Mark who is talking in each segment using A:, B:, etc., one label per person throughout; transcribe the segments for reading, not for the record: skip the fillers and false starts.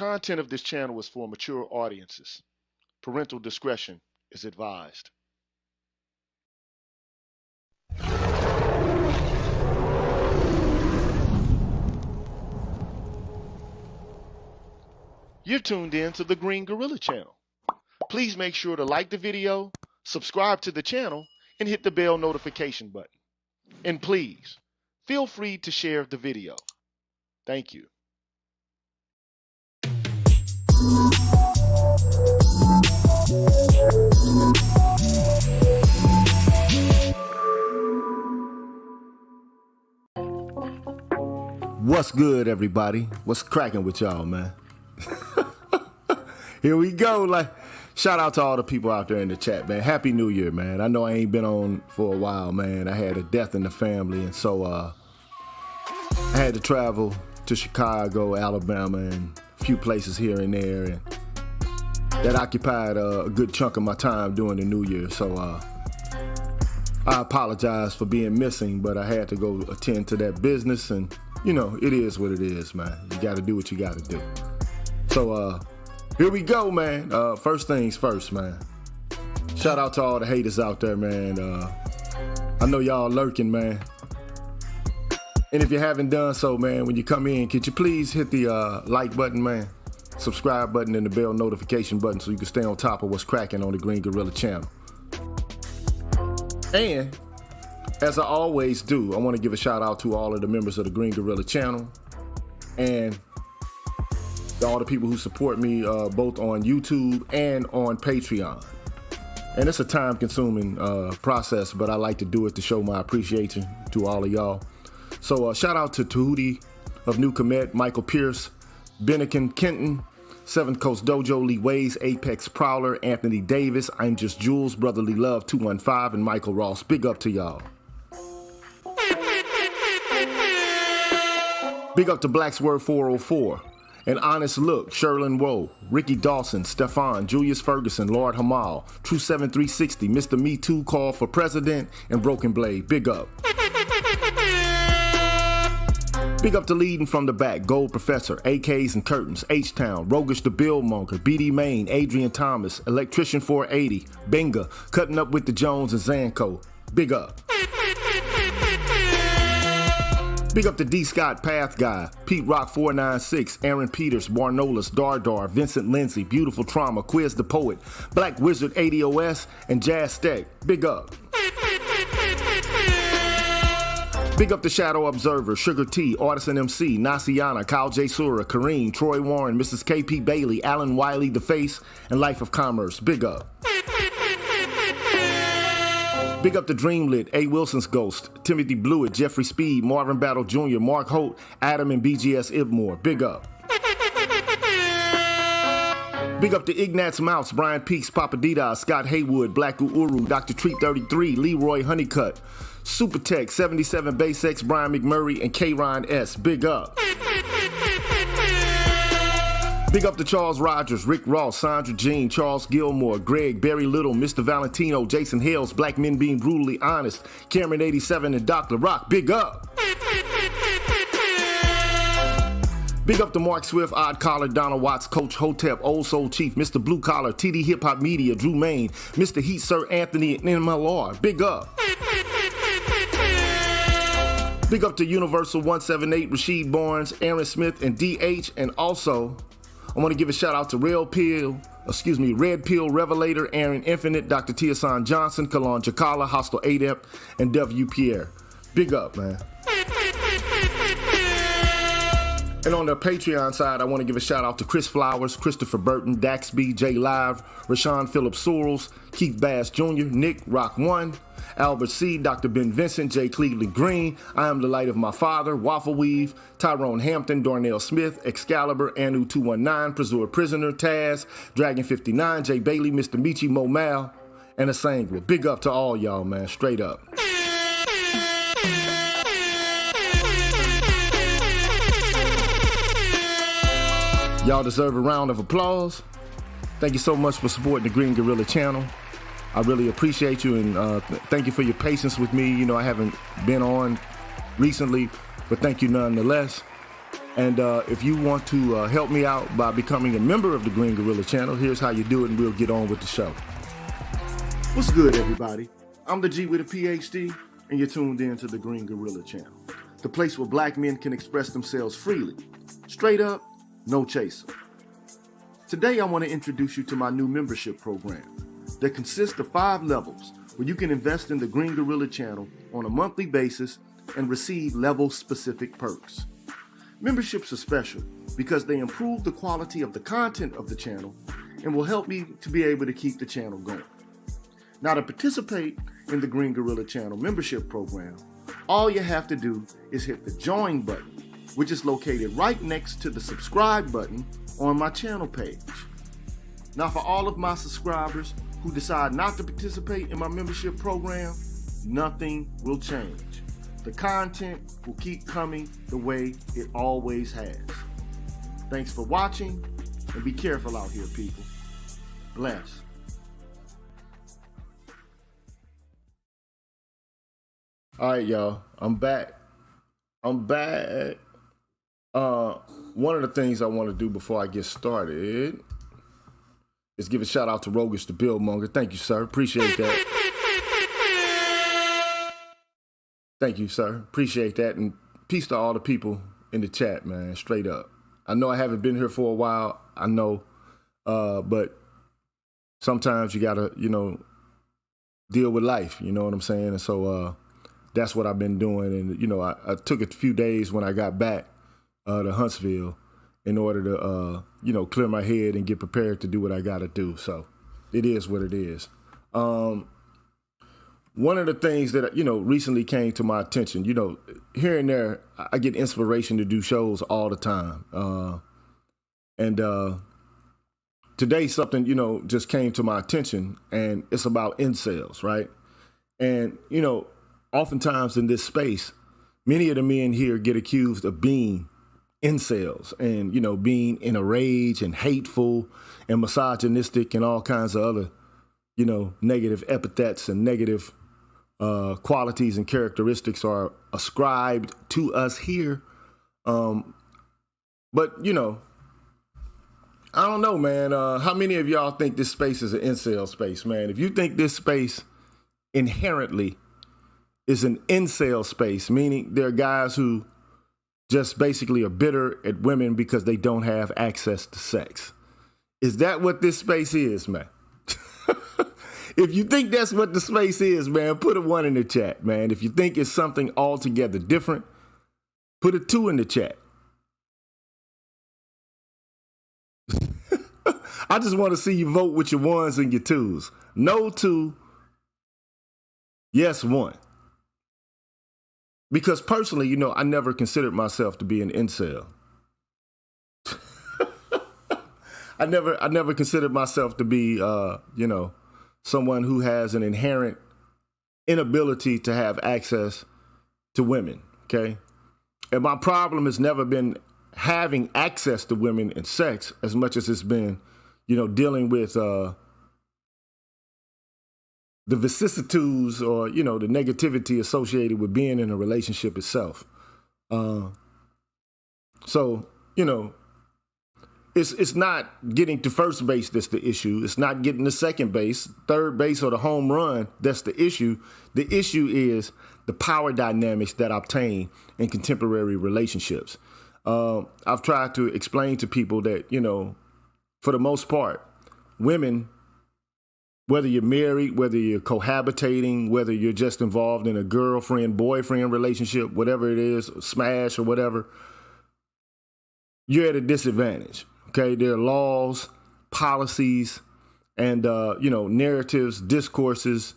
A: content of this channel is for mature audiences. Parental discretion is advised. You're tuned in to the Green Gorilla channel. Please make sure to like the video, subscribe to the channel, and hit the bell notification button. And please, feel free to share the video. Thank you.
B: What's good, everybody? What's cracking with y'all, man? Here we go. Like, shout out to all the people out there in the chat, man. Happy New Year, man. I know I ain't been on for a while, man. I had a death in the family, and so I had to travel to Chicago, Alabama, and a few places here and there, and that occupied a good chunk of my time during the New Year. So I apologize for being missing, but I had to go attend to that business, and you know, it is what it is, man. You got to do what you got to do. So here we go, man. First things first, man. Shout out to all the haters out there, man. I know y'all lurking, man. And if you haven't done so, man, when you come in, could you please hit the like button, man, subscribe button, and the bell notification button so you can stay on top of what's cracking on the Green Gorilla channel. And as I always do, I want to give a shout out to all of the members of the Green Gorilla channel and all the people who support me both on YouTube and on Patreon. And it's a time-consuming process, but I like to do it to show my appreciation to all of y'all. So shout out to Tahuti of New Comet, Michael Pierce, Bennikin Kenton, Seventh Coast Dojo, Lee Ways, Apex Prowler, Anthony Davis, I'm Just Jules, Brotherly Love 215, and Michael Ross. Big up to y'all. Big up to Blacksword 404. An Honest Look, Sherlin Woe, Ricky Dawson, Stefan, Julius Ferguson, Lord Hamal, True 7360, Mr. Me Too, Call for President, and Broken Blade. Big up. Big up to Leading from the Back, Gold Professor, AKs and Curtains, H-Town, Rogish the Bill Monker, BD Main, Adrian Thomas, Electrician 480, Benga, Cutting Up with the Jones and Zanko. Big up. Big up to D. Scott, Path Guy, Pete Rock 496, Aaron Peters, Barnolas, Dardar, Vincent Lindsay, Beautiful Trauma, Quiz the Poet, Black Wizard 80OS, and Jazz Stack. Big up. Big up to Shadow Observer, Sugar T, Artisan MC, Nasiana, Kyle J. Sura, Kareem, Troy Warren, Mrs. KP Bailey, Alan Wiley, The Face, and Life of Commerce. Big up. Big up to Dreamlit, A. Wilson's Ghost, Timothy Blewett, Jeffrey Speed, Marvin Battle Jr., Mark Holt, Adam and BGS Ibmore. Big up. Big up to Ignatz Mouse, Brian Peaks, Papa Dida, Scott Haywood, Black Uru, Dr. Treat 33, Leroy Honeycutt, Super Tech, 77 Base X, Brian McMurray, and K-Ron S. Big up. Big up to Charles Rogers, Rick Ross, Sandra Jean, Charles Gilmore, Greg, Barry Little, Mr. Valentino, Jason Hales, Black Men Being Brutally Honest, Cameron 87, and Dr. Rock. Big up. Big up to Mark Swift, Odd Collar, Donna Watts, Coach Hotep, Old Soul Chief, Mr. Blue Collar, TD Hip Hop Media, Drew Main, Mr. Heat, Sir Anthony, and MLR. Big up. Big up to Universal 178, Rasheed Barnes, Aaron Smith, and DH, and also I want to give a shout out to Red Pill Revelator, Aaron Infinite, Dr. Tiasan Johnson, Kalon Chakala, Hostile Adept, and W. Pierre. Big up, man. And on the Patreon side, I want to give a shout out to Chris Flowers, Christopher Burton, Daxby, J Live, Rashawn Phillips Sorrells, Keith Bass Jr., Nick, Rock One, Albert C., Dr. Ben Vincent, J. Cleveland Green, I Am the Light of My Father, Waffle Weave, Tyrone Hampton, Darnell Smith, Excalibur, Anu 219, Preserve Prisoner, Taz, Dragon 59, J. Bailey, Mr. Michi, Mo Mal, and a Sangwa. Big up to all y'all, man. Straight up. Y'all deserve a round of applause. Thank you so much for supporting the Green Gorilla channel. I really appreciate you, and thank you for your patience with me. You know, I haven't been on recently, but thank you nonetheless. And if you want to help me out by becoming a member of the Green Gorilla channel, here's how you do it, and we'll get on with the show. What's good, everybody? I'm the G with a PhD, and you're tuned in to the Green Gorilla channel, the place where black men can express themselves freely, straight up, no chaser. Today, I want to introduce you to my new membership program that consists of 5 levels where you can invest in the Green Gorilla channel on a monthly basis and receive level-specific perks. Memberships are special because they improve the quality of the content of the channel and will help me to be able to keep the channel going. Now, to participate in the Green Gorilla channel membership program, all you have to do is hit the join button, which is located right next to the subscribe button on my channel page. Now, for all of my subscribers who decide not to participate in my membership program, nothing will change. The content will keep coming the way it always has. Thanks for watching, and be careful out here, people. Bless. All right, y'all. I'm back. One of the things I want to do before I get started is give a shout out to Rogish the Billmonger. Thank you, sir. Appreciate that. Thank you, sir. Appreciate that. And peace to all the people in the chat, man. Straight up. I know I haven't been here for a while. I know. But sometimes you got to, deal with life. You know what I'm saying? And so that's what I've been doing. And, I took a few days when I got back to Huntsville in order to, clear my head and get prepared to do what I got to do. So it is what it is. One of the things that, recently came to my attention, here and there, I get inspiration to do shows all the time. And today something, just came to my attention, and it's about incels, right? And, oftentimes in this space, many of the men here get accused of being incels and, being in a rage and hateful and misogynistic and all kinds of other, negative epithets and negative qualities and characteristics are ascribed to us here. But, I don't know, man. How many of y'all think this space is an incel space, man? If you think this space inherently is an incel space, meaning there are guys who just basically are bitter at women because they don't have access to sex. Is that what this space is, man? If you think that's what the space is, man, put a 1 in the chat, man. If you think it's something altogether different, put a 2 in the chat. I just want to see you vote with your 1s and your 2s. No 2, yes 1. Because personally, I never considered myself to be an incel. I never considered myself to be, someone who has an inherent inability to have access to women, okay? And my problem has never been having access to women and sex as much as it's been, dealing with the vicissitudes or, the negativity associated with being in a relationship itself. It's not getting to first base that's the issue. It's not getting to second base, third base, or the home run that's the issue. The issue is the power dynamics that obtain in contemporary relationships. I've tried to explain to people that, for the most part, women, whether you're married, whether you're cohabitating, whether you're just involved in a girlfriend-boyfriend relationship, whatever it is, smash or whatever, you're at a disadvantage. Okay, there are laws, policies, and, narratives, discourses,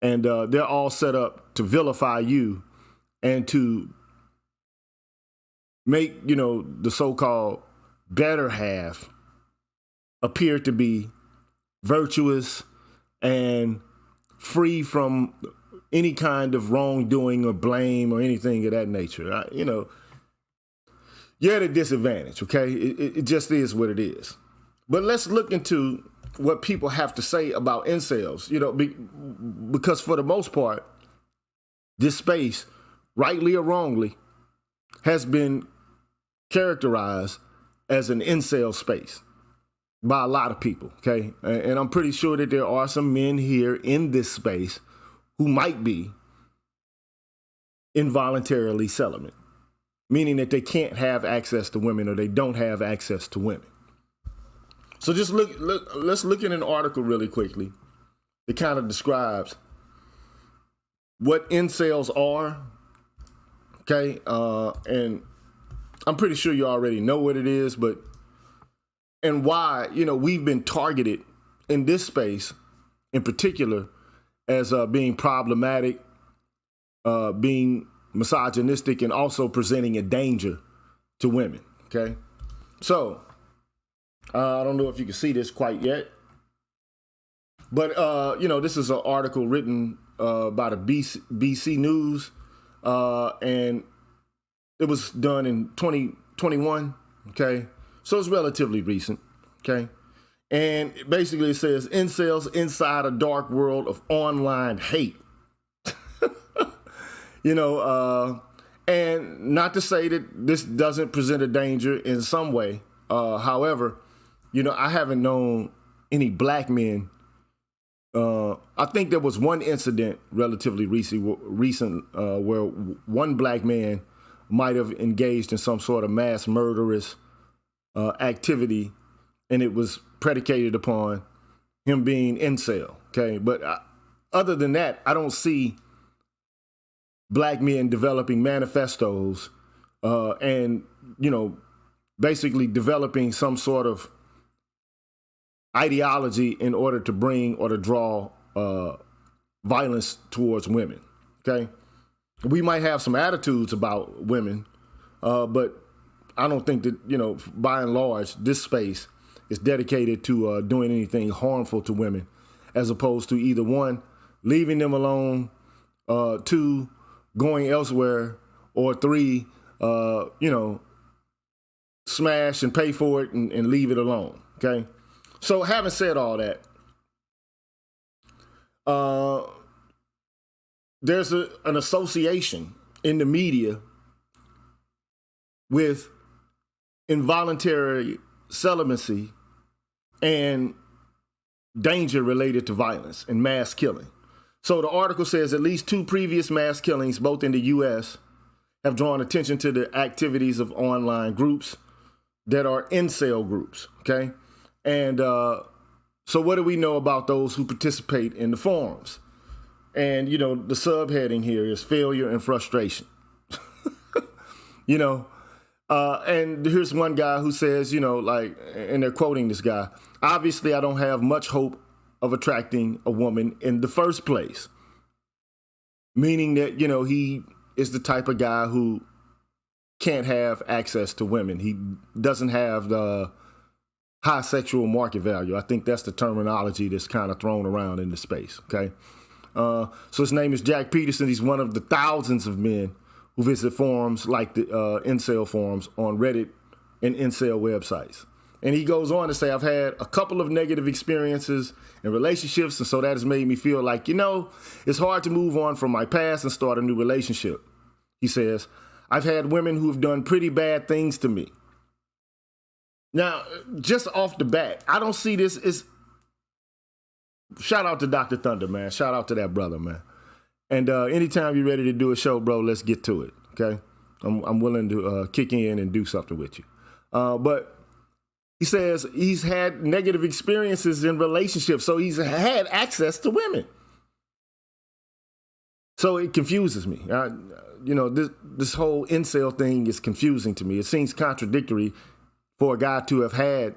B: and they're all set up to vilify you and to make, the so-called better half appear to be virtuous and free from any kind of wrongdoing or blame or anything of that nature. You're at a disadvantage, okay? It just is what it is. But let's look into what people have to say about incels, because for the most part, this space, rightly or wrongly, has been characterized as an incel space by a lot of people, okay? And I'm pretty sure that there are some men here in this space who might be involuntarily celibate, meaning that they can't have access to women or they don't have access to women. So just let's look at an article really quickly that kind of describes what incels are, okay? And I'm pretty sure you already know what it is, but and why, we've been targeted in this space in particular as being problematic, being misogynistic, and also presenting a danger to women, okay? So, I don't know if you can see this quite yet, but, this is an article written by the BC News, and it was done in 2021, okay? So it's relatively recent, okay? And basically it says, incels inside a dark world of online hate. And not to say that this doesn't present a danger in some way. However, I haven't known any black men. I think there was one incident relatively recent where one black man might have engaged in some sort of mass murderous activity, and it was predicated upon him being incel, okay? But other than that, I don't see black men developing manifestos and, basically developing some sort of ideology in order to bring or to draw violence towards women, okay? We might have some attitudes about women, but I don't think that, by and large, this space is dedicated to doing anything harmful to women, as opposed to either one, leaving them alone, two, going elsewhere, or three, smash and pay for it and leave it alone, okay? So having said all that, there's an association in the media with involuntary celibacy and danger related to violence and mass killing. So the article says at least 2 previous mass killings, both in the U.S., have drawn attention to the activities of online groups that are incel groups, okay? And so what do we know about those who participate in the forums? And, the subheading here is failure and frustration. And here's one guy who says, and they're quoting this guy, obviously I don't have much hope of attracting a woman in the first place. Meaning that, he is the type of guy who can't have access to women. He doesn't have the high sexual market value. I think that's the terminology that's kind of thrown around in the space, okay? So his name is Jack Peterson. He's one of the thousands of men who visit forums like the incel forums on Reddit and incel websites. And he goes on to say, I've had a couple of negative experiences in relationships, and so that has made me feel like, it's hard to move on from my past and start a new relationship. He says, I've had women who have done pretty bad things to me. Now, just off the bat, I don't see this as... Shout out to Dr. Thunder, man. Shout out to that brother, man. And anytime you're ready to do a show, bro, let's get to it, okay? I'm willing to kick in and do something with you. But he says he's had negative experiences in relationships, so he's had access to women. So it confuses me. This whole incel thing is confusing to me. It seems contradictory for a guy to have had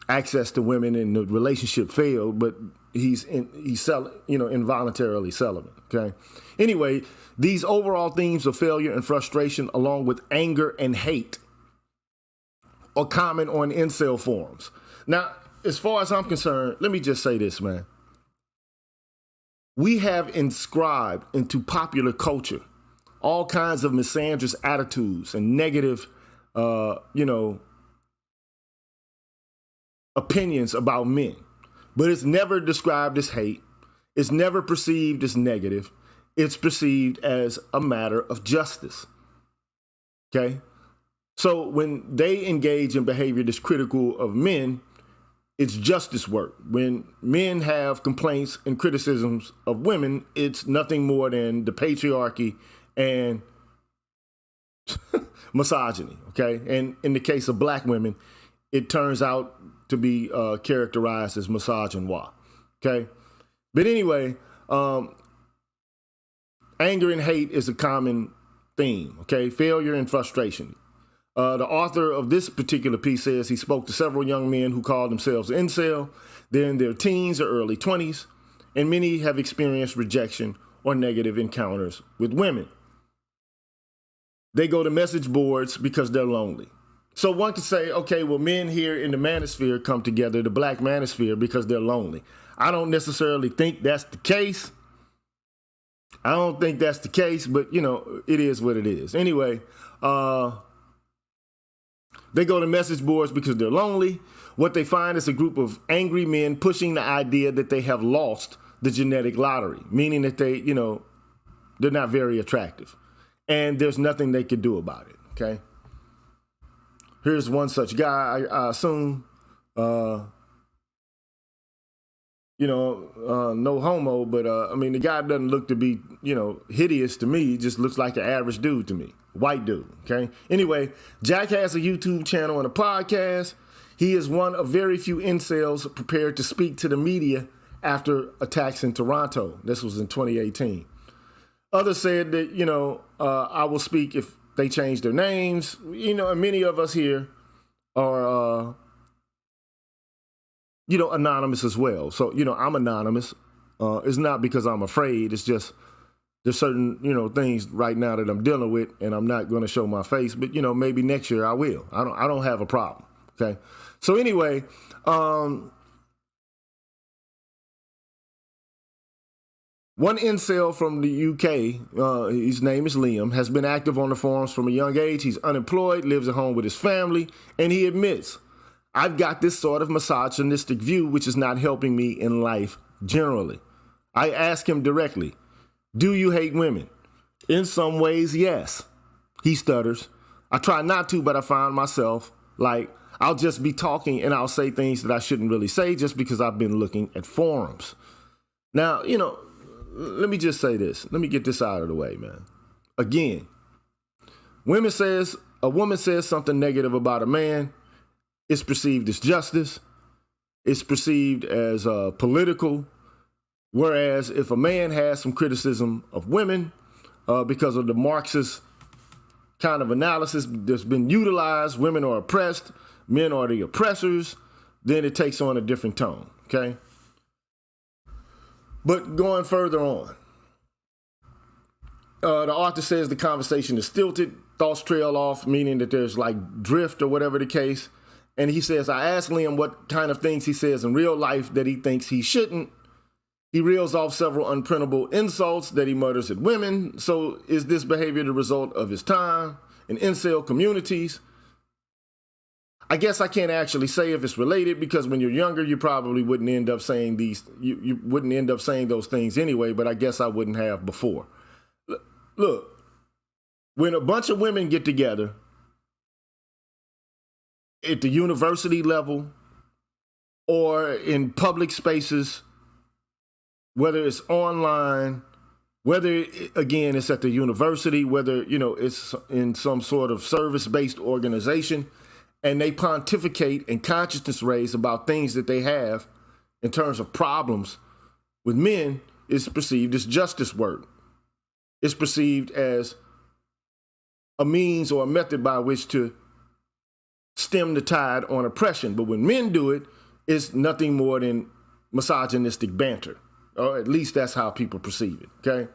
B: access to women and the relationship failed, but he's involuntarily celibate, okay? Anyway, these overall themes of failure and frustration, along with anger and hate, are common on incel forums. Now, as far as I'm concerned, let me just say this, man. We have inscribed into popular culture all kinds of misandrous attitudes and negative, opinions about men. But it's never described as hate. It's never perceived as negative. It's perceived as a matter of justice. Okay? So when they engage in behavior that's critical of men, it's justice work. When men have complaints and criticisms of women, it's nothing more than the patriarchy and misogyny, okay? And in the case of black women, it turns out to be characterized as misogynoir, okay? But anyway, anger and hate is a common theme, okay? Failure and frustration. The author of this particular piece says he spoke to several young men who called themselves incel. They're in their teens or early 20s, and many have experienced rejection or negative encounters with women. They go to message boards because they're lonely. So one could say, okay, well, men here in the manosphere come together, the black manosphere, because they're lonely. I don't necessarily think that's the case. I don't think that's the case, but, you know, it is what it is. Anyway, they go to message boards because they're lonely. What they find is a group of angry men pushing the idea that they have lost the genetic lottery, meaning that they, you know, they're not very attractive. And there's nothing they could do about it, okay? Here's one such guy, I assume, no homo, but I mean, the guy doesn't look to be, you know, hideous to me. He just looks like an average dude to me. White dude, okay? Anyway, Jack has a YouTube channel and a podcast. He is one of very few incels prepared to speak to the media after attacks in Toronto. This was in 2018. Others said that, you know, I will speak if they change their names. You know, and many of us here are, anonymous as well. So, you know, I'm anonymous. It's not because I'm afraid. It's just there's certain, you know, things right now that I'm dealing with, and I'm not going to show my face. But, you know, maybe next year I will. I don't have a problem. Okay. So anyway, one incel from the UK, his name is Liam, has been active on the forums from a young age. He's unemployed, lives at home with his family, and he admits, I've got this sort of misogynistic view, which is not helping me in life generally. I ask him directly, do you hate women? In some ways, yes. He stutters. I try not to, but I find myself like, I'll just be talking and I'll say things that I shouldn't really say just because I've been looking at forums. Now, you know, let me just say this. Let me get this out of the way, man. Again, a woman says something negative about a man, it's perceived as justice. It's perceived as political. Whereas if a man has some criticism of women because of the Marxist kind of analysis that's been utilized, women are oppressed, men are the oppressors, then it takes on a different tone, okay? But going further on, the author says the conversation is stilted, thoughts trail off, meaning that there's like drift or whatever the case. And he says, I asked Liam what kind of things he says in real life that he thinks he shouldn't. He reels off several unprintable insults that he mutters at women. So is this behavior the result of his time in incel communities? I guess I can't actually say if it's related because when you're younger, you probably wouldn't end up saying you wouldn't end up saying those things anyway, but I guess I wouldn't have before. Look, when a bunch of women get together at the university level or in public spaces, whether it's online, whether, again, it's at the university, whether, you know, it's in some sort of service-based organization, and they pontificate and consciousness raise about things that they have in terms of problems with men, is perceived as justice work. It's perceived as a means or a method by which to stem the tide on oppression. But when men do it, it's nothing more than misogynistic banter. Or at least that's how people perceive it, okay?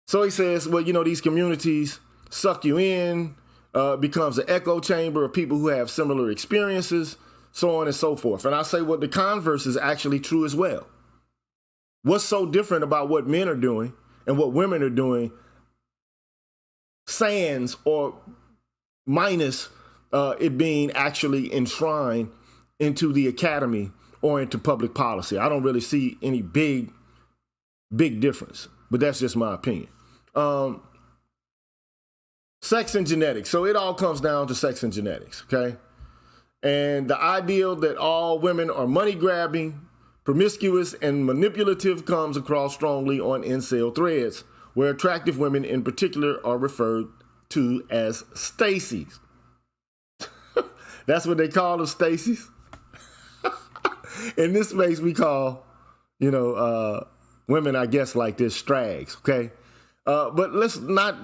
B: So he says, well, you know, these communities suck you in, becomes an echo chamber of people who have similar experiences, so on and so forth. And I say, well, the converse is actually true as well. What's so different about what men are doing and what women are doing, sans or minus it being actually enshrined into the academy or into public policy? I don't really see any big difference, but that's just my opinion. Sex and genetics. So it all comes down to sex and genetics, okay? And the ideal that all women are money-grabbing, promiscuous, and manipulative comes across strongly on incel threads, where attractive women in particular are referred to as Stacy's. That's what they call them, Stacy's. In this space, we call, women, I guess, like this, strags, okay? But let's not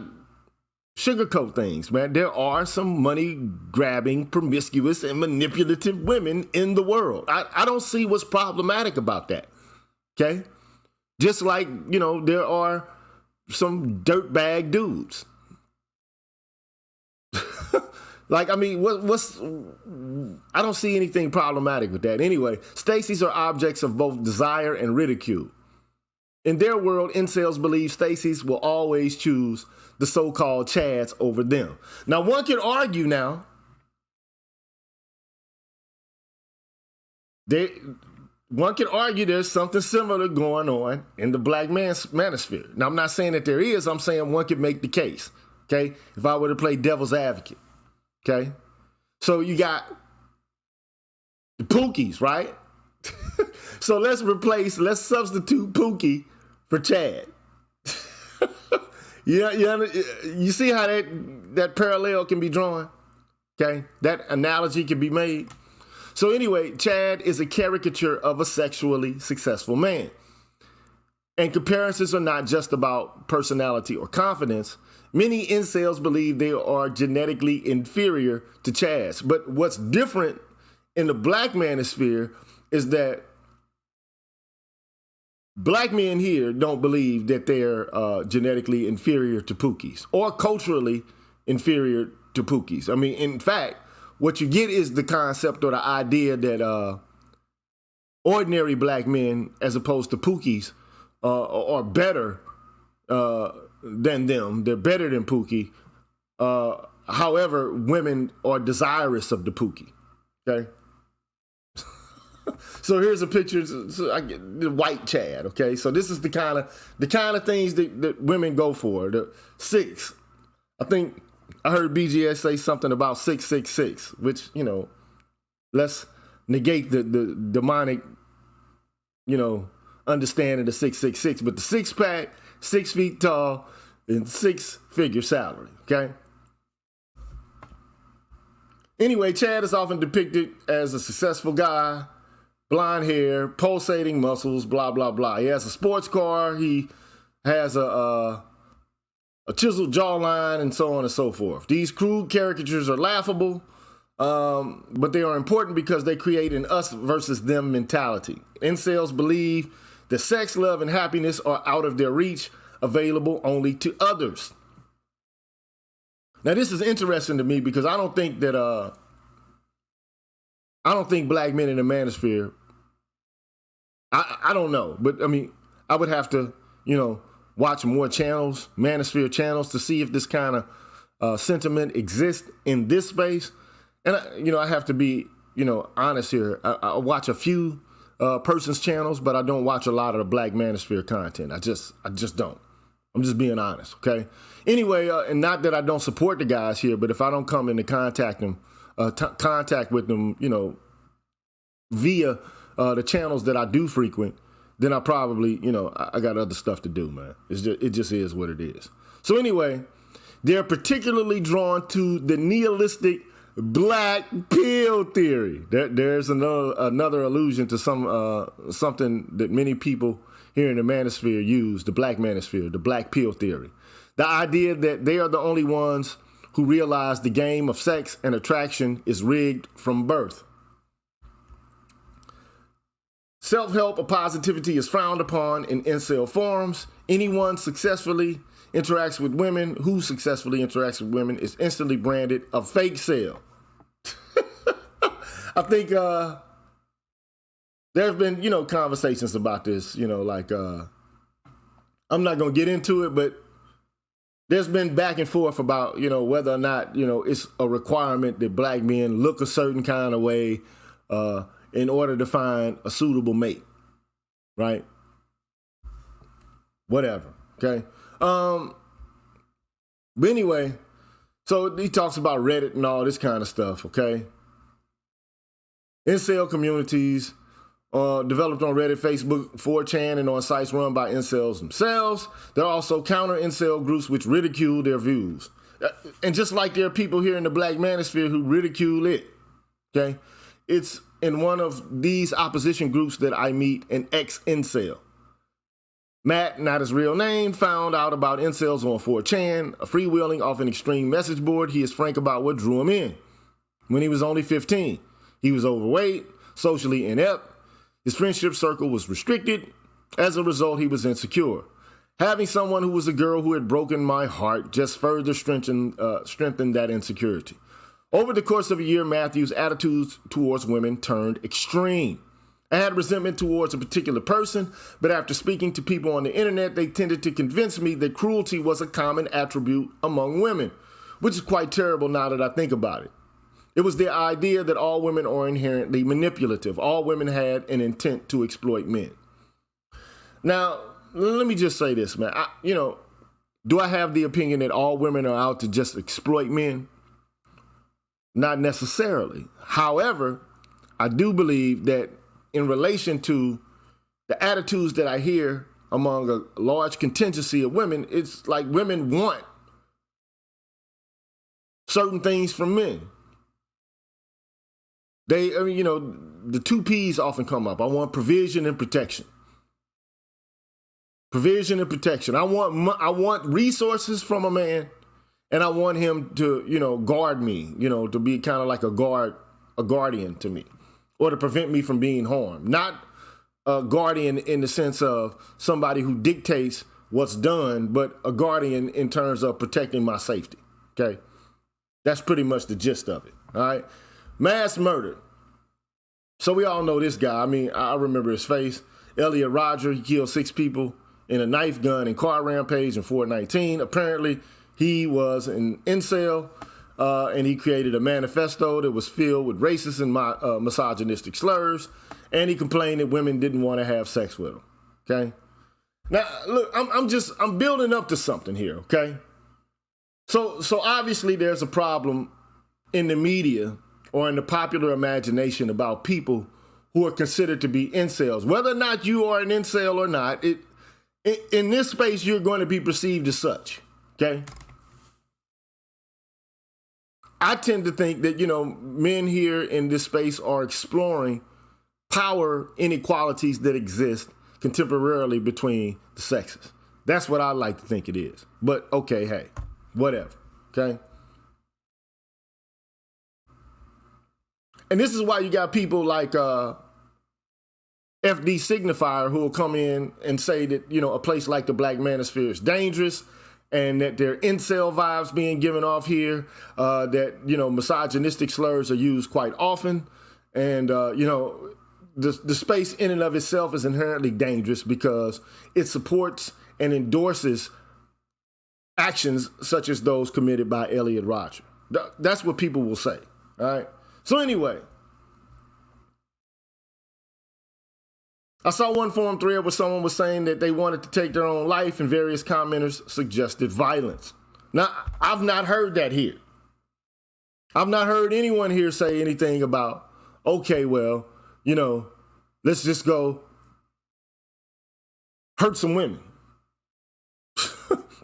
B: sugarcoat things, man. There are some money-grabbing, promiscuous, and manipulative women in the world. I don't see what's problematic about that, okay? Just like, there are some dirtbag dudes. Like, I mean, I don't see anything problematic with that. Anyway, Stacy's are objects of both desire and ridicule. In their world, incels believe Stacy's will always choose the so-called Chads over them. Now, one could argue there's something similar going on in the black manosphere. Now, I'm not saying that there is. I'm saying one could make the case, okay? If I were to play devil's advocate, okay? So you got the Pookies, right? So let's substitute Pookie for Chad. You see how that parallel can be drawn? Okay, that analogy can be made. So anyway, Chad is a caricature of a sexually successful man. And comparisons are not just about personality or confidence. Many incels believe they are genetically inferior to Chads. But what's different in the black manosphere is that black men here don't believe that they're genetically inferior to Pookies or culturally inferior to Pookies. I mean, in fact, what you get is the concept or the idea that ordinary black men, as opposed to Pookies, are better than them. They're better than Pookie. However, women are desirous of the Pookie. Okay. So here's a picture. So I get the white Chad. Okay. So this is the kind of things that women go for. The 6. I think I heard BGS say something about 666, which, let's negate the demonic, understanding the 666, but the 6-pack, 6 feet tall, and 6-figure salary, okay? Anyway, Chad is often depicted as a successful guy, blonde hair, pulsating muscles, blah, blah, blah. He has a sports car, he has a chiseled jawline, and so on and so forth. These crude caricatures are laughable, but they are important because they create an us versus them mentality. Incels believe that sex, love, and happiness are out of their reach, available only to others. Now, this is interesting to me because I don't think black men in the manosphere, I don't know, but I mean, I would have to, watch more channels, manosphere channels, to see if this kind of sentiment exists in this space. And, I have to be, honest here. I watch a few person's channels, but I don't watch a lot of the black manosphere content. I just don't. I'm just being honest, okay? Anyway, and not that I don't support the guys here, but if I don't come into contact with them, via the channels that I do frequent, then I probably, I got other stuff to do, man. It just is what it is. So anyway, they're particularly drawn to the nihilistic black pill theory. There's another allusion to something that many people here in the manosphere use, the black manosphere, the black pill theory. The idea that they are the only ones who realize the game of sex and attraction is rigged from birth. Self-help or positivity is frowned upon in incel forums. Anyone who successfully interacts with women is instantly branded a fake cell. I think there's been, conversations about this, I'm not going to get into it, but there's been back and forth about, whether or not, it's a requirement that black men look a certain kind of way in order to find a suitable mate, right? Whatever, okay? But anyway, So he talks about Reddit and all this kind of stuff, okay? Incel communities developed on Reddit, Facebook, 4chan, and on sites run by incels themselves. There are also counter-incel groups which ridicule their views. And just like there are people here in the Black manosphere who ridicule it, okay? It's in one of these opposition groups that I meet an ex-incel. Matt, not his real name, found out about incels on 4chan, a freewheeling, often extreme message board. He is frank about what drew him in. When he was only 15, he was overweight, socially inept. His friendship circle was restricted. As a result, he was insecure. Having someone who was a girl who had broken my heart just further strengthened that insecurity. Over the course of a year, Matthew's attitudes towards women turned extreme. I had resentment towards a particular person, but after speaking to people on the internet, they tended to convince me that cruelty was a common attribute among women, which is quite terrible now that I think about it. It was the idea that all women are inherently manipulative. All women had an intent to exploit men. Now, let me just say this, man. Do I have the opinion that all women are out to just exploit men? Not necessarily. However, I do believe that in relation to the attitudes that I hear among a large contingency of women, it's like women want certain things from men. The two P's often come up. I want provision and protection. Provision and protection. I want resources from a man, and I want him to, guard me, to be kind of like a guardian to me, or to prevent me from being harmed. Not a guardian in the sense of somebody who dictates what's done, but a guardian in terms of protecting my safety, okay? That's pretty much the gist of it, all right? Mass murder. So we all know this guy. I mean, I remember his face. Elliot Rodger, he killed 6 people in a knife, gun, and car rampage in 419. Apparently, he was an incel, and he created a manifesto that was filled with racist and misogynistic slurs, and he complained that women didn't want to have sex with him, okay? Now, look, I'm building up to something here, okay? So obviously there's a problem in the media or in the popular imagination about people who are considered to be incels. Whether or not you are an incel or not, in this space, you're going to be perceived as such, okay? I tend to think that, men here in this space are exploring power inequalities that exist contemporarily between the sexes. That's what I like to think it is. But, okay, hey, whatever, okay? And this is why you got people like FD Signifier who will come in and say that, a place like the Black manosphere is dangerous and that there are incel vibes being given off here, that, misogynistic slurs are used quite often. And, the space in and of itself is inherently dangerous because it supports and endorses actions such as those committed by Elliot Rodger. That's what people will say, all right? So anyway, I saw one forum thread where someone was saying that they wanted to take their own life and various commenters suggested violence. Now, I've not heard that here. I've not heard anyone here say anything about, okay, well, let's just go hurt some women.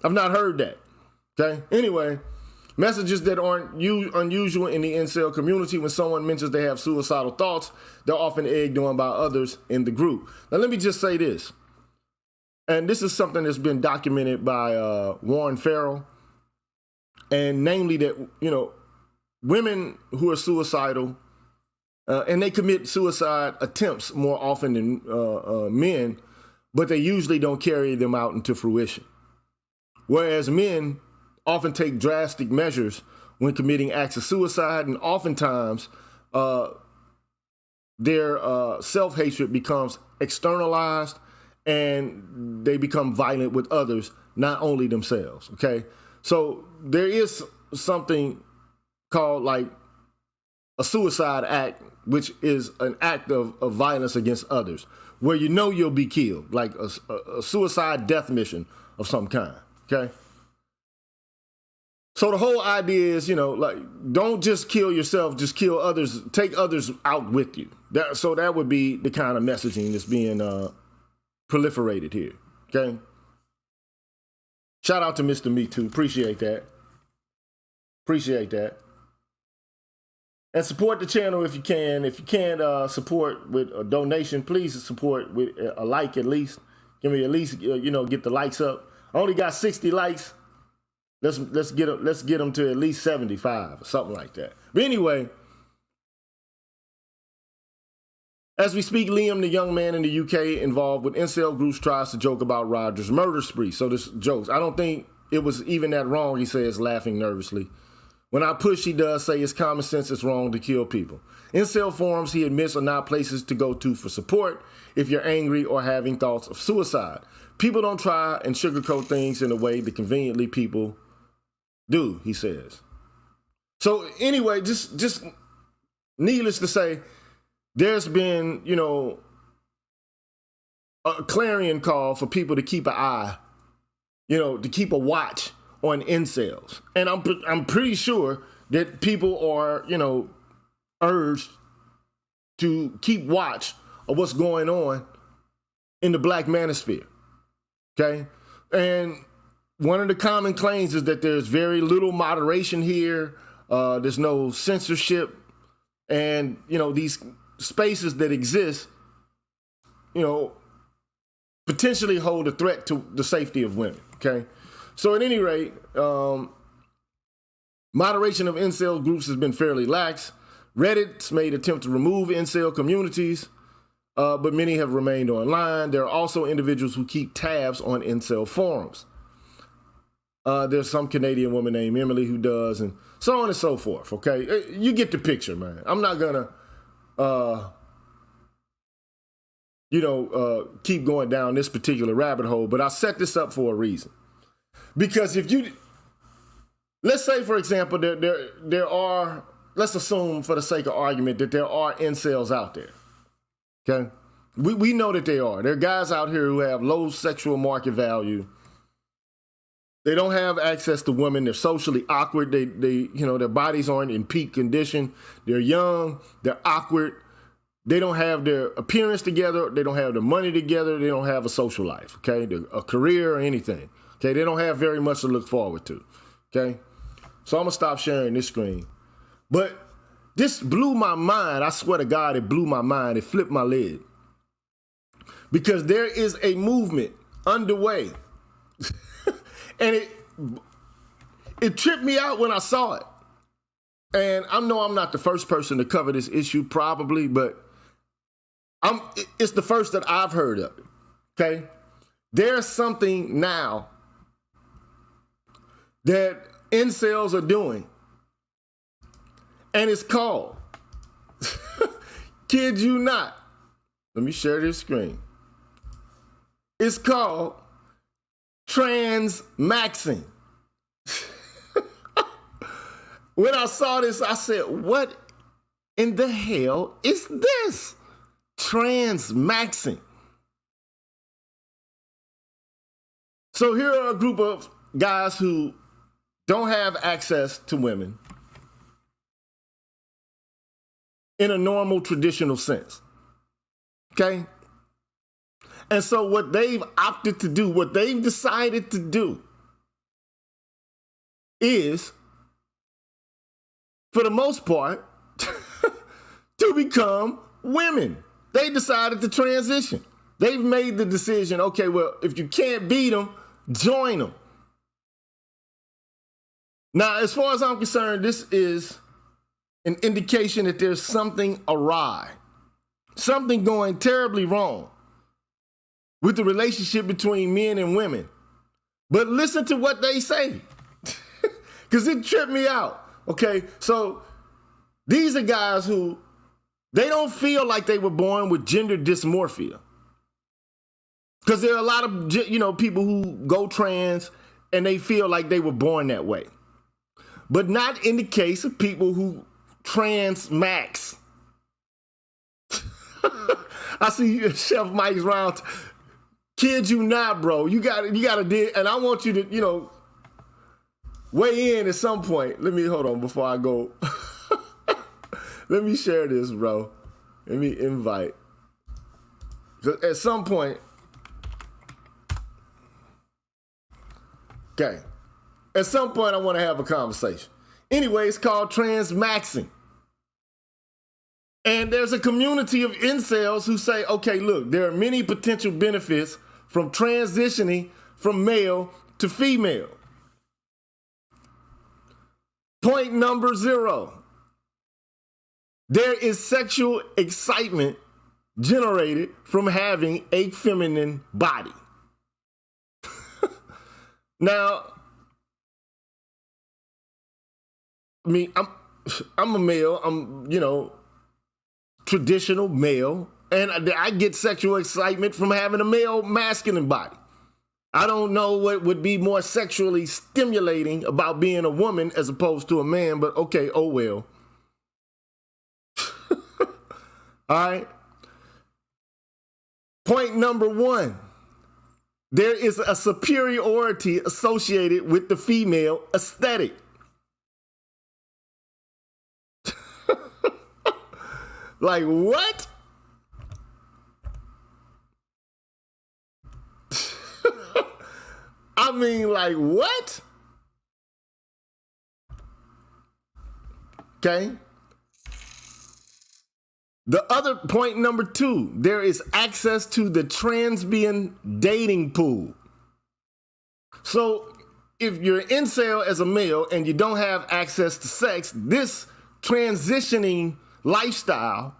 B: I've not heard that, okay? Anyway, messages that aren't unusual in the incel community. When someone mentions they have suicidal thoughts, they're often egged on by others in the group. Now, let me just say this, and this is something that's been documented by Warren Farrell, and namely that, women who are suicidal, and they commit suicide attempts more often than men, but they usually don't carry them out into fruition. Whereas men often take drastic measures when committing acts of suicide, and oftentimes their self-hatred becomes externalized and they become violent with others, not only themselves, okay? So there is something called like a suicide act, which is an act of violence against others, where you'll be killed, like a suicide death mission of some kind, okay? So the whole idea is, like, don't just kill yourself, just kill others, take others out with you. So that would be the kind of messaging that's being proliferated here, okay? Shout out to Mr. Me Too, appreciate that. Appreciate that. And support the channel if you can. If you can't support with a donation, please support with a like at least. Give me at least, get the likes up. I only got 60 likes. Let's get them to at least 75 or something like that. But anyway, as we speak, Liam, the young man in the UK involved with incel groups, tries to joke about Roger's murder spree. So this jokes. I don't think it was even that wrong, he says, laughing nervously. When I push, he does say it's common sense it's wrong to kill people. Incel forums, he admits, are not places to go to for support if you're angry or having thoughts of suicide. People don't try and sugarcoat things in a way that conveniently people do, he says. So anyway, just needless to say, there's been, a clarion call for people to keep an eye, to keep a watch on incels. And I'm pretty sure that people are, urged to keep watch of what's going on in the black manosphere, okay? And one of the common claims is that there's very little moderation here. There's no censorship. And, these spaces that exist, potentially hold a threat to the safety of women, okay? So at any rate, moderation of incel groups has been fairly lax. Reddit's made attempts to remove incel communities, but many have remained online. There are also individuals who keep tabs on incel forums. There's some Canadian woman named Emily who does, and so on and so forth, okay? You get the picture, man. I'm not gonna, keep going down this particular rabbit hole, but I set this up for a reason. Because if you, let's say, for example, there are, let's assume for the sake of argument that there are incels out there, okay? We know that they are. There are guys out here who have low sexual market value. They don't have access to women. They're socially awkward. They their bodies aren't in peak condition. They're young. They're awkward. They don't have their appearance together. They don't have their money together. They don't have a social life, okay? A career or anything, okay? They don't have very much to look forward to, okay? So I'm gonna stop sharing this screen. But this blew my mind. I swear to God, it blew my mind. It flipped my lid. Because there is a movement underway. And it tripped me out when I saw it. And I know I'm not the first person to cover this issue, probably, but it's the first that I've heard of it, okay? There's something now that incels are doing, and it's called, kid you not, let me share this screen. It's called transmaxxing. When I saw this, I said, what in the hell is this? Transmaxxing. So here are a group of guys who don't have access to women in a normal, traditional sense, okay? And so what they've opted to do, what they've decided to do is, for the most part, to become women. They decided to transition. They've made the decision, okay, well, if you can't beat them, join them. Now, as far as I'm concerned, this is an indication that there's something awry, something going terribly wrong with the relationship between men and women. But listen to what they say, because it tripped me out. Okay, so these are guys who, they don't feel like they were born with gender dysmorphia. Because there are a lot of, people who go trans and they feel like they were born that way. But not in the case of people who transmax. I see Chef Mike's round. Kid you not, bro. You gotta do, and I want you to, weigh in at some point. Let me, hold on, before I go. Let me share this, bro. Let me invite. At some point, okay. At some point, I want to have a conversation. Anyway, it's called transmaxxing. And there's a community of incels who say, okay, look, there are many potential benefits from transitioning from male to female. Point number 0. There is sexual excitement generated from having a feminine body. Now, I mean, I'm a male. I'm, traditional male, and I get sexual excitement from having a male masculine body. I don't know what would be more sexually stimulating about being a woman as opposed to a man, but okay, oh well. All right. Point number 1. There is a superiority associated with the female aesthetic. Like, what? I mean, like, what? Okay. The other point number 2, there is access to the transbian dating pool. So if you're an incel as a male and you don't have access to sex, this transitioning lifestyle,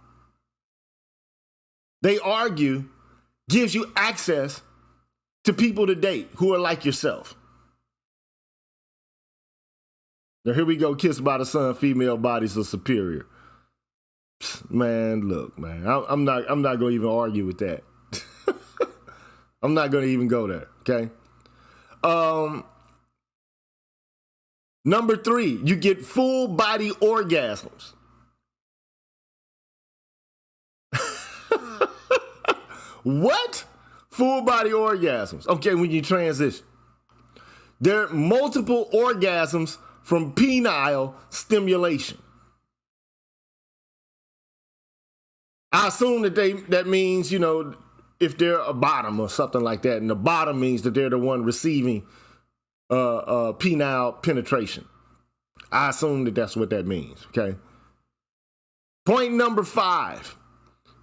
B: they argue, gives you access to people to date who are like yourself. Now here we go, kissed by the sun, female bodies are superior. Man, look, man, I'm not going to even argue with that. I'm not going to even go there, okay? Number 3, you get full body orgasms. What? Full body orgasms. Okay, when you transition. There are multiple orgasms from penile stimulation. I assume that means, if they're a bottom or something like that, and the bottom means that they're the one receiving penile penetration. I assume that that's what that means, okay? Point number 5.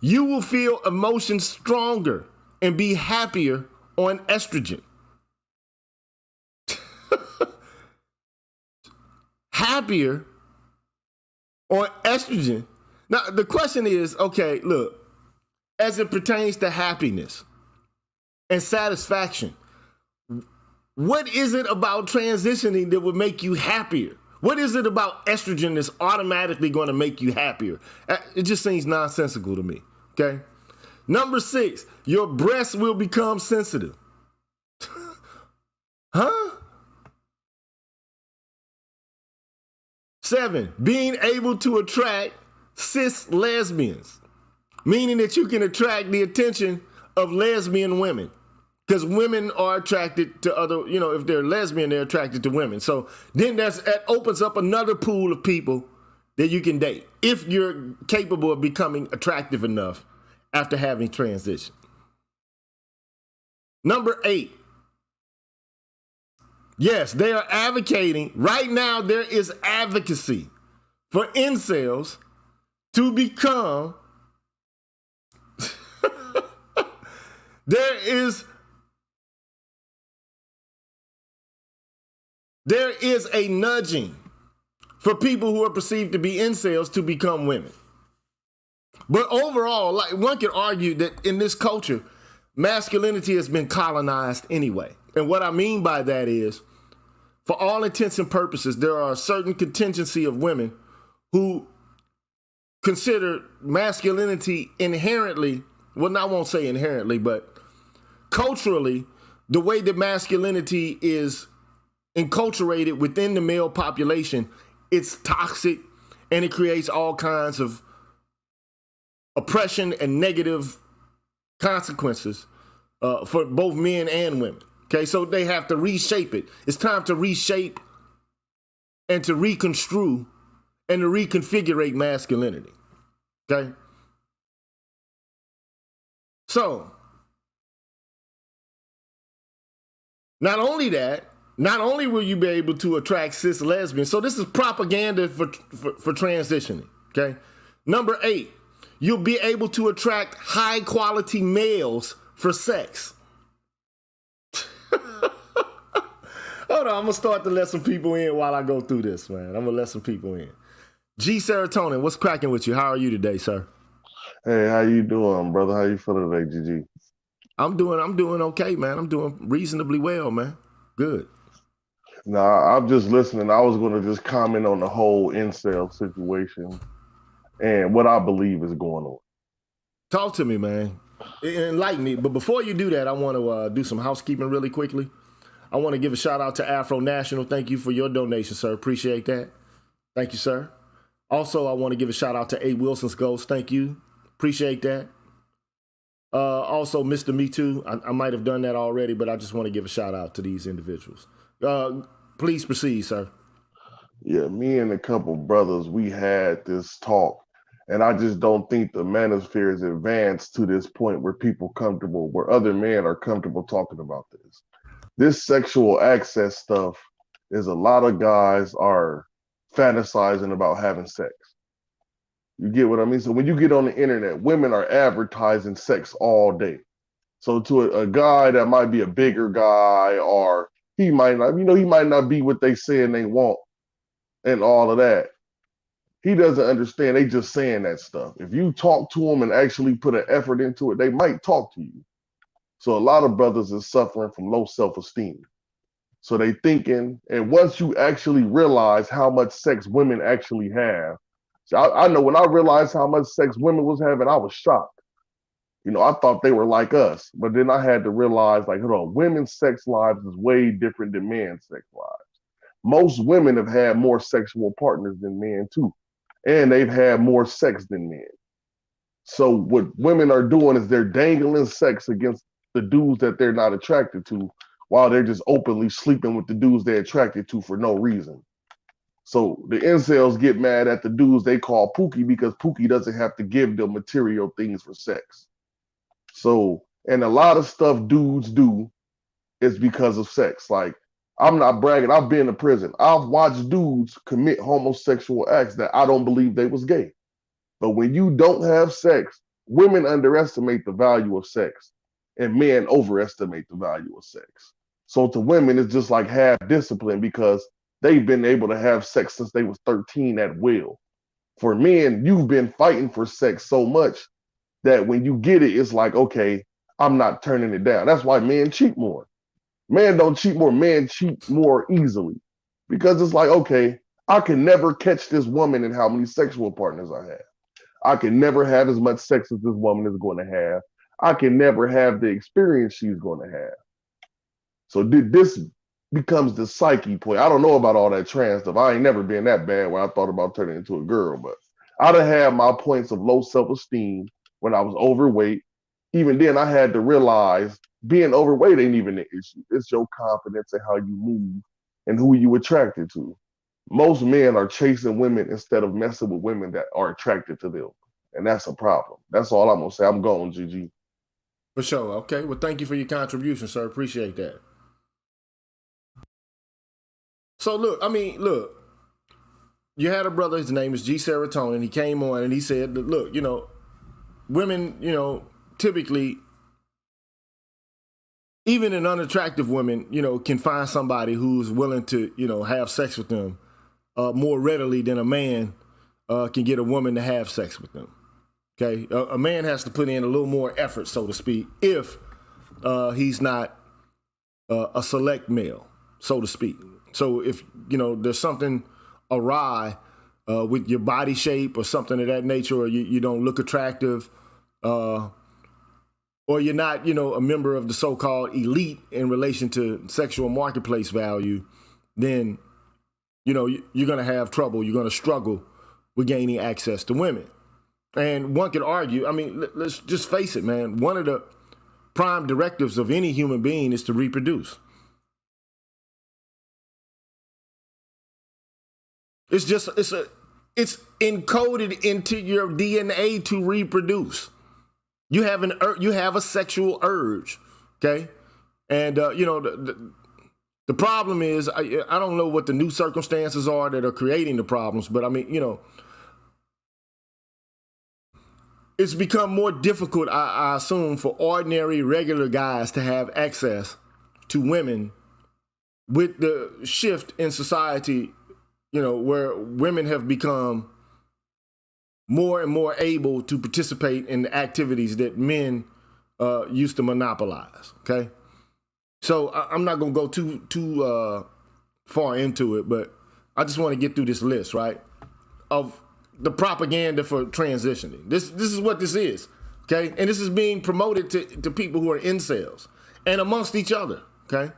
B: You will feel emotions stronger and be happier on estrogen. Happier on estrogen. Now, the question is, okay, look, as it pertains to happiness and satisfaction, what is it about transitioning that would make you happier? What is it about estrogen that's automatically going to make you happier? It just seems nonsensical to me, okay? Number 6, your breasts will become sensitive. Huh? 7, being able to attract cis lesbians, meaning that you can attract the attention of lesbian women. Because women are attracted to other, if they're lesbian, they're attracted to women. So then that opens up another pool of people that you can date if you're capable of becoming attractive enough after having transition. Number 8. Yes, they are advocating. Right now, there is advocacy for incels to become. There is a nudging for people who are perceived to be incels to become women. But overall, like, one could argue that in this culture, masculinity has been colonized anyway. And what I mean by that is, for all intents and purposes, there are a certain contingency of women who consider masculinity inherently, well, I won't say inherently, but culturally, the way that masculinity is enculturated within the male population, it's toxic and it creates all kinds of oppression and negative consequences for both men and women. Okay, so they have to reshape it. It's time to reshape and to reconstrue and to reconfigure masculinity. Okay? So, not only that, not only will you be able to attract cis lesbians, so this is propaganda for transitioning, okay? Number 8, you'll be able to attract high quality males for sex. Hold on, I'm gonna start to let some people in while I go through this, man. I'm gonna let some people in. G Serotonin, what's cracking with you? How are you today, sir?
C: Hey, how you doing, brother? How you feeling today, GG?
B: I'm doing okay, man. I'm doing reasonably well, man. Good.
C: Nah, I'm just listening. I was going to just comment on the whole incel situation and what I believe is going on.
B: Talk to me, man. Enlighten me. But before you do that, I want to do some housekeeping really quickly. I want to give a shout out to Afro National. Thank you for your donation, sir. Appreciate that. Thank you, sir. Also, I want to give a shout out to A. Wilson's Ghost. Thank you. Appreciate that. Also, Mr. Me Too. I might have done that already, but I just want to give a shout out to these individuals. Please proceed, sir.
C: Yeah, me and a couple brothers, we had this talk, and I just don't think the manosphere has advanced to this point where where other men are comfortable talking about this. This sexual access stuff is a lot of guys are fantasizing about having sex. You get what I mean? So when you get on the internet, women are advertising sex all day. So to a guy that might be a bigger guy, or he might not, he might not be what they saying they want and all of that. He doesn't understand. They just saying that stuff. If you talk to them and actually put an effort into it, they might talk to you. So a lot of brothers is suffering from low self-esteem. So they thinking, and once you actually realize how much sex women actually have, so I know when I realized how much sex women was having, I was shocked. I thought they were like us, but then I had to realize, like, hold on, women's sex lives is way different than men's sex lives. Most women have had more sexual partners than men too, and they've had more sex than men. So what women are doing is they're dangling sex against the dudes that they're not attracted to, while they're just openly sleeping with the dudes they're attracted to for no reason. So the incels get mad at the dudes they call Pookie because Pookie doesn't have to give them material things for sex. So, and a lot of stuff dudes do is because of sex. Like, I'm not bragging. I've been to prison. I've watched dudes commit homosexual acts that I don't believe they was gay. But when you don't have sex, women underestimate the value of sex and men overestimate the value of sex. So to women, it's just like half discipline because they've been able to have sex since they was 13 at will. For men, you've been fighting for sex so much that when you get it, it's like, okay, I'm not turning it down. That's why men cheat more. Men don't cheat more, men cheat more easily. Because it's like, okay, I can never catch this woman in how many sexual partners I have. I can never have as much sex as this woman is going to have. I can never have the experience she's going to have. So this becomes the psyche point. I don't know about all that trans stuff. I ain't never been that bad where I thought about turning into a girl, but I'd have had my points of low self-esteem when I was overweight. Even then, I had to realize being overweight ain't even an issue. It's your confidence and how you move and who you attracted to. Most men are chasing women instead of messing with women that are attracted to them. And that's a problem. That's all I'm going to say. I'm going, GG.
B: For sure. Okay. Well, thank you for your contribution, sir. Appreciate that. So, look, you had a brother, his name is G Serotonin. He came on and he said, look, women, typically, even an unattractive woman, can find somebody who's willing to, have sex with them more readily than a man can get a woman to have sex with them. Okay, a man has to put in a little more effort, so to speak, if he's not a select male, so to speak. So if there's something awry with your body shape or something of that nature, or you don't look attractive, or you're not a member of the so-called elite in relation to sexual marketplace value, then you're going to have trouble. You're going to struggle with gaining access to women. And one could argue, let's just face it, man. One of the prime directives of any human being is to reproduce. It's encoded into your DNA to reproduce. You have a sexual urge, okay? And the problem is, I don't know what the new circumstances are that are creating the problems, but I mean, it's become more difficult, I assume, for ordinary, regular guys to have access to women with the shift in society, where women have become more and more able to participate in the activities that men used to monopolize, okay? So I'm not going to go too far into it, but I just want to get through this list, right, of the propaganda for transitioning. This is what this is, okay? And this is being promoted to people who are incels and amongst each other, okay?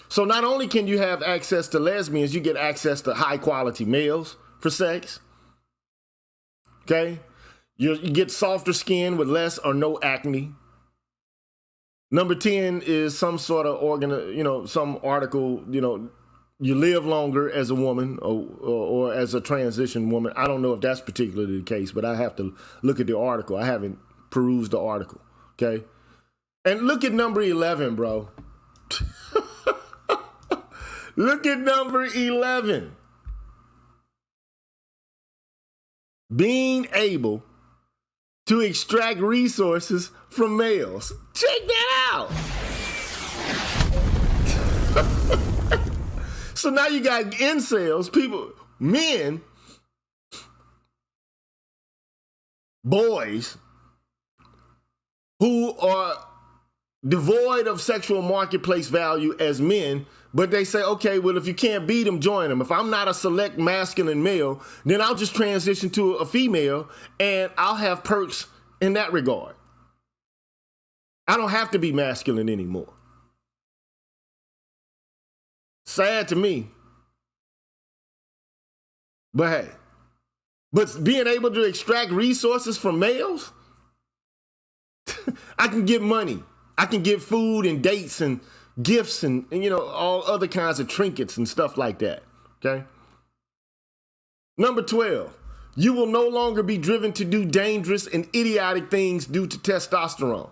B: So not only can you have access to lesbians, you get access to high-quality males for sex, okay? You get softer skin with less or no acne. Number 10 is some sort of some article, you live longer as a woman or as a transition woman. I don't know if that's particularly the case, but I have to look at the article. I haven't perused the article, okay? And look at number 11, bro. Look at number 11. Being able to extract resources from males. Check that out. So now you got incels, people, men, boys, who are devoid of sexual marketplace value as men, but they say, okay, well, if you can't beat them, join them. If I'm not a select masculine male, then I'll just transition to a female and I'll have perks in that regard. I don't have to be masculine anymore. Sad to me. But hey, but being able to extract resources from males, I can get money. I can get food and dates and gifts and all other kinds of trinkets and stuff like that, okay? Number 12, you will no longer be driven to do dangerous and idiotic things due to testosterone.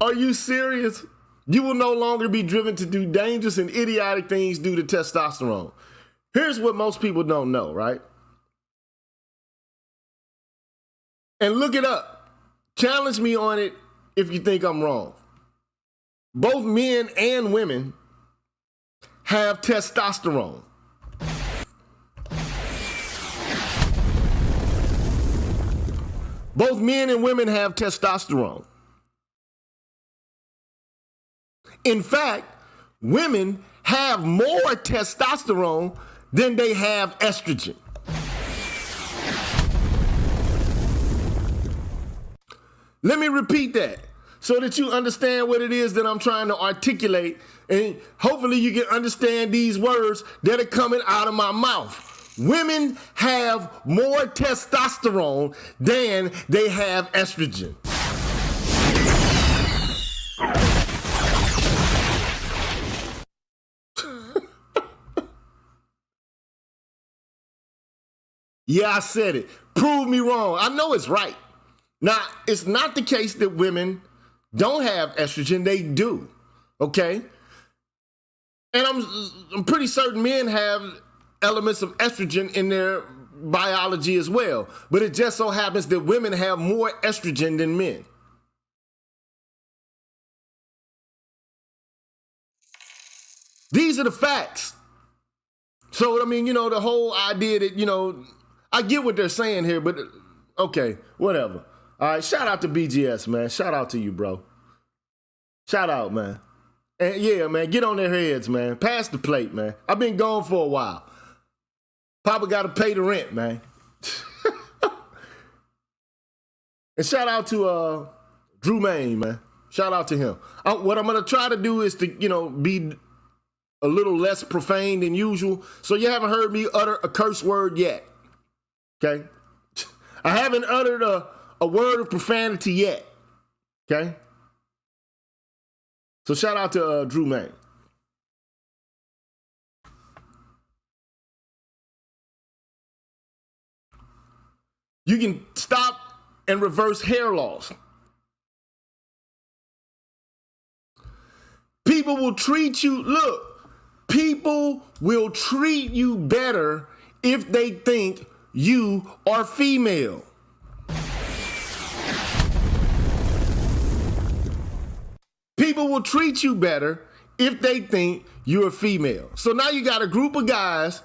B: Are you serious? You will no longer be driven to do dangerous and idiotic things due to testosterone. Here's what most people don't know, right? And look it up. Challenge me on it if you think I'm wrong. Both men and women have testosterone. Both men and women have testosterone. In fact, women have more testosterone than they have estrogen. Let me repeat that so that you understand what it is that I'm trying to articulate, and hopefully you can understand these words that are coming out of my mouth. Women have more testosterone than they have estrogen. Yeah, I said it. Prove me wrong. I know it's right. Now, it's not the case that women don't have estrogen. They do, okay? And I'm pretty certain men have elements of estrogen in their biology as well. But it just so happens that women have more estrogen than men. These are the facts. So, I mean, the whole idea that, I get what they're saying here, but okay, whatever. All right, shout out to BGS, man. Shout out to you, bro. Shout out, man. And yeah, man, get on their heads, man. Pass the plate, man. I've been gone for a while. Papa got to pay the rent, man. And shout out to Drew Main, man. Shout out to him. What I'm going to try to do is to, be a little less profane than usual. So you haven't heard me utter a curse word yet. Okay? I haven't uttered a word of profanity yet. Okay? So shout out to Drew Main. You can stop and reverse hair loss. People will treat you better if they think you are female. People will treat you better if they think you're female. So now you got a group of guys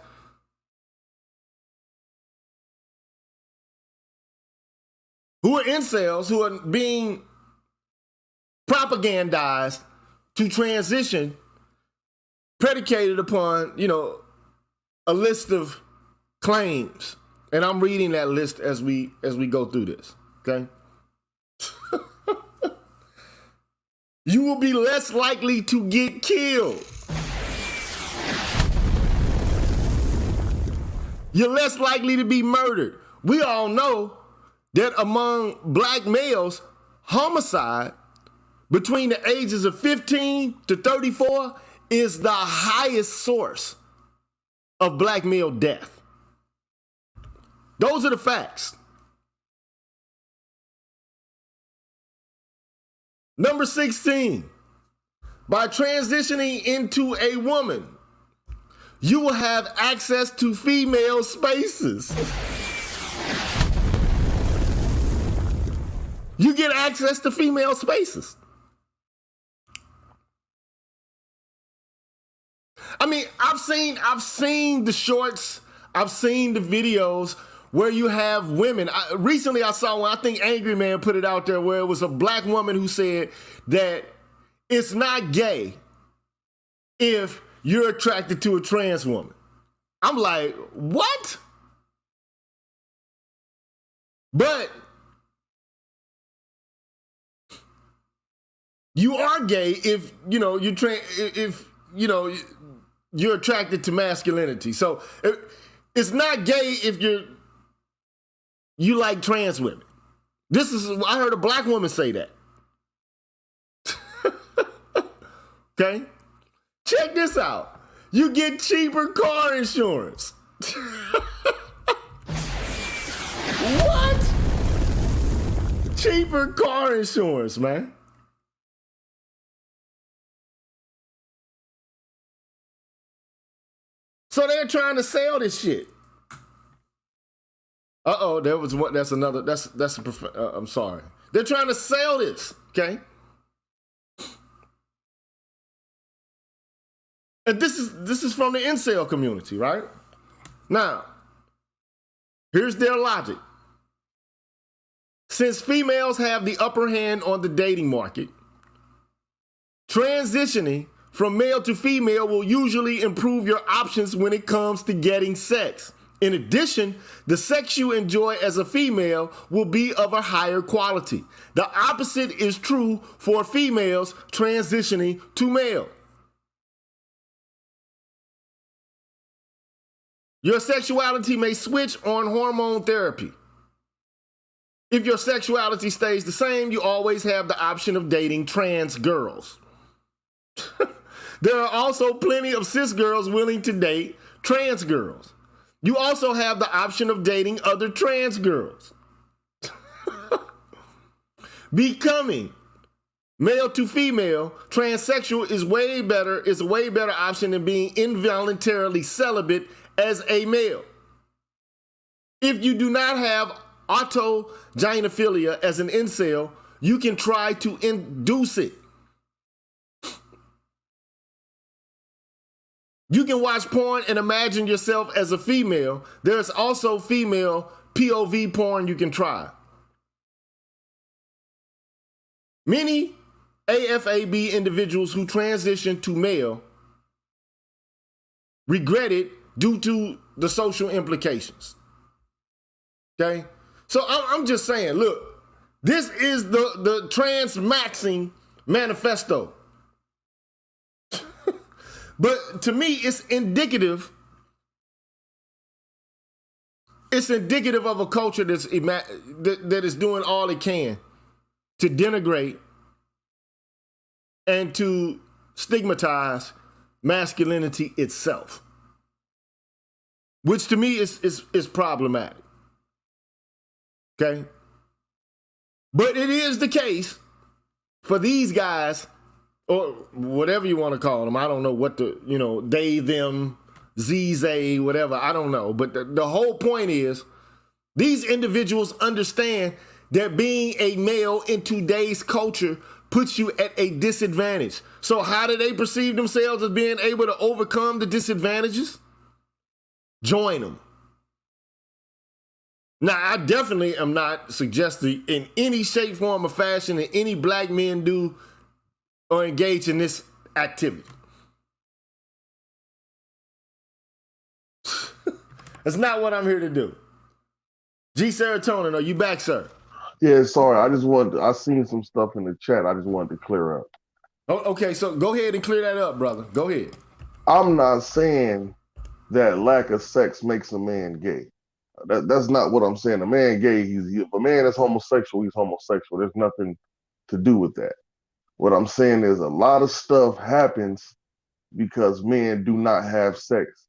B: who are incels, who are being propagandized to transition, predicated upon, a list of claims. And I'm reading that list as we go through this, okay? You will be less likely to get killed. You're less likely to be murdered. We all know that among black males, homicide between the ages of 15 to 34 is the highest source of black male death. Those are the facts. Number 16, by transitioning into a woman, you will have access to female spaces. You get access to female spaces. I mean, I've seen the shorts, I've seen the videos where you have women. Recently I saw one, I think Angry Man put it out there, where it was a black woman who said that it's not gay if you're attracted to a trans woman. I'm like, what? But you are gay if, you're attracted to masculinity. So it's not gay if you like trans women. I heard a black woman say that. Okay? Check this out. You get cheaper car insurance. What? Cheaper car insurance, man. So they're trying to sell this shit. There was what? That's another. I'm sorry. They're trying to sell this. Okay. And this is from the incel community, right? Now, here's their logic. Since females have the upper hand on the dating market, transitioning from male to female will usually improve your options when it comes to getting sex. In addition, the sex you enjoy as a female will be of a higher quality. The opposite is true for females transitioning to male. Your sexuality may switch on hormone therapy. If your sexuality stays the same, you always have the option of dating trans girls. There are also plenty of cis girls willing to date trans girls. You also have the option of dating other trans girls. Becoming male to female, transsexual is a way better option than being involuntarily celibate as a male. If you do not have autogynephilia as an incel, you can try to induce it. You can watch porn and imagine yourself as a female. There's also female POV porn you can try. Many AFAB individuals who transition to male regret it due to the social implications. Okay? So I'm just saying, look, this is the transmaxxing manifesto. But to me, it's indicative. It's indicative of a culture that is doing all it can to denigrate and to stigmatize masculinity itself, which to me is problematic. Okay? But it is the case for these guys, or whatever you want to call them. I don't know what they, them, they, whatever. I don't know. But the whole point is these individuals understand that being a male in today's culture puts you at a disadvantage. So how do they perceive themselves as being able to overcome the disadvantages? Join them. Now, I definitely am not suggesting in any shape, form, or fashion that any black men do or engage in this activity. That's not what I'm here to do. G Serotonin, are you back, sir?
C: Yeah, sorry. I seen some stuff in the chat. I just wanted to clear up.
B: Oh, okay, so go ahead and clear that up, brother. Go ahead.
C: I'm not saying that lack of sex makes a man gay. That's not what I'm saying. A man gay, if a man is homosexual, he's homosexual. There's nothing to do with that. What I'm saying is a lot of stuff happens because men do not have sex.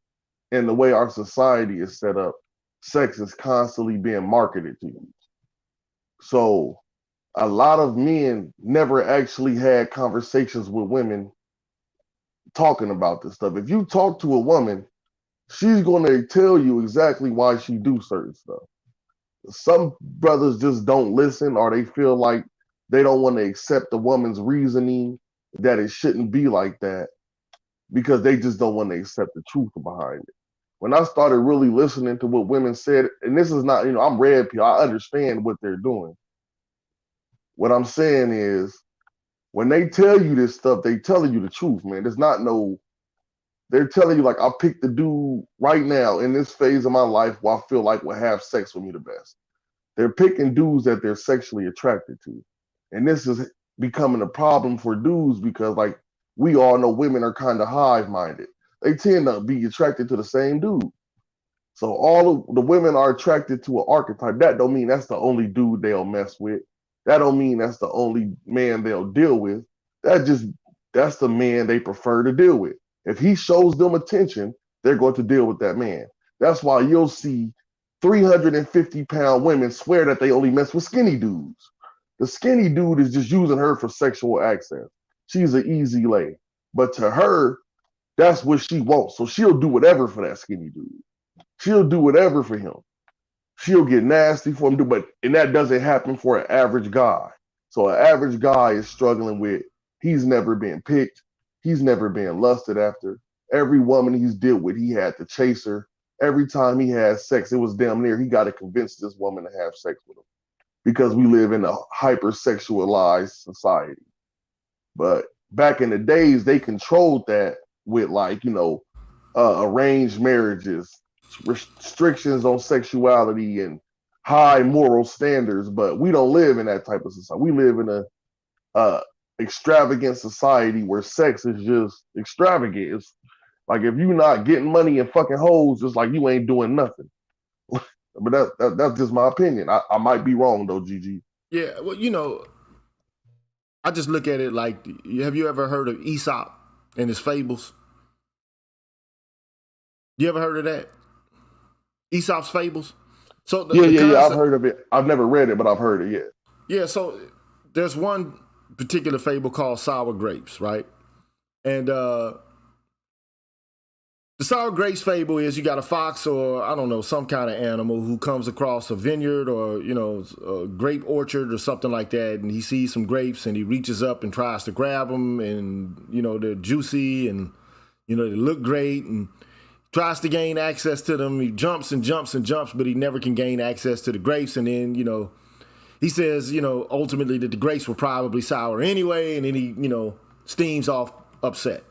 C: And the way our society is set up, sex is constantly being marketed to you. So a lot of men never actually had conversations with women talking about this stuff. If you talk to a woman, she's going to tell you exactly why she do certain stuff. Some brothers just don't listen, or they feel like they don't want to accept the woman's reasoning that it shouldn't be like that because they just don't want to accept the truth behind it. When I started really listening to what women said, and this is not, I'm red pill, I understand what they're doing. What I'm saying is, when they tell you this stuff, they telling you the truth, man. They're telling you, like, I'll pick the dude right now in this phase of my life who I feel like will have sex with me the best. They're picking dudes that they're sexually attracted to. And this is becoming a problem for dudes because, like, we all know women are kind of hive-minded. They tend to be attracted to the same dude. So all of the women are attracted to an archetype. That don't mean that's the only dude they'll mess with. That don't mean that's the only man they'll deal with. That's the man they prefer to deal with. If he shows them attention, they're going to deal with that man. That's why you'll see 350-pound women swear that they only mess with skinny dudes. The skinny dude is just using her for sexual access. She's an easy lay. But to her, that's what she wants. So she'll do whatever for that skinny dude. She'll do whatever for him. She'll get nasty for him, and that doesn't happen for an average guy. So an average guy is struggling with, he's never been picked. He's never been lusted after. Every woman he's dealt with, he had to chase her. Every time he had sex, it was damn near he got to convince this woman to have sex with him because we live in a hypersexualized society. But back in the days, they controlled that with, like, arranged marriages, restrictions on sexuality, and high moral standards. But we don't live in that type of society. We live in a extravagant society where sex is just extravagant. It's like, if you're not getting money and fucking hoes, it's like you ain't doing nothing. But that's just my opinion. I might be wrong though, GG.
B: Yeah, well, I just look at it like, have you ever heard of Aesop and his fables? You ever heard of that? Aesop's fables? So
C: yeah, I've heard of it. I've never read it, but I've heard it, yeah.
B: Yeah, so there's one particular fable called Sour Grapes, right? And the sour grapes fable is you got a fox or, I don't know, some kind of animal who comes across a vineyard or, a grape orchard or something like that, and he sees some grapes and he reaches up and tries to grab them, and, they're juicy and, they look great, and tries to gain access to them. He jumps and jumps and jumps, but he never can gain access to the grapes. And then, he says, ultimately that the grapes were probably sour anyway, and then he, steams off upset.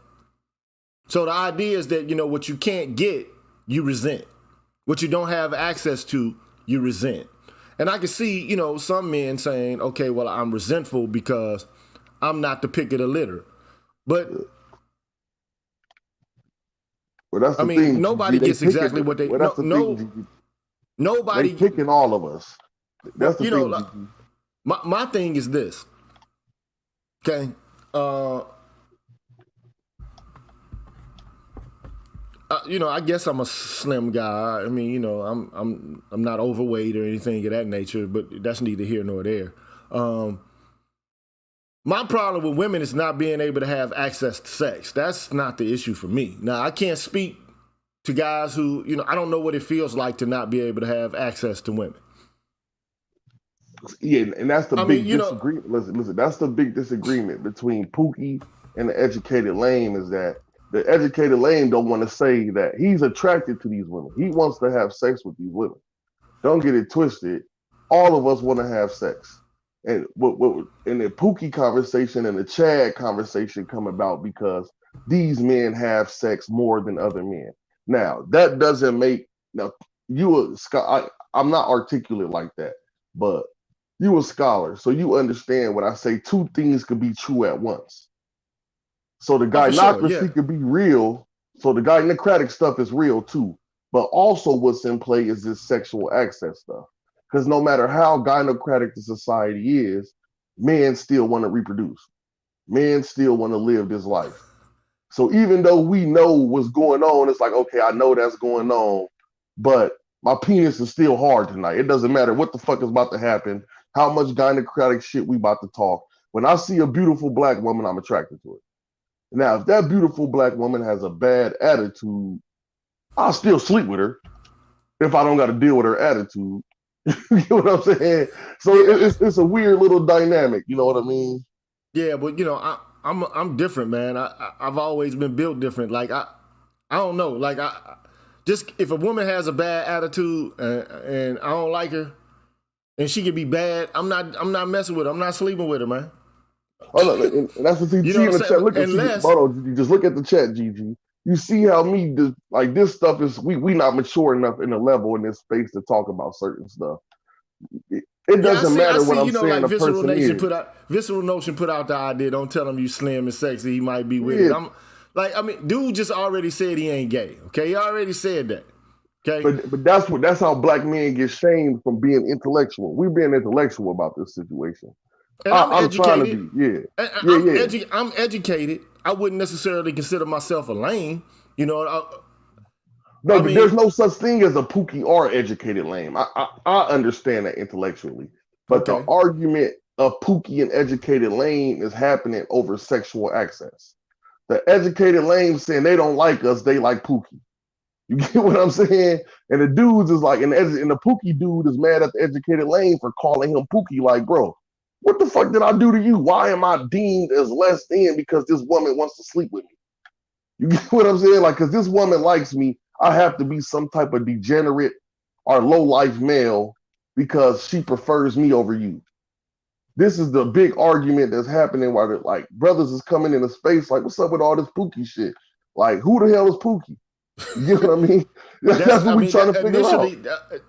B: So the idea is that, what you can't get, you resent. What you don't have access to, you resent. And I can see, some men saying, okay, well, I'm resentful because I'm not the pick of the litter. But
C: that's the thing.
B: Nobody gets exactly what they. Nobody
C: they picking all of us. That's the thing.
B: Like, my thing is this. Okay. I guess I'm a slim guy. I mean, I'm not overweight or anything of that nature, but that's neither here nor there. My problem with women is not being able to have access to sex. That's not the issue for me. Now, I can't speak to guys who, I don't know what it feels like to not be able to have access to women.
C: Yeah, and that's the big disagreement. Listen, that's the big disagreement between Pookie and the educated lame is that the educated lame don't want to say that he's attracted to these women. He wants to have sex with these women. Don't get it twisted. All of us want to have sex. And in the Pookie conversation and the Chad conversation come about because these men have sex more than other men. Now, that doesn't make, now, I'm not articulate like that, but you a scholar, so you understand when I say two things could be true at once. So the gynocracy could be real. So the gynocratic stuff is real too. But also what's in play is this sexual access stuff. Because no matter how gynocratic the society is, men still want to reproduce. Men still want to live this life. So even though we know what's going on, it's like, okay, I know that's going on, but my penis is still hard tonight. It doesn't matter what the fuck is about to happen, how much gynocratic shit we about to talk. When I see a beautiful black woman, I'm attracted to it. Now, if that beautiful black woman has a bad attitude, I'll still sleep with her if I don't got to deal with her attitude. You know what I'm saying? So it's a weird little dynamic. You know what I mean?
B: Yeah, but I'm different, man. I've always been built different. Like I don't know. Like just if a woman has a bad attitude and I don't like her, and she can be bad, I'm not messing with her. I'm not sleeping with her, man.
C: Oh, look, and that's what you see in the chat. Look at you just look at the chat, GG. You see how this stuff is we not mature enough in the level in this space to talk about certain stuff. It doesn't matter what I'm saying.
B: Like Visceral Notion put out the idea. Don't tell him you slim and sexy. He might be with it. Dude just already said he ain't gay. Okay, he already said that. Okay,
C: but that's how black men get shamed from being intellectual. We're being intellectual about this situation.
B: And I'm educated.
C: Trying to be,
B: I'm educated. I wouldn't necessarily consider myself a lame.
C: But there's no such thing as a Pookie or educated lame. I understand that intellectually. But the argument of Pookie and educated lame is happening over sexual access. The educated lame saying they don't like us, they like Pookie. You get what I'm saying? And the dudes is like, and the Pookie dude is mad at the educated lame for calling him Pookie. Like, bro, what the fuck did I do to you? Why am I deemed as less than because this woman wants to sleep with me? You get what I'm saying? Like, because this woman likes me, I have to be some type of degenerate or low-life male because she prefers me over you. This is the big argument that's happening while like brothers is coming into space like, what's up with all this Pookie shit? Like, who the hell is Pookie? You know what I mean? That's what we're trying to figure out.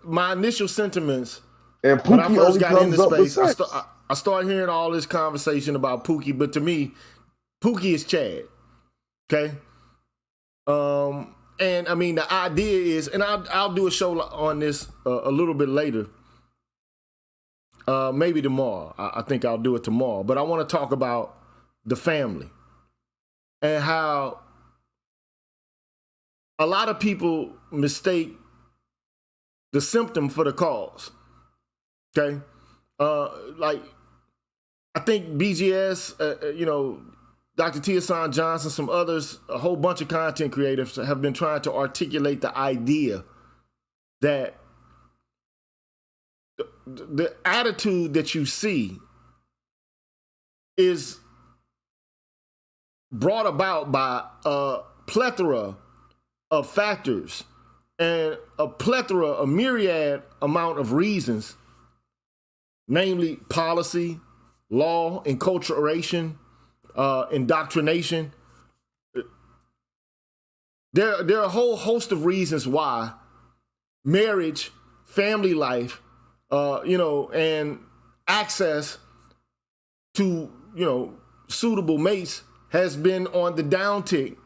B: My initial sentiments
C: and Pookie
B: when I first
C: only
B: got into space,
C: I
B: started hearing all this conversation about Pookie, but to me, Pookie is Chad. Okay? And I mean, the idea is, and I'll do a show on this a little bit later, maybe tomorrow. I think I'll do it tomorrow. But I want to talk about the family and how a lot of people mistake the symptom for the cause. Okay, like I think BGS, Dr. Tiasan Johnson, some others, a whole bunch of content creators have been trying to articulate the idea that the attitude that you see is brought about by a plethora of factors and a myriad amount of reasons, namely policy, law, enculturation, indoctrination. There are a whole host of reasons why marriage, family life, and access to, suitable mates has been on the downtick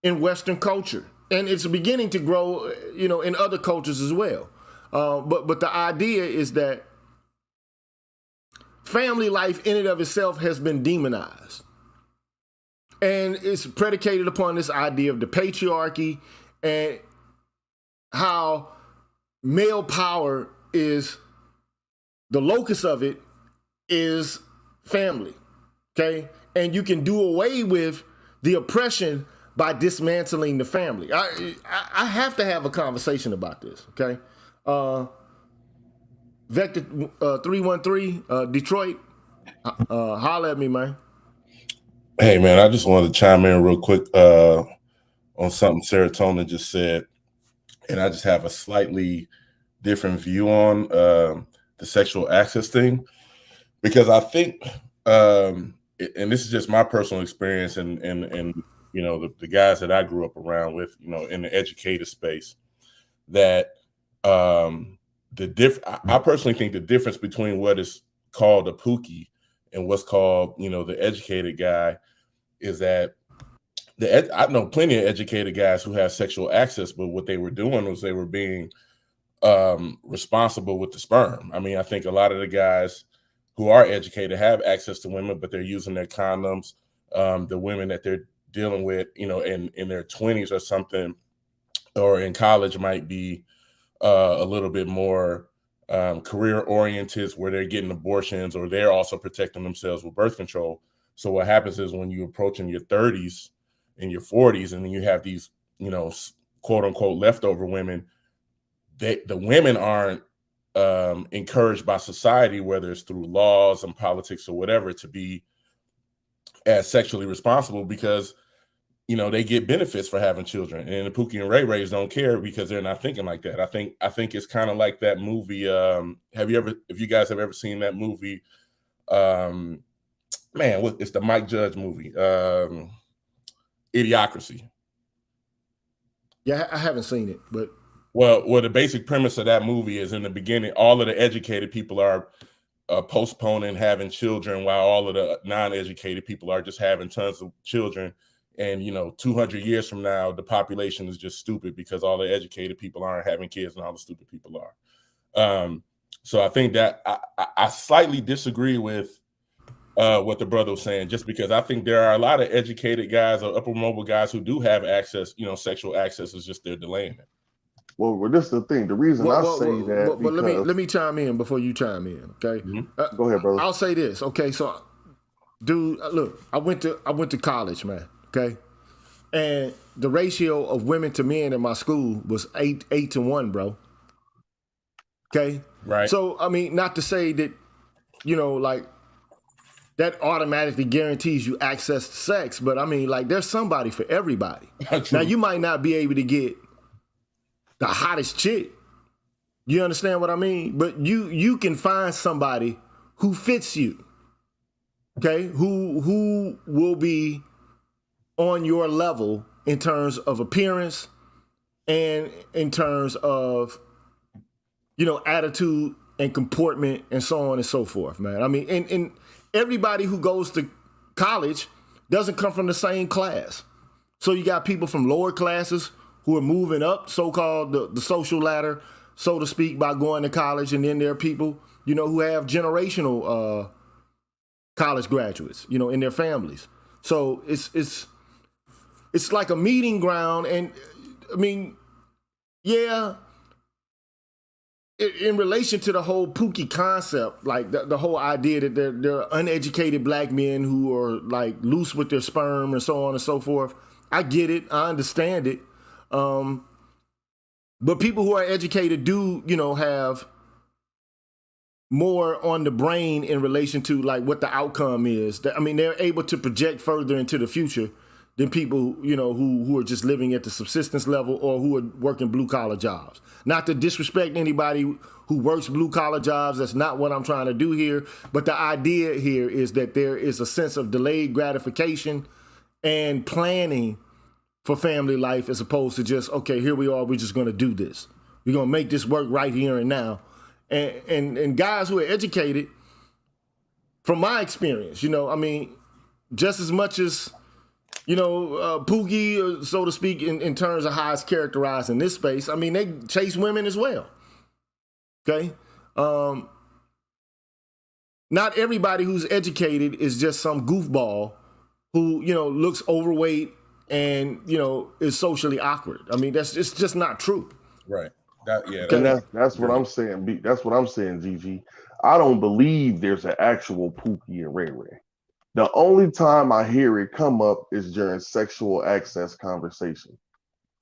B: in Western culture. And it's beginning to grow, in other cultures as well. But the idea is that family life in and of itself has been demonized. And it's predicated upon this idea of the patriarchy and how male power is the locus of it is family, okay? And you can do away with the oppression by dismantling the family. I have to have a conversation about this, okay? Vector 313, Detroit, holler at me, man.
D: Hey, man, I just wanted to chime in real quick on something Serotonin just said. And I just have a slightly different view on the sexual access thing. Because I think, and this is just my personal experience and you know, the guys that I grew up around with, you know, in the educated space, that I personally think the difference between what is called a pookie and what's called, you know, the educated guy is that I know plenty of educated guys who have sexual access, but what they were doing was they were being responsible with the sperm. I mean, I think a lot of the guys who are educated have access to women, but they're using their condoms. The women that they're dealing with, you know, in their 20s or something, or in college might be a little bit more career oriented, where they're getting abortions or they're also protecting themselves with birth control. So what happens is when you approach in your 30s and your 40s, and then you have these, you know, quote unquote leftover women, the women aren't encouraged by society, whether it's through laws and politics or whatever, to be as sexually responsible, because, you know, they get benefits for having children, and the Pookie and Ray Rays don't care because they're not thinking like that. I think it's kind of like that movie. If you guys have ever seen that movie, it's the Mike Judge movie, Idiocracy.
B: Yeah, I haven't seen it, but
D: well, the basic premise of that movie is, in the beginning, all of the educated people are postponing having children, while all of the non-educated people are just having tons of children. And, you know, 200 years from now, the population is just stupid because all the educated people aren't having kids and all the stupid people are. So I think that I slightly disagree with what the brother was saying, just because I think there are a lot of educated guys or upper mobile guys who do have access, you know, sexual access, is just they're delaying it.
C: Well, this is the thing. The reason I say that,
B: but let me chime in before you chime in, okay?
C: Mm-hmm. Go ahead, brother.
B: I'll say this, okay? So, dude, look, I went to college, man, okay? And the ratio of women to men in my school was 8 to 1, bro. Okay?
D: Right.
B: So, I mean, not to say that, you know, like, that automatically guarantees you access to sex, but I mean, like, there's somebody for everybody. Now, you might not be able to get the hottest chick. You understand what I mean? But you can find somebody who fits you. Okay? Who will be on your level in terms of appearance and in terms of, you know, attitude and comportment and so on and so forth, man. I mean, and everybody who goes to college doesn't come from the same class. So you got people from lower classes who are moving up, so-called the social ladder, so to speak, by going to college. And then there are people, you know, who have generational college graduates, you know, in their families. So it's like a meeting ground. And I mean, yeah, in relation to the whole Pookie concept, like the whole idea that there are uneducated black men who are like loose with their sperm and so on and so forth, I get it, I understand it. But people who are educated do, you know, have more on the brain in relation to like what the outcome is. I mean, they're able to project further into the future than people, you know, who are just living at the subsistence level or who are working blue collar jobs. Not to disrespect anybody who works blue collar jobs. That's not what I'm trying to do here. But the idea here is that there is a sense of delayed gratification and planning for family life, as opposed to just, okay, here we are, we're just going to do this. We're going to make this work right here and now. And guys who are educated, from my experience, you know, I mean, just as much as, you know, Pookie, so to speak, in terms of how it's characterized in this space, I mean, they chase women as well. Okay? Not everybody who's educated is just some goofball who, you know, looks overweight and is socially awkward. I mean, it's just not true.
D: Right.
C: And that's what I'm saying. That's what I'm saying, GG. I don't believe there's an actual Pookie and Ray Ray. The only time I hear it come up is during sexual access conversation.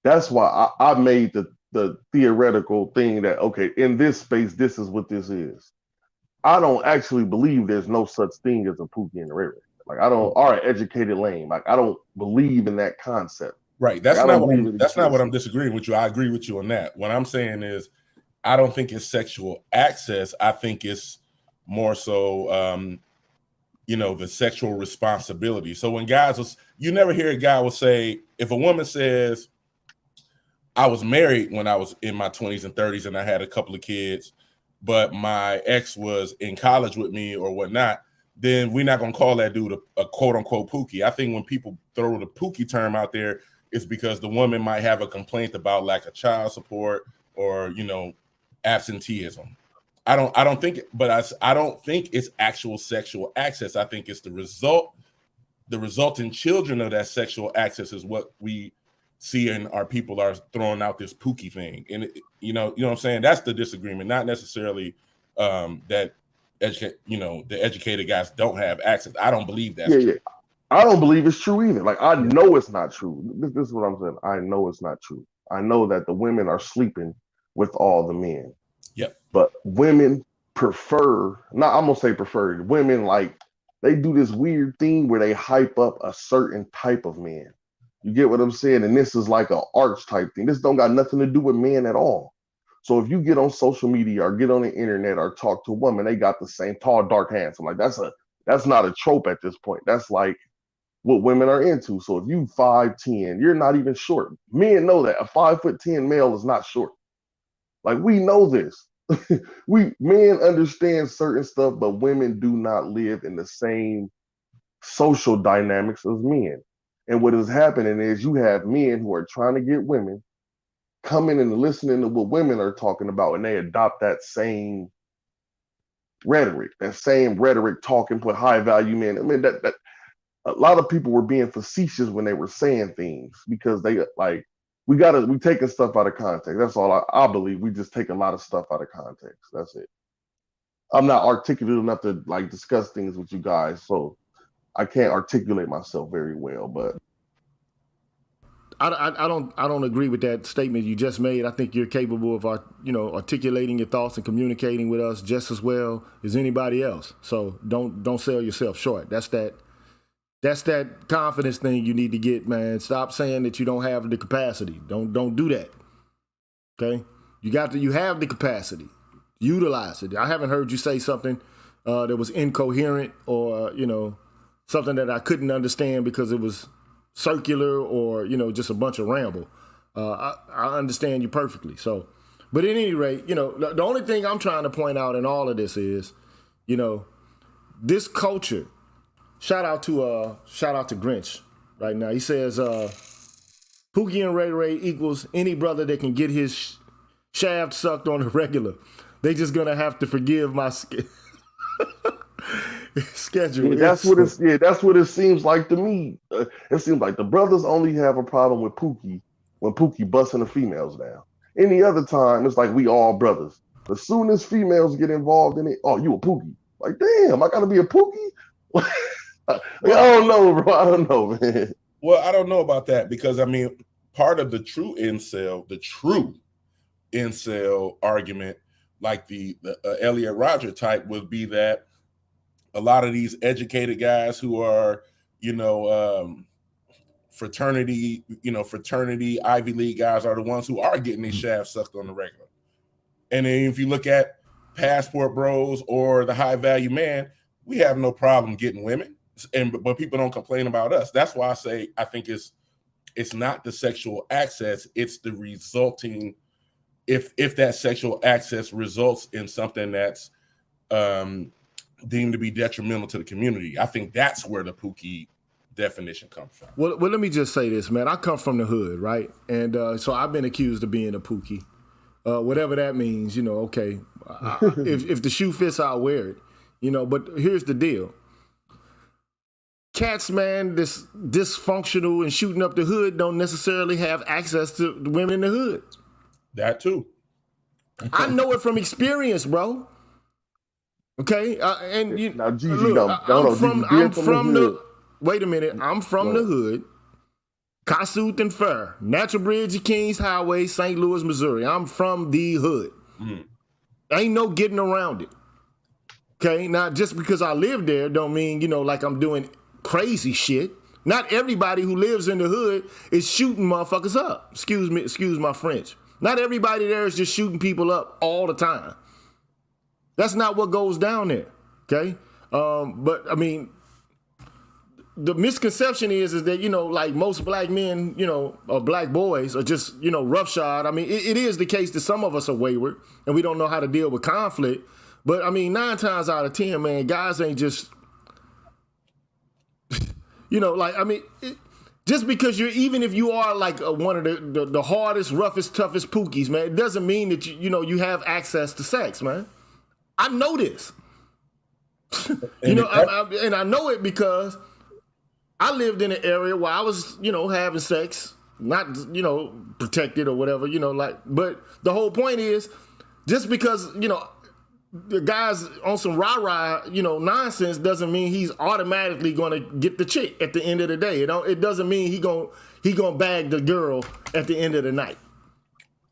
C: That's why I made the theoretical thing that, okay, in this space, this is what this is. I don't actually believe there's no such thing as a Pookie and a Ray Ray. Like, I don't, all right, educated lame. Like, I don't believe in that concept.
D: Right. That's not what I'm disagreeing with you. I agree with you on that. What I'm saying is, I don't think it's sexual access. I think it's more so, the sexual responsibility. So when you never hear a guy will say, if a woman says, I was married when I was in my 20s and 30s and I had a couple of kids, but my ex was in college with me or whatnot, then we're not going to call that dude a quote unquote Pookie. I think when people throw the Pookie term out there, it's because the woman might have a complaint about lack of child support or, absenteeism. I don't think it's actual sexual access. I think it's the resulting children of that sexual access is what we see, and our people are throwing out this Pookie thing. And you know what I'm saying? That's the disagreement, not necessarily that the educated guys don't have access. I don't believe that's true.
C: Yeah. I don't believe it's true either. Like, I know it's not true. This is what I'm saying. I know it's not true. I know that the women are sleeping with all the men.
D: Yep.
C: But women prefer, not I'm gonna say prefer, women, like, they do this weird thing where they hype up a certain type of man. You get what I'm saying? And this is like an arch type thing. This don't got nothing to do with men at all. So if you get on social media or get on the internet or talk to a woman, they got the same tall, dark, handsome. Like, that's not a trope at this point. That's like what women are into. So if you 5'10", you're not even short. Men know that a 5'10" male is not short. Like, we know this. Men understand certain stuff, but women do not live in the same social dynamics as men. And what is happening is you have men who are trying to get women coming and listening to what women are talking about, and they adopt that same rhetoric, talking, put high value men. I mean, that a lot of people were being facetious when they were saying things because they like, we taking stuff out of context. That's all I believe. We just take a lot of stuff out of context. That's it. I'm not articulate enough to like discuss things with you guys, so I can't articulate myself very well. But
B: I don't agree with that statement you just made. I think you're capable of articulating your thoughts and communicating with us just as well as anybody else. So don't sell yourself short. That's that confidence thing you need to get, man. Stop saying that you don't have the capacity. Don't do that. Okay? You have the capacity. Utilize it. I haven't heard you say something that was incoherent or, something that I couldn't understand because it was circular or, just a bunch of ramble. I understand you perfectly. So, but at any rate, the only thing I'm trying to point out in all of this is, this culture. Shout out to Grinch right now. He says, Pookie and Ray Ray equals any brother that can get his shaft sucked on a regular. They just gonna have to forgive my schedule.
C: That's what it seems like to me. It seems like the brothers only have a problem with Pookie when Pookie busting the females down. Any other time, it's like we all brothers. As soon as females get involved in it, oh, you a Pookie. Like, damn, I gotta be a Pookie? I don't know, bro. I don't know, man.
D: Well, I don't know about that because, I mean, part of the true incel argument, like the Elliot Rodger type, would be that a lot of these educated guys who are, fraternity Ivy League guys are the ones who are getting these shafts sucked on the regular. And then if you look at passport bros or the high value man, we have no problem getting women, but people don't complain about us. That's why I say I think it's not the sexual access, it's the resulting, if that sexual access results in something that's deemed to be detrimental to the community. I think that's where the Pookie definition comes from.
B: Well, let me just say this, man. I come from the hood, right? And so I've been accused of being a Pookie. Whatever that means, okay. If the shoe fits, I'll wear it. But here's the deal. cats, man, this dysfunctional and shooting up the hood don't necessarily have access to the women in the hood.
D: That too.
B: I know it from experience, bro. Okay, and you
C: now, Gigi,
B: look, I'm from the. Wait a minute, I'm from the hood. Kossuth and Fair, Natural Bridge of Kings Highway, St. Louis, Missouri. I'm from the hood. Ain't no getting around it. Okay, now just because I live there don't mean, like I'm doing crazy shit. Not everybody who lives in the hood is shooting motherfuckers up. Excuse my French. Not everybody there is just shooting people up all the time. That's not what goes down there. Okay, but I mean, the misconception is that, like most black men, or black boys are just, roughshod. I mean, it is the case that some of us are wayward and we don't know how to deal with conflict. But I mean, 9 times out of 10, man, guys ain't just, just because even if you are like one of the hardest, roughest, toughest pookies, man, it doesn't mean that you have access to sex, man. I know this. And I know it because I lived in an area where I was, having sex, not, protected or whatever, but the whole point is just because, the guy's on some rah-rah, nonsense doesn't mean he's automatically going to get the chick at the end of the day. It doesn't mean he gonna bag the girl at the end of the night.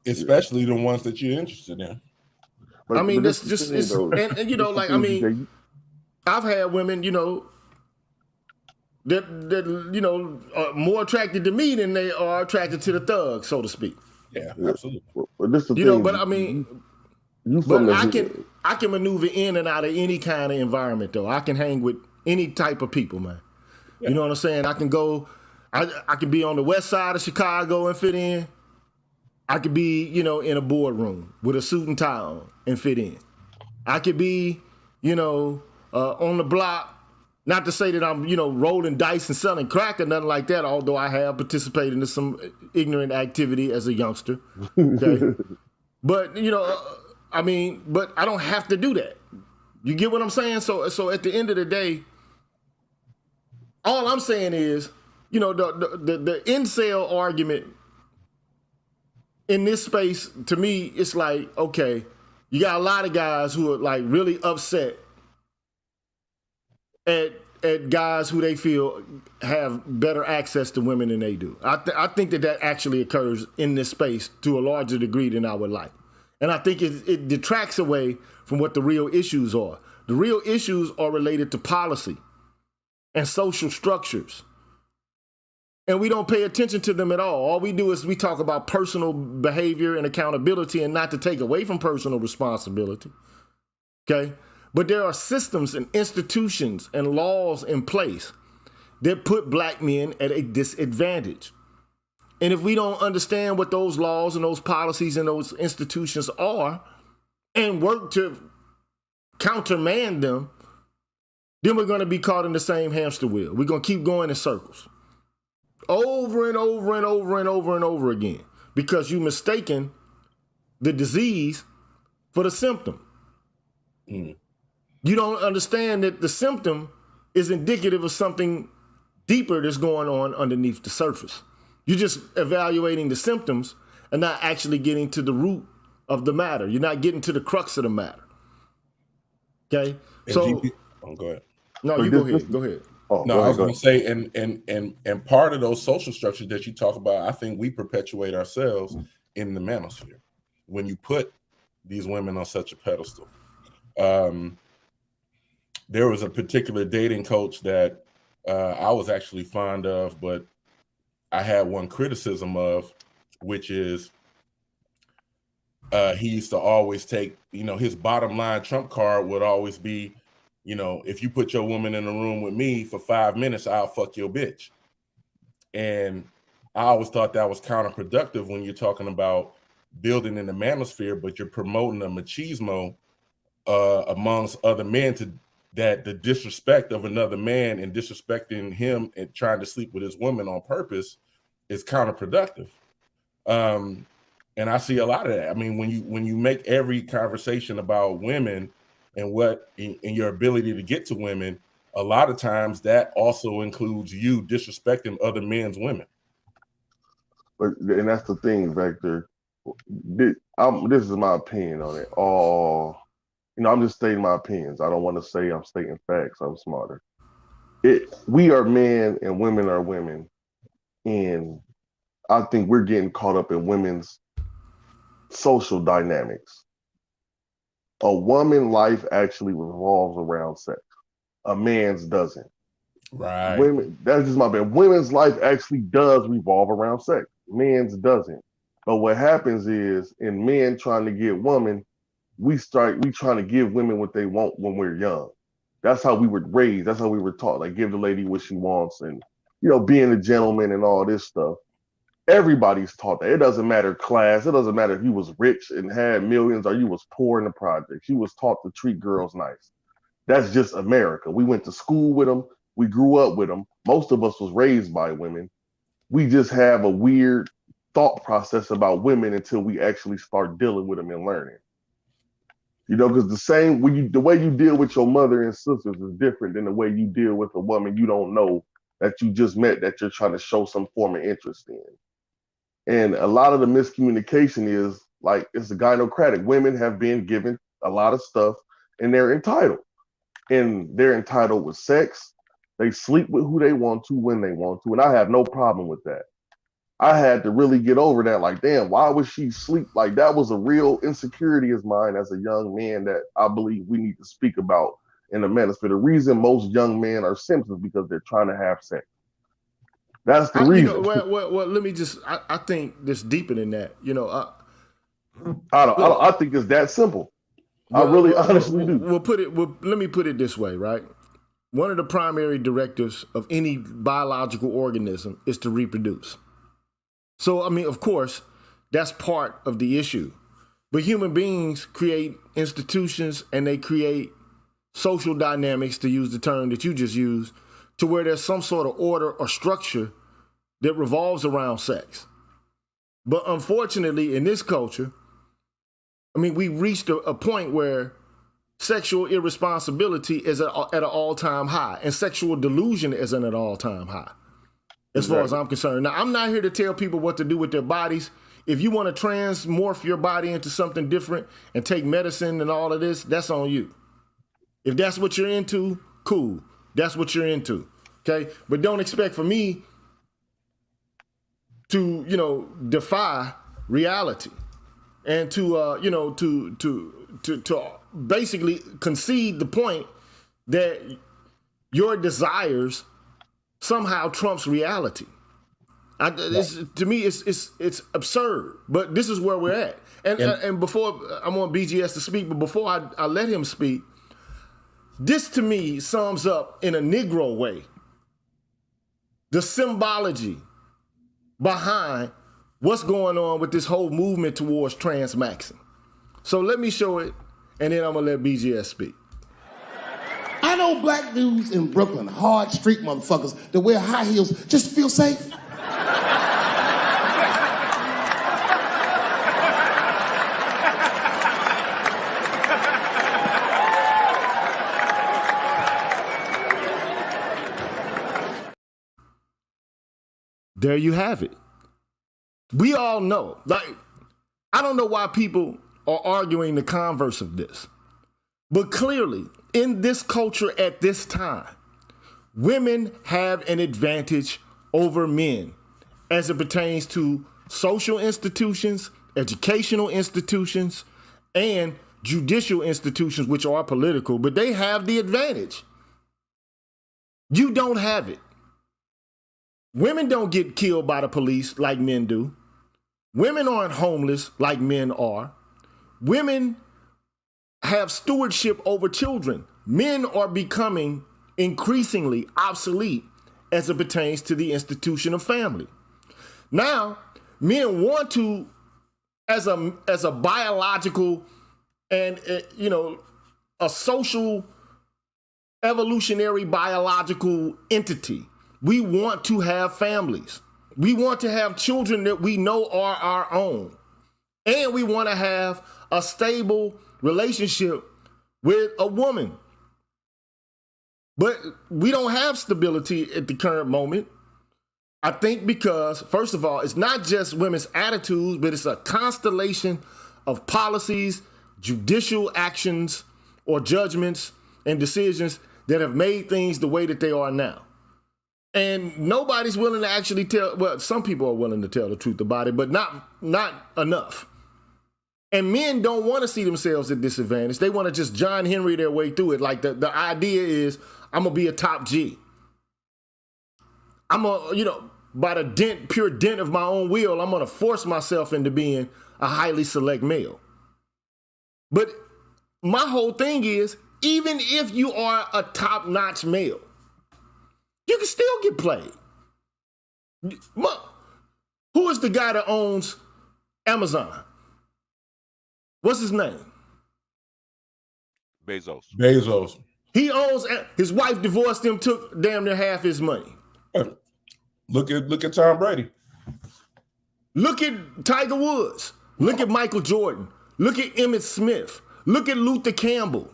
D: Especially the ones that you're interested in.
C: But,
B: I mean,
C: but
B: that's just, I've had women, that are more attracted to me than they are attracted to the thug, so to speak.
D: Yeah, absolutely.
C: But this the thing,
B: but I mean, I can maneuver in and out of any kind of environment, though. I can hang with any type of people, man. Yeah. You know what I'm saying? I can go, I can be on the west side of Chicago and fit in. I could be, in a boardroom with a suit and tie on and fit in. I could be, on the block. Not to say that I'm, rolling dice and selling crack or nothing like that, although I have participated in some ignorant activity as a youngster. Okay? But, but I don't have to do that. You get what I'm saying? So at the end of the day, all I'm saying is, the incel argument in this space, to me, it's like, okay, you got a lot of guys who are like really upset at guys who they feel have better access to women than they do. I think that actually occurs in this space to a larger degree than I would like. And I think it detracts away from what the real issues are. The real issues are related to policy and social structures. And we don't pay attention to them at all. All we do is we talk about personal behavior and accountability and not to take away from personal responsibility. Okay? But there are systems and institutions and laws in place that put black men at a disadvantage. And if we don't understand what those laws and those policies and those institutions are and work to countermand them, then we're going to be caught in the same hamster wheel. We're going to keep going in circles over and over and over and over and over again because you mistaken the disease for the symptom. You don't understand that the symptom is indicative of something deeper that's going on underneath the surface. You're just evaluating the symptoms and not actually getting to the root of the matter. You're not getting to the crux of the matter. Okay? So,
D: go ahead.
B: No, you go ahead. Go ahead.
C: Oh,
D: no, I was going to say, and part of those social structures that you talk about, I think we perpetuate ourselves in the manosphere when you put these women on such a pedestal. There was a particular dating coach that I was actually fond of, but I had one criticism of, which is he used to always take, his bottom line trump card would always be, if you put your woman in a room with me for 5 minutes, I'll fuck your bitch. And I always thought that was counterproductive when you're talking about building in the manosphere, but you're promoting a machismo amongst other men that the disrespect of another man and disrespecting him and trying to sleep with his woman on purpose is counterproductive. And I see a lot of that. I mean, when you make every conversation about women and what in your ability to get to women, a lot of times that also includes you disrespecting other men's women.
C: And that's the thing, Vector. This is my opinion on it. I'm just stating my opinions. I don't want to say I'm stating facts. I'm smarter. We are men and women are women. And I think we're getting caught up in women's social dynamics. A woman's life actually revolves around sex. A man's doesn't.
D: Right.
C: That's just my bad. Women's life actually does revolve around sex. Men's doesn't. But what happens is, in men trying to get women, we trying to give women what they want when we're young. That's how we were raised. That's how we were taught. Like, give the lady what she wants, and being a gentleman and all this stuff. Everybody's taught that. It doesn't matter class. It doesn't matter if you was rich and had millions or you was poor in the projects. You was taught to treat girls nice. That's just America. We went to school with them. We grew up with them. Most of us was raised by women. We just have a weird thought process about women until we actually start dealing with them and learning. Because the way you deal with your mother and sisters is different than the way you deal with a woman you don't know that you just met that you're trying to show some form of interest in. And a lot of the miscommunication is like, it's a gynocratic. Women have been given a lot of stuff and they're entitled. And they're entitled with sex. They sleep with who they want to when they want to. And I have no problem with that. I had to really get over that. Like, damn, why would she sleep? Like, that was a real insecurity of mine as a young man that I believe we need to speak about in the manosphere. The reason most young men are simps is because they're trying to have sex. That's the reason.
B: Well, let me just, I think this deeper than that.
C: I think it's that simple. I really honestly do.
B: Let me put it this way, right? One of the primary directives of any biological organism is to reproduce. So, I mean, of course, that's part of the issue. But human beings create institutions and they create social dynamics, to use the term that you just used, to where there's some sort of order or structure that revolves around sex. But unfortunately, in this culture, I mean, we reached a point where sexual irresponsibility is at an all-time high, and sexual delusion is at an all-time high, as far as I'm concerned. Now, I'm not here to tell people what to do with their bodies. If you want to transmorph your body into something different and take medicine and all of this, that's on you. If that's what you're into, cool. That's what you're into, okay? But don't expect for me to, defy reality and to basically concede the point that your desires somehow trumps reality. To me, it's absurd. But this is where we're at. And before I want BGS to speak, but before I let him speak, this to me sums up in a Negro way the symbology behind what's going on with this whole movement towards transmaxxing. So let me show it, and then I'm gonna let BGS speak.
E: I know black dudes in Brooklyn, hard street motherfuckers, that wear high heels just to feel safe.
B: There you have it. We all know. Like, I don't know why people are arguing the converse of this. But clearly, in this culture at this time, women have an advantage over men as it pertains to social institutions, educational institutions, and judicial institutions, which are political, but they have the advantage. You don't have it. Women don't get killed by the police like men do. Women aren't homeless like men are. Women have stewardship over children. Men are becoming increasingly obsolete as it pertains to the institution of family. Now, men want to, as a biological and a social evolutionary biological entity, we want to have families. We want to have children that we know are our own. And we want to have a stable relationship with a woman. But we don't have stability at the current moment. I think because, first of all, it's not just women's attitudes, but it's a constellation of policies, judicial actions, or judgments and decisions that have made things the way that they are now. And nobody's willing to actually tell, well, some people are willing to tell the truth about it, but not enough. And men don't want to see themselves at disadvantage. They want to just John Henry their way through it. Like the idea is, I'm going to be a top G. By the pure dent of my own will, I'm going to force myself into being a highly select male. But my whole thing is, even if you are a top-notch male, you can still get played. Who is the guy that owns Amazon? What's his name?
D: Bezos.
B: He owns, his wife divorced him, took damn near half his money.
D: Look at Tom Brady.
B: Look at Tiger Woods. Look at Michael Jordan. Look at Emmitt Smith. Look at Luther Campbell.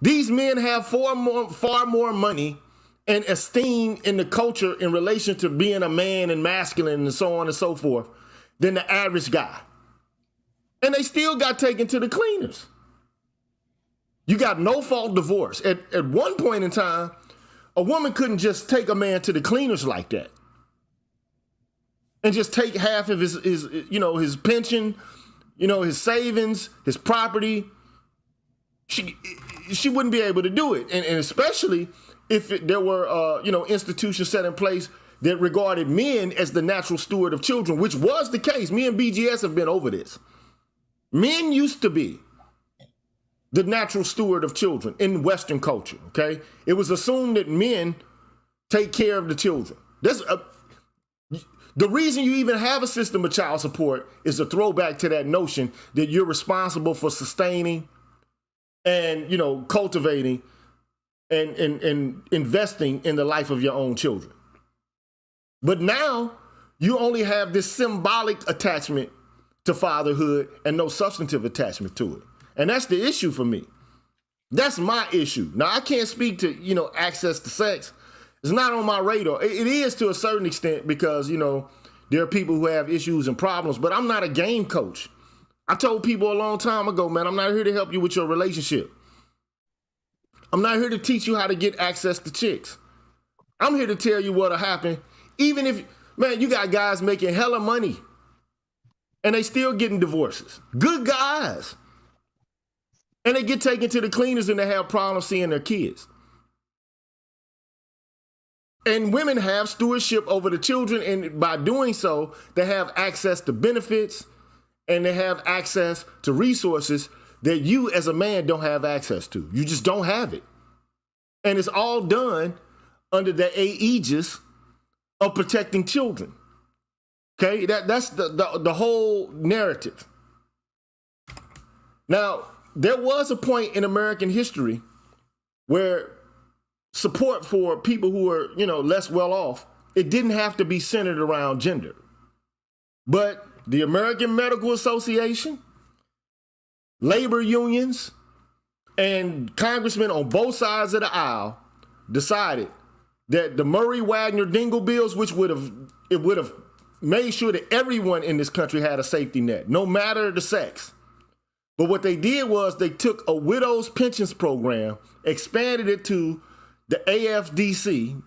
B: These men have far more money and esteem in the culture in relation to being a man and masculine and so on and so forth than the average guy. And they still got taken to the cleaners. You got no-fault divorce. At one point in time, a woman couldn't just take a man to the cleaners like that and just take half of his pension, his savings, his property. She wouldn't be able to do it. And especially if there were, institutions set in place that regarded men as the natural steward of children, which was the case. Me and BGS have been over this. Men used to be the natural steward of children in Western culture, okay? It was assumed that men take care of the children. The reason you even have a system of child support is a throwback to that notion that you're responsible for sustaining and, cultivating and investing in the life of your own children. But now you only have this symbolic attachment to fatherhood and no substantive attachment to it. And that's the issue for me. That's my issue. Now, I can't speak to, access to sex. It's not on my radar. It is to a certain extent because, there are people who have issues and problems, but I'm not a game coach. I told people a long time ago, man, I'm not here to help you with your relationship. I'm not here to teach you how to get access to chicks. I'm here to tell you what'll happen. Even if, man, you got guys making hella money and they still getting divorces. Good guys. And they get taken to the cleaners and they have problems seeing their kids. And women have stewardship over the children, and by doing so, they have access to benefits and they have access to resources that you as a man don't have access to. You just don't have it. And it's all done under the aegis of protecting children. Okay, that's the whole narrative. Now, there was a point in American history where support for people who were, less well off, it didn't have to be centered around gender. But the American Medical Association, labor unions, and congressmen on both sides of the aisle decided that the Murray Wagner Dingle bills, which would have made sure that everyone in this country had a safety net, no matter the sex. But what they did was they took a widow's pensions program, expanded it to the AFDC,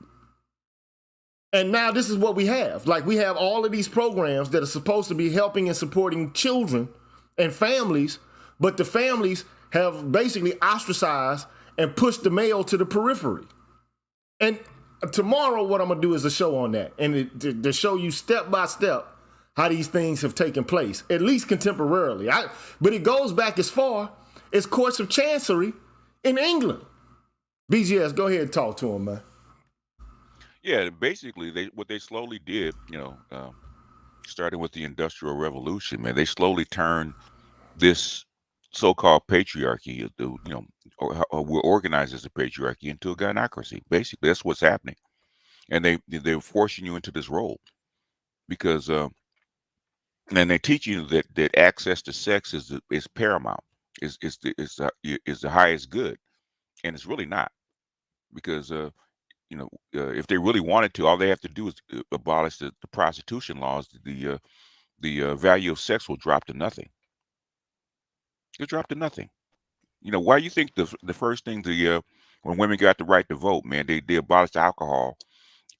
B: and now this is what we have. Like, we have all of these programs that are supposed to be helping and supporting children and families, but the families have basically ostracized and pushed the male to the periphery. And tomorrow what I'm going to do is a show on that, and to show you step by step how these things have taken place, at least contemporarily. But it goes back as far as courts of chancery in England. BGS, go ahead and talk to him, man.
F: Yeah, basically, what they slowly did, starting with the Industrial Revolution, man, they slowly turned this so-called patriarchy, or we're organized as a patriarchy, into a gynocracy. Basically, that's what's happening, and they're forcing you into this role because, and they teach you that access to sex is paramount, is the highest good, and it's really not. because if they really wanted to, all they have to do is abolish the prostitution laws. The value of sex will drop to nothing. It'll drop to nothing. Why you think the first thing when women got the right to vote, man, they abolished alcohol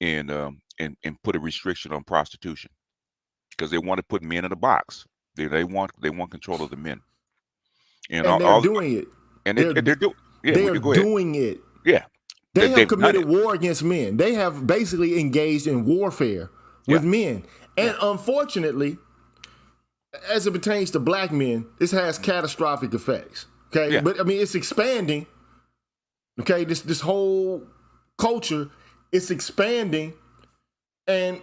F: and put a restriction on prostitution because they want to put men in a box. They want control of the men.
B: And they're doing it.
F: And they're doing. Yeah,
B: they're doing it.
F: Yeah.
B: They have committed war against men. They have basically engaged in warfare with men. And unfortunately, as it pertains to black men, this has catastrophic effects. Okay. Yeah. But I mean, it's expanding. Okay. This whole culture, it's expanding, and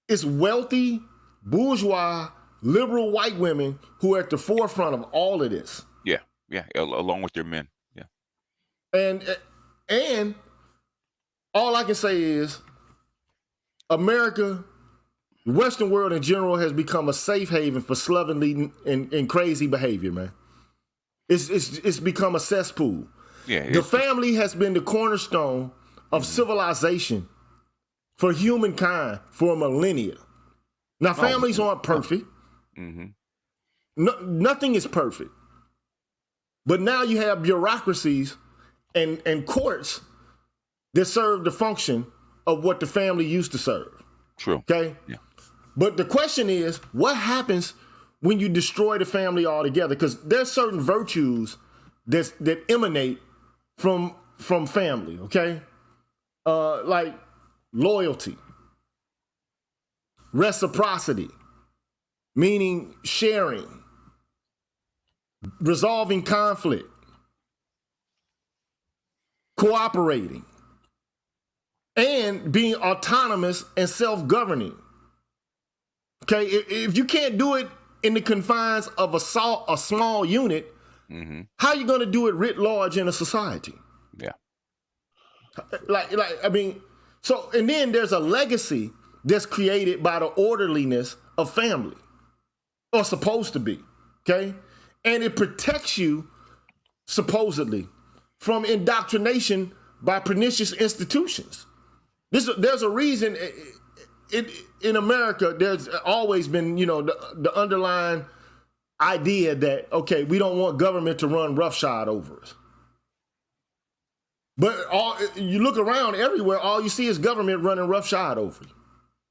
B: it's wealthy, bourgeois, liberal white women who are at the forefront of all of this.
F: Yeah. Yeah. Along with their men. Yeah.
B: And all I can say is America, the Western world in general, has become a safe haven for slovenly and crazy behavior, man. It's become a cesspool.
F: Yeah,
B: the family has been the cornerstone of civilization for humankind for millennia. Now, families aren't perfect.
F: Mm-hmm.
B: Nothing is perfect. But now you have bureaucracies and courts that serve the function of what the family used to serve.
F: True.
B: Okay?
F: Yeah.
B: But the question is, what happens when you destroy the family altogether? Because there's certain virtues that emanate from family, okay? Like loyalty, reciprocity, meaning sharing, resolving conflict, cooperating, and being autonomous and self-governing. Okay, if you can't do it in the confines of a small unit, how are you going to do it writ large in a society?
F: Yeah.
B: I mean, so, and then there's a legacy that's created by the orderliness of family, or supposed to be, okay? And it protects you, supposedly, from indoctrination by pernicious institutions. There's a reason in America, there's always been, the underlying idea that, okay, we don't want government to run roughshod over us. But you look around everywhere, all you see is government running roughshod over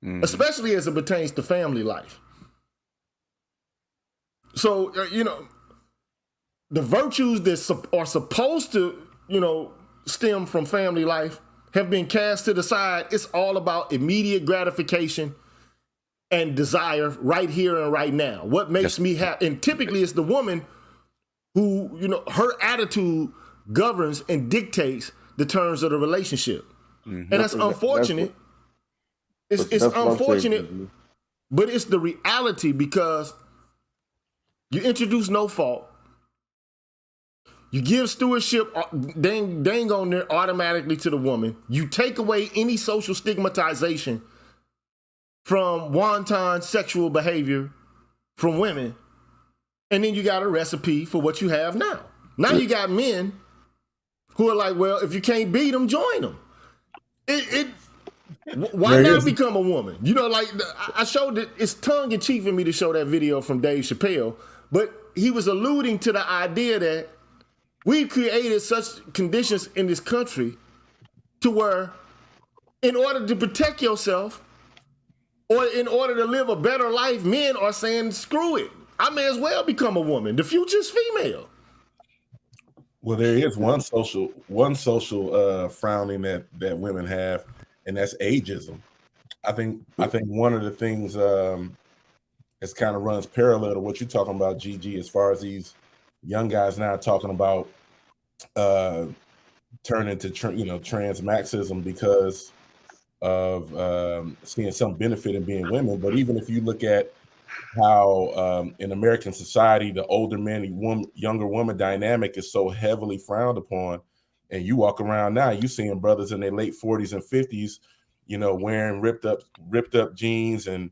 B: you, especially as it pertains to family life. So, the virtues that are supposed to, stem from family life have been cast to the side. It's all about immediate gratification and desire right here and right now. What makes me happy? And typically it's the woman who, her attitude governs and dictates the terms of the relationship. And that's unfortunate. It's unfortunate, but it's the reality, because you introduce no fault. You give stewardship dang on there automatically to the woman. You take away any social stigmatization from wanton sexual behavior from women. And then you got a recipe for what you have now. Now you got men who are like, well, if you can't beat them, join them. Why not become a woman? I showed it. It's tongue in cheek for me to show that video from Dave Chappelle, but he was alluding to the idea that we created such conditions in this country to where, in order to protect yourself or in order to live a better life, men are saying, screw it, I may as well become a woman. The future's female.
D: Well, there is one social frowning that women have, and that's ageism. I think one of the things that kind of runs parallel to what you're talking about, GG, as far as these young guys now talking about turning to transmaxxism because of seeing some benefit in being women. But even if you look at how in American society the older man younger woman dynamic is so heavily frowned upon, and you walk around now, you seeing brothers in their late 40s and 50s, wearing ripped up jeans and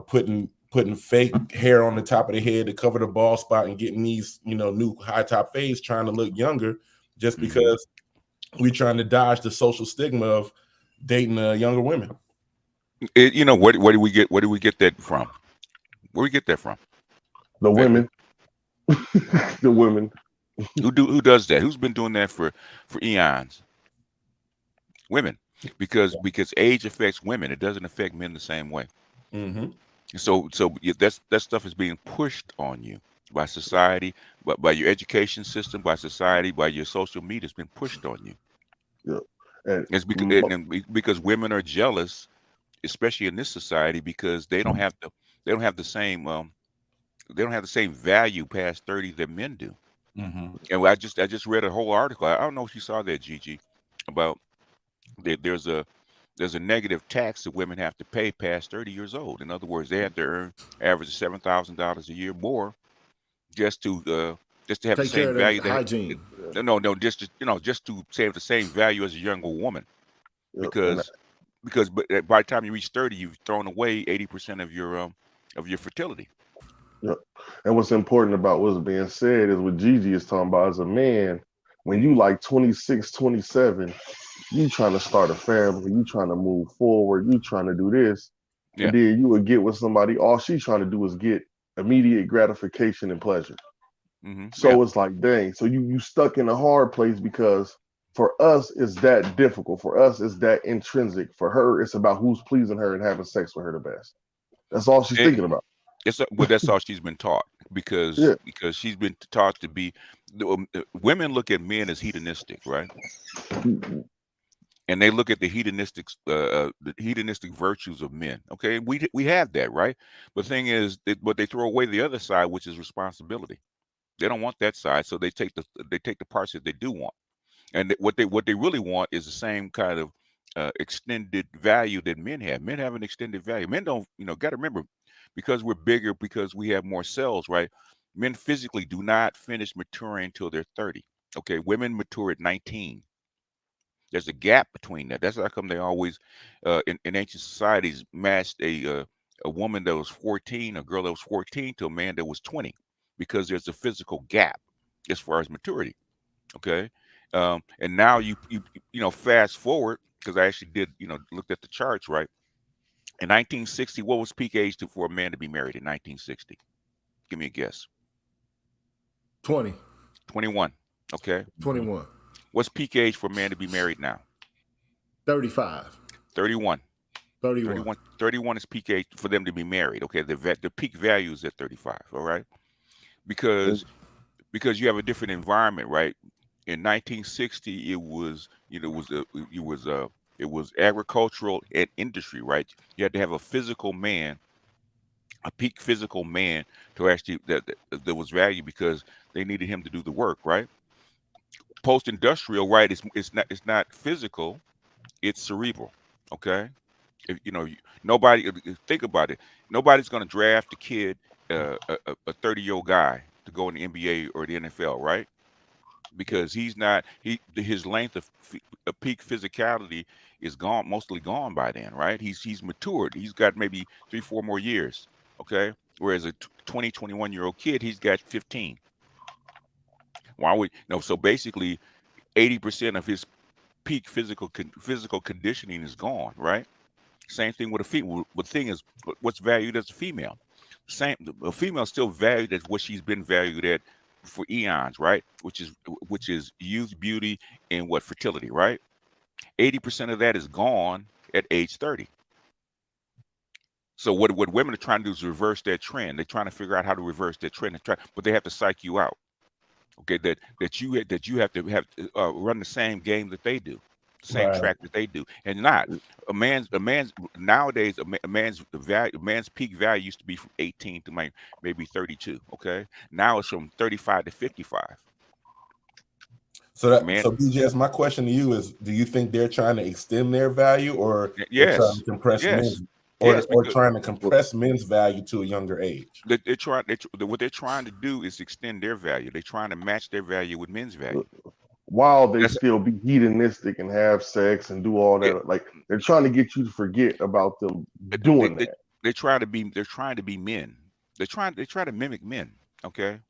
D: putting fake hair on the top of the head to cover the bald spot and getting these, new high top fades trying to look younger just because we trying to dodge the social stigma of dating younger women.
F: You know, where do we get that from? Where do we get that from?
C: The women, the women.
F: Who does that? Who's been doing that for eons? Women, because age affects women. It doesn't affect men the same way.
D: Mm-hmm.
F: So that stuff is being pushed on you by society, by your education system, by society, by your social media. It's been pushed on you.
C: Yeah. And
F: It's because women are jealous, especially in this society, because they don't have the same value past 30 that men do.
D: Mm-hmm.
F: And I just read a whole article. I don't know if you saw that, Gigi, about there's a negative tax that women have to pay past 30 years old. In other words, they have to earn average of $7,000 a year more just to have the
B: Take care
F: same
B: of
F: value.
B: the hygiene.
F: No, just to have the same value as a younger woman,
C: and
F: because by the time you reach 30, you've thrown away 80% of your fertility.
C: yeah. And what's important about what's being said is what Gigi is talking about as a man, when you like 26, 27, you trying to start a family, you trying to move forward, you trying to do this,
F: Yeah.
C: and then you would get with somebody, all she's trying to do is get immediate gratification and pleasure. So it's like, dang, so you stuck in a hard place, because for us it's that difficult. For us it's that intrinsic. For her, it's about who's pleasing her and having sex with her the best. That's all she's thinking about.
F: That's all she's been taught, because she's been taught to be. Women look at men as hedonistic, right? And they look at the hedonistic virtues of men. Okay, we have that, right? But the thing is, but they throw away the other side, which is responsibility. They don't want that side, so they take the parts that they do want, and what they really want is the same kind of extended value that men have. Men have an extended value. Men don't, got to remember, because we're bigger, because we have more cells, right? Men physically do not finish maturing until they're 30. Okay, women mature at 19. There's a gap between that. That's how come they always, in ancient societies, matched a woman that was 14, a girl that was 14, to a man that was 20, because there's a physical gap as far as maturity. Okay, and now you fast forward, because I actually did looked at the charts, right? In 1960, what was peak age for a man to be married in 1960? Give me a guess.
B: 20.
F: 21. Okay.
B: 21.
F: What's peak age for a man to be married now?
B: 35.
F: 31.
B: 31.
F: 31 is peak age for them to be married. Okay, the peak value is at 35. All right, because you have a different environment, right? In 1960, it was it was agricultural and industry, right? You had to have a physical man, a peak physical man, to actually that was value, because they needed him to do the work, right? Post-industrial, right? It's not physical, it's cerebral. Okay, nobody, think about it. Nobody's going to draft a kid, a 30-year-old guy, to go in the NBA or the NFL, right? Because his length of peak physicality is mostly gone by then, right? He's matured. He's got maybe 3-4 more years. Okay, whereas a 21-year-old kid, he's got 15. Why would so basically 80% of his peak physical conditioning is gone, right? Same thing with a female. The thing is, what's valued as a female? A female still valued as what she's been valued at for eons, right? Which is youth, beauty, and fertility, right? 80% of that is gone at age 30. So what women are trying to do is reverse that trend. They're trying to figure out how to reverse that trend, but they have to psych you out. Okay, that you have to run the same game that they do, the same track that they do, and not a man's nowadays a man's peak value used to be from 18 to maybe 32. Okay, now it's from 35 to 55.
D: So BJS, my question to you is: do you think they're trying to extend their value, or
F: yes,
D: trying to compress men's, or trying to compress men's value to a younger age?
F: What they're trying to do is extend their value. They're trying to match their value with men's value,
C: while they still be hedonistic and have sex and do all that. Like, they're trying to get you to forget about them doing that.
F: They're trying to be men. They try to mimic men. Okay,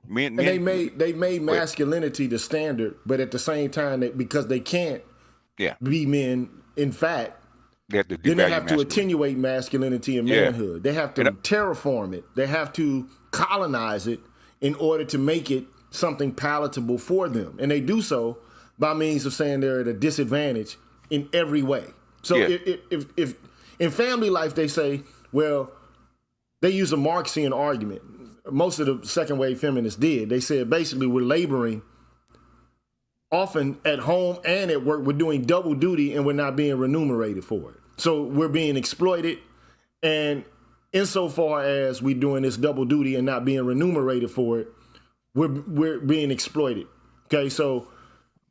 F: Men,
B: And
F: men,
B: they made masculinity the standard, but at the same time, because they can't
F: yeah,
B: be men, in fact,
F: they have to
B: then they
F: devalue
B: have to
F: masculinity.
B: attenuate masculinity and
F: Yeah.
B: manhood. They have to
F: And
B: terraform it. They have to colonize it in order to make it something palatable for them. And they do so by means of saying they're at a disadvantage in every way. So
F: Yeah.
B: if in family life they say, well, they use a Marxian argument. Most of the second wave feminists did. They said basically we're laboring often at home and at work. We're doing double duty and we're not being remunerated for it. So we're being exploited, and insofar as we're doing this double duty and not being remunerated for it, we're being exploited. Okay, so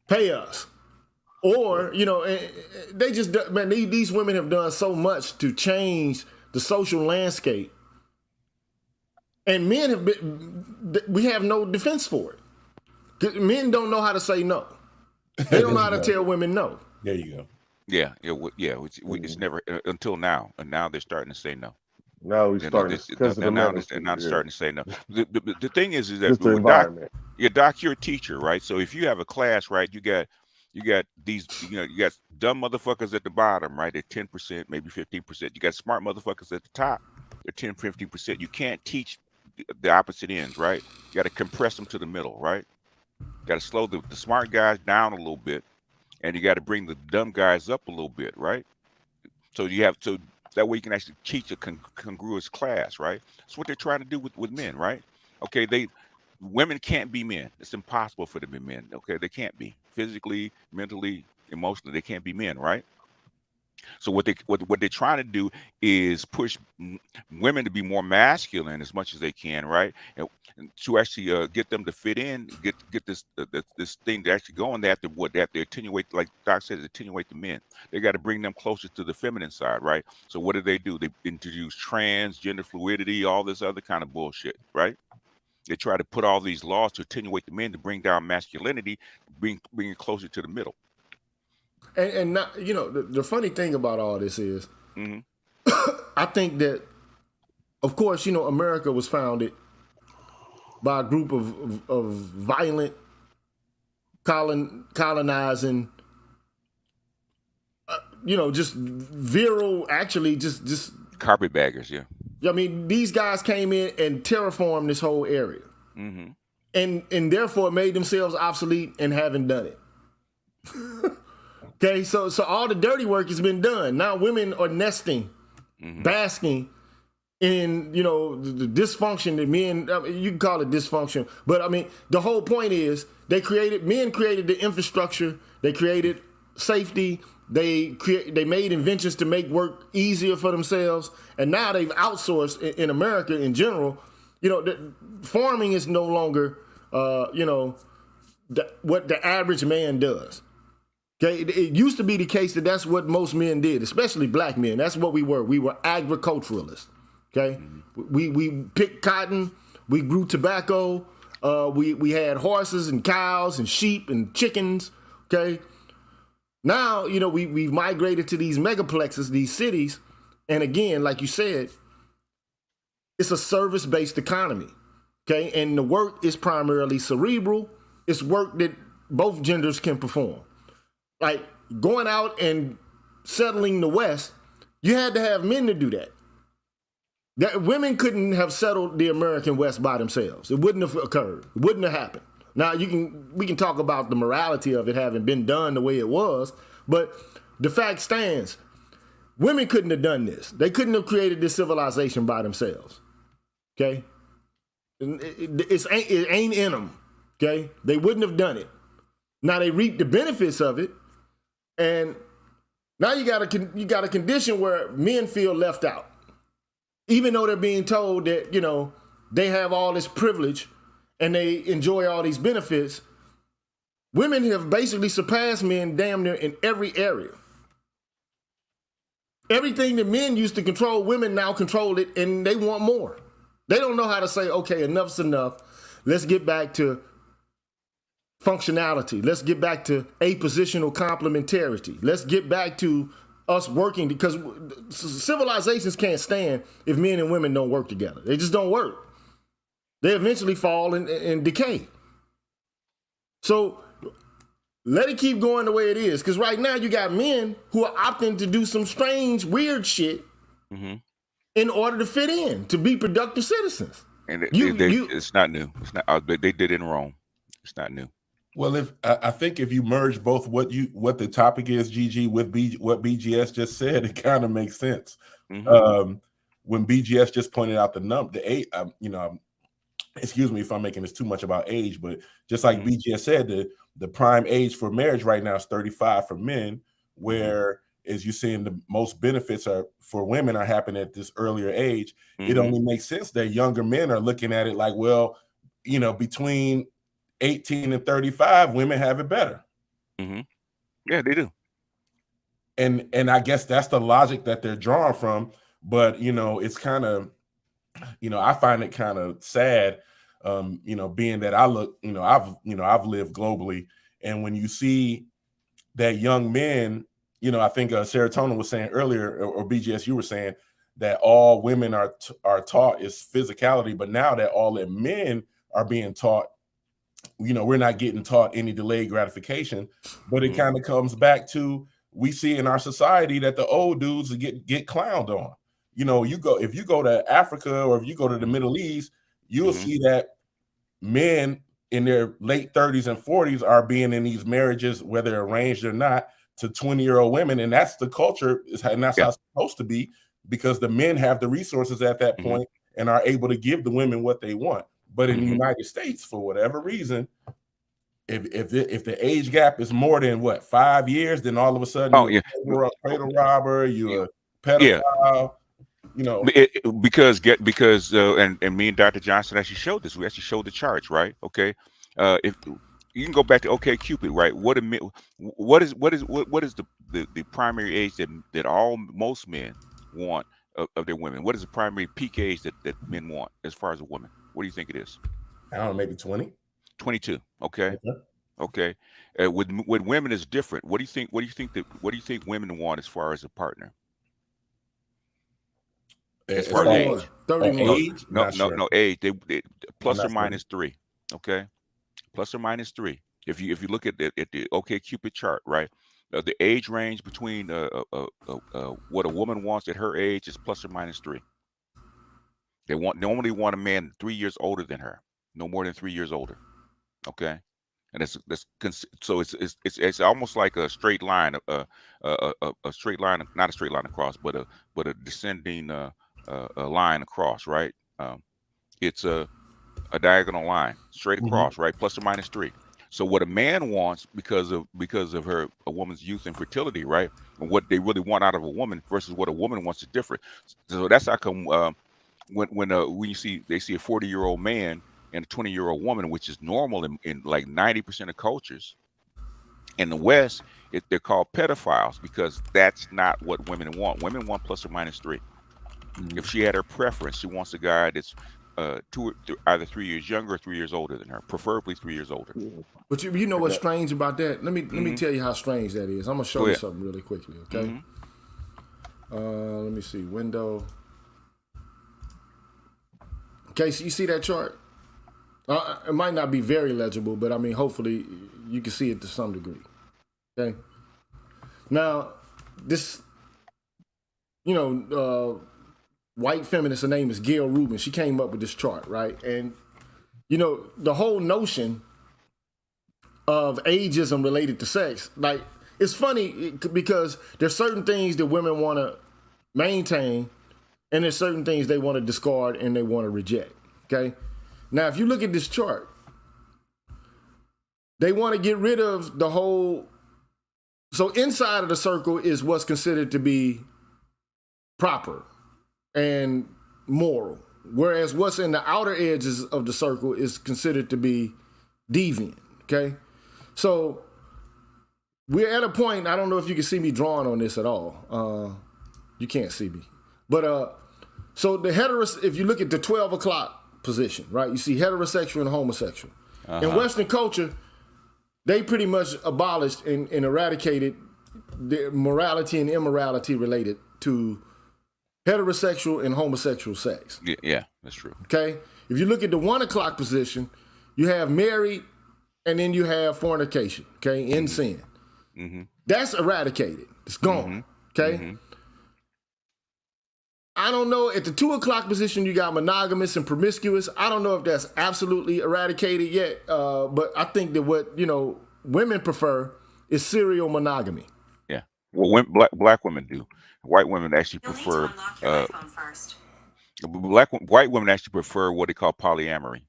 B: pay us. Or, you know, they just, man, these women have done so much to change the social landscape. And men have been, we have no defense for it. Men don't know how to say no. They don't know how to tell women no.
D: There you go.
F: Yeah, it's never until now, and now they're starting to say no.
C: Now we starting because of the
F: now
C: manosphere,
F: they're not
C: yeah.
F: starting to say no. The thing is that
C: Just the
F: with
C: environment.
F: Doc, you're a teacher, right? So if you have a class, right, you got these, you got dumb motherfuckers at the bottom, right? At 10%, maybe 15%. You got smart motherfuckers at the top. They're 10, 15%. You can't teach the opposite ends, right? You got to compress them to the middle, right? You got to slow the smart guys down a little bit, and you got to bring the dumb guys up a little bit, right? So that way you can actually teach a congruous class, right? That's what they're trying to do with men, right? Okay, women can't be men. It's impossible for them to be men. Okay, they can't be physically, mentally, emotionally. They can't be men, right? So what they're trying to do is push women to be more masculine as much as they can, right? And to actually get them to fit in, get this thing to actually go on. They have to attenuate, like Doc said, attenuate the men. They got to bring them closer to the feminine side, right? So what do? They introduce trans, gender fluidity, all this other kind of bullshit, right? They try to put all these laws to attenuate the men, to bring down masculinity, bring it closer to the middle.
B: And not, you know, the funny thing about all this is, I think that, of course, you know, America was founded by a group of violent, colonizing, you know, just virile, actually, just
F: carpetbaggers, yeah.
B: I mean, these guys came in and terraformed this whole area, and therefore made themselves obsolete and haven't done it. Okay, so all the dirty work has been done. Now women are nesting, basking in, you know, the dysfunction that men, I mean, you can call it dysfunction, but I mean, the whole point is men created the infrastructure, they created safety, they made inventions to make work easier for themselves, and now they've outsourced in America in general. You know, farming is no longer, you know, what the average man does. Okay, it used to be the case that that's what most men did, especially black men. That's what we were. We were agriculturalists. Okay, we picked cotton, we grew tobacco, we had horses and cows and sheep and chickens. Okay, now, you know, we've migrated to these megaplexes, these cities, and again, like you said, it's a service-based economy. Okay, and the work is primarily cerebral. It's work that both genders can perform. Like going out and settling the West, you had to have men to do that. Women couldn't have settled the American West by themselves. It wouldn't have occurred. It wouldn't have happened. Now we can talk about the morality of it having been done the way it was, but the fact stands, women couldn't have done this. They couldn't have created this civilization by themselves. Okay, it ain't in them. Okay, they wouldn't have done it. Now they reap the benefits of it. And now you got a condition where men feel left out, even though they're being told that, you know, they have all this privilege and they enjoy all these benefits. Women have basically surpassed men damn near in every area. Everything that men used to control, women now control it, and they want more. They don't know how to say, okay, enough's enough. Let's get back to functionality. Let's get back to apositional complementarity. Let's get back to us working, because civilizations can't stand if men and women don't work together. They just don't work. they eventually fall and decay. So let it keep going the way it is, because right now you got men who are opting to do some strange, weird shit in order to fit in, to be productive citizens.
F: And it's not new. It's not. They did it in Rome. It's not new.
D: Well, I think if you merge both what the topic is, GG, with what BGS just said, it kind of makes sense. When BGS just pointed out the eight, excuse me if I'm making this too much about age, but just like BGS said, the prime age for marriage right now is 35 for men, where as you're seeing the most benefits are for women are happening at this earlier age. It only makes sense that younger men are looking at it like, well, between 18 and 35, women have it better.
F: Yeah, they do.
D: And I guess that's the logic that they're drawing from. But it's kind of, I find it kind of sad, being that I've lived globally, and when you see that young men, I think Serotonin was saying earlier, or BGS, you were saying that all women are taught is physicality, but now that all that men are being taught, we're not getting taught any delayed gratification. But it kind of comes back to, we see in our society that the old dudes get clowned on. If you go to Africa or if you go to the Middle East, you'll see that men in their late 30s and 40s are being in these marriages, whether arranged or not, to 20-year-old women. And that's the culture, and that's how it's supposed to be, because the men have the resources at that point and are able to give the women what they want. But in the United States, for whatever reason, if the age gap is more than 5 years, then all of a sudden you're a cradle robber, you're a pedophile.
F: Because and me and Dr. Johnson actually showed this. We actually showed the charts, right? Okay, if you can go back to OkCupid, right? What is the primary age that most men want of their women? What is the primary peak age that men want as far as a woman? What do you think it is?
D: I don't know, maybe 20,
F: 22. Okay. With women is different. What do you think women want as far as a partner? As far as age?
B: 31.
F: No, age. They plus or minus 3. Okay, plus or minus 3. If you look at the OkCupid chart, right? The age range between what a woman wants at her age is plus or minus 3. They normally want a man 3 years older than her, no more than 3 years older. Okay, and it's almost like a straight line, a straight line, not a straight line across, but a descending a line across, right? It's a diagonal line straight across, right? Plus or minus 3. So what a man wants, because of a woman's youth and fertility, right, and what they really want out of a woman versus what a woman wants is different. So that's how come when you see a 40-year-old man and a 20-year-old woman, which is normal in like 90% of cultures in the West, they're called pedophiles, because that's not what women want. Women want plus or minus 3. If she had her preference, she wants a guy that's either 3 years younger or 3 years older than her, preferably 3 years older.
B: But you know what's strange about that? Let me tell you how strange that is. I'm gonna show you something really quickly, okay? Let me see, window. Okay, so you see that chart? It might not be very legible, but I mean, hopefully you can see it to some degree. Okay. Now, this, white feminist, her name is Gail Rubin. She came up with this chart, right? And, the whole notion of ageism related to sex, like, it's funny because there's certain things that women want to maintain, and there's certain things they want to discard and they want to reject, okay? Now, if you look at this chart, they want to get rid of the whole, so inside of the circle is what's considered to be proper and moral, whereas what's in the outer edges of the circle is considered to be deviant, okay? So we're at a point, I don't know if you can see me drawing on this at all. You can't see me. But so the if you look at the 12 o'clock position, right? You see heterosexual and homosexual. In Western culture, they pretty much abolished and eradicated the morality and immorality related to heterosexual and homosexual sex.
F: Yeah, that's true.
B: Okay? If you look at the 1 o'clock position, you have married, and then you have fornication, okay, in sin. That's eradicated. It's gone, okay? I don't know, at the 2 o'clock position, you got monogamous and promiscuous. I don't know if that's absolutely eradicated yet, but I think that what, women prefer is serial monogamy.
F: Yeah. Well, black women do. White women actually prefer. White women actually prefer what they call polyamory.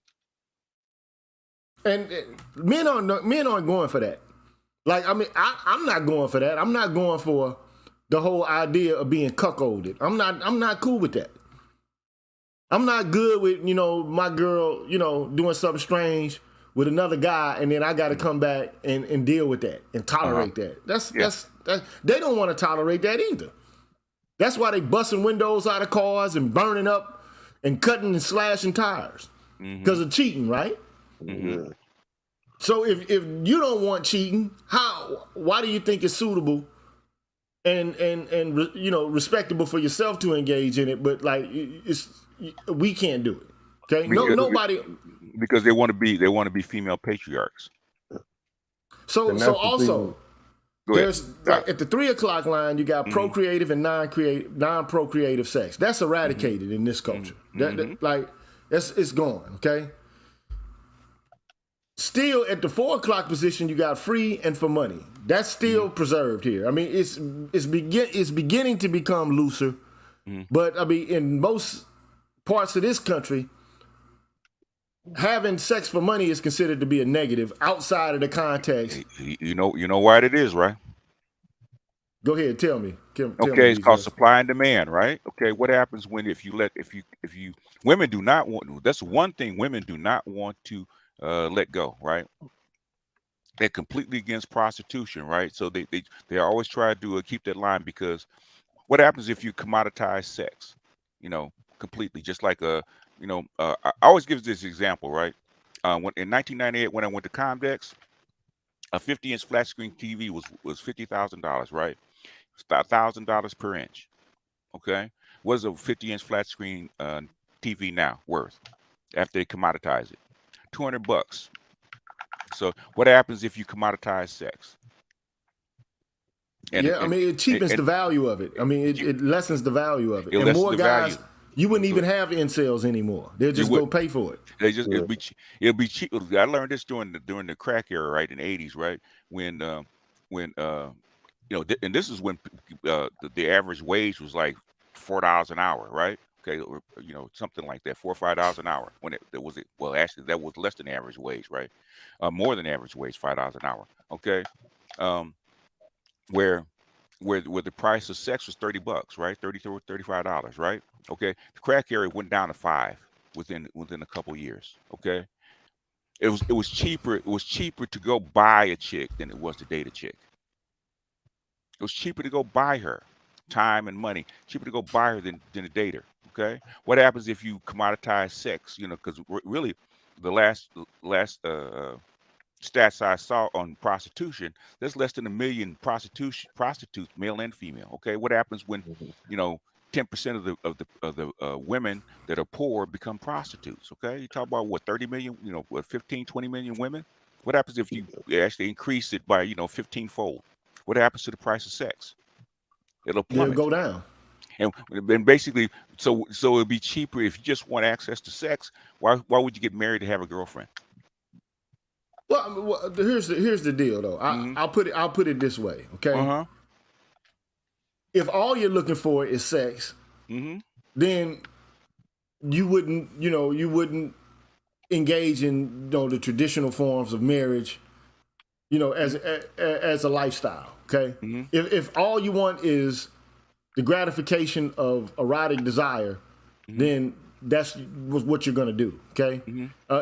B: And men aren't going for that. Like, I mean, I'm not going for that. I'm not going for the whole idea of being cuckolded. I'm not cool with that. I'm not good with, my girl, doing something strange with another guy, and then I got to come back and deal with that and tolerate that. That's they don't want to tolerate that either. That's why they busting windows out of cars and burning up and cutting and slashing tires because of cheating, right? So if you don't want cheating, why do you think it's suitable and respectable for yourself to engage in it, but like we can't do it. Okay? Nobody,
F: because they want to be female patriarchs.
B: So also there's like at the 3 o'clock line, you got procreative and non-procreative sex. That's eradicated in this culture. It's gone, okay? Still, at the 4 o'clock position, you got free and for money. That's still preserved here. I mean, it's beginning to become looser, but I mean, in most parts of this country, having sex for money is considered to be a negative outside of the context.
F: You know why it is, right?
B: Go ahead, tell me.
F: Okay, it's called supply and demand, right? Okay, what happens when if you women do not want, that's one thing women do not want to let go, right? They're completely against prostitution, right? So they always try to keep that line, because what happens if you commoditize sex, completely, just like I always give this example, right? When in 1998, when I went to Comdex, a 50-inch flat screen TV was $50,000, right? It's $1,000 per inch. Okay, what is a 50-inch flat screen TV now worth after they commoditize it? $200. So what happens if you commoditize sex?
B: It cheapens the value of it. I mean, it lessens the value of it. And more guys, you wouldn't even have incels anymore. They'll just go pay for it.
F: It'll be cheap. I learned this during the crack era, right, in the 80s, right, when and this is when the average wage was like $4 an hour, right? Okay, or something like that, $4 or $5 an hour. When actually that was less than average wage, right? More than average wage, $5 an hour. Okay, where the price of sex was $30, right? $35, right? Okay, the crack area went down to $5 within a couple years. Okay, it was cheaper. It was cheaper to go buy a chick than it was to date a chick. It was cheaper to go buy her, time and money. Cheaper to go buy her than to date her. Okay, what happens if you commoditize sex? Because really, the last stats I saw on prostitution, there's less than 1 million prostitutes, male and female. Okay, what happens when 10% of the women that are poor become prostitutes? Okay, you talk about 30 million, 15, 20 million women. What happens if you actually increase it by 15-fold? What happens to the price of sex? It'll plummet.
B: It'll go down.
F: And basically, so it'd be cheaper if you just want access to sex. Why would you get married to have a girlfriend?
B: Well, here's the deal, though. I'll put it this way, okay? If all you're looking for is sex, then you wouldn't engage in the traditional forms of marriage, as a lifestyle, okay? If all you want is the gratification of erotic desire, then that's what you're gonna do, okay?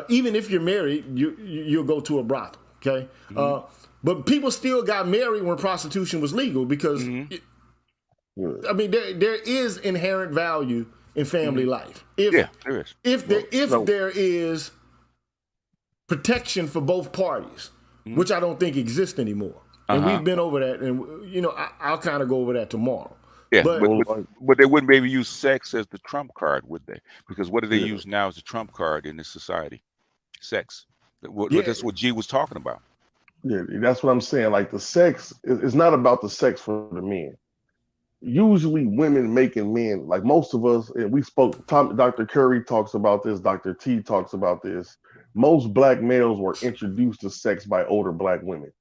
B: Even if you're married, you'll go to a brothel, okay? But people still got married when prostitution was legal because, there is inherent value in family life.
F: There is.
B: If there is protection for both parties, which I don't think exists anymore, and we've been over that, and I'll kind of go over that tomorrow.
F: Yeah,
B: But
F: but they wouldn't maybe use sex as the trump card, would they? Because what do they
C: Yeah.
F: use now as a trump card in this society? Sex.
B: yeah,
F: That's what G was talking about.
C: Yeah, that's what I'm saying. Like the sex is not about the sex for the men. Usually women making men, like most of us, and we spoke, Dr. Curry talks about this, Dr. T talks about this. Most black males were introduced to sex by older black women.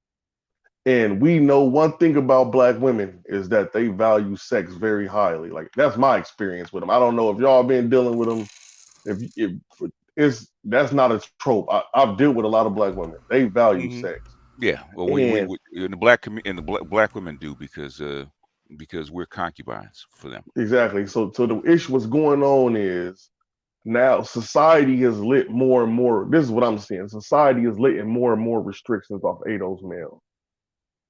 C: And we know one thing about black women is that they value sex very highly. Like that's my experience with them. I don't know if y'all been dealing with them. If it's that's not a trope. I've dealt with a lot of black women. They value
F: Mhm.
C: sex.
F: Yeah, well,
C: And
F: we in the black black women do because we're concubines for them.
C: exactly. So the issue what's going on is now society has lit more and more. This is what I'm seeing. Society is letting more and more restrictions off ADOS males.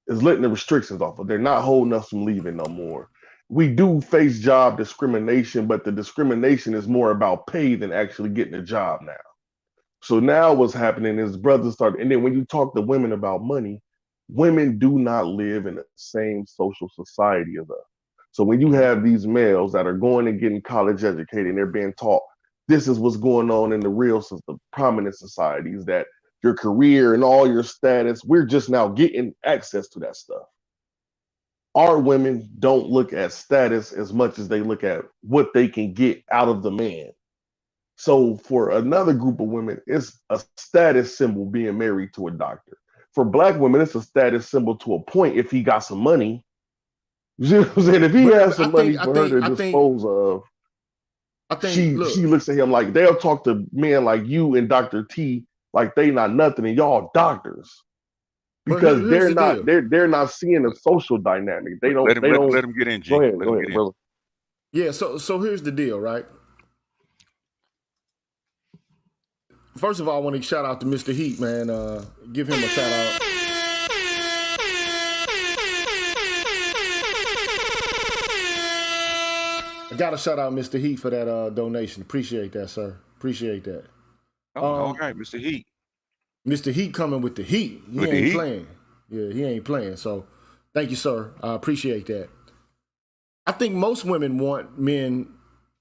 C: Is letting the restrictions off, but they're not holding us from leaving no more. We do face job discrimination, but the discrimination is more about pay than actually getting a job now. So now what's happening is brothers start, and then when you talk to women about money, women do not live in the same social society as us. So when you
F: Mhm.
C: have these males that are going and getting college educated, and they're being taught this is what's going on in the real the prominent societies, that your career and all your status, we're just now getting access to that stuff. Our women don't look at status as much as they look at what they can get out of the man. So for another group of women, it's a status symbol being married to a doctor. For black women, it's a status symbol to a point if he got some money. You know what I'm saying? If he has
B: I
C: some
B: think
C: money for her to dispose of, she
B: look,
C: looks at him like they'll talk to men like you and Dr. T like they not nothing and y'all doctors.
B: but
C: Because
B: here's the deal.
C: they're not seeing the social dynamic. They
F: Let
C: don't
F: him
C: they don't
F: let him get in, G.
C: go ahead,
F: Let him get in.
C: brother.
B: Yeah, so here's the deal, right? First of all, I want to shout out to Mr. Heat, man. Give him a shout out. I got to shout out Mr. Heat for that donation. Appreciate that, sir. Appreciate that.
F: Oh, all right, Mr. Heat.
B: Mr. Heat coming with the heat. He
F: With the
B: ain't
F: heat?
B: playing. Yeah, he ain't playing. So thank you, sir. I appreciate that. I think most women want men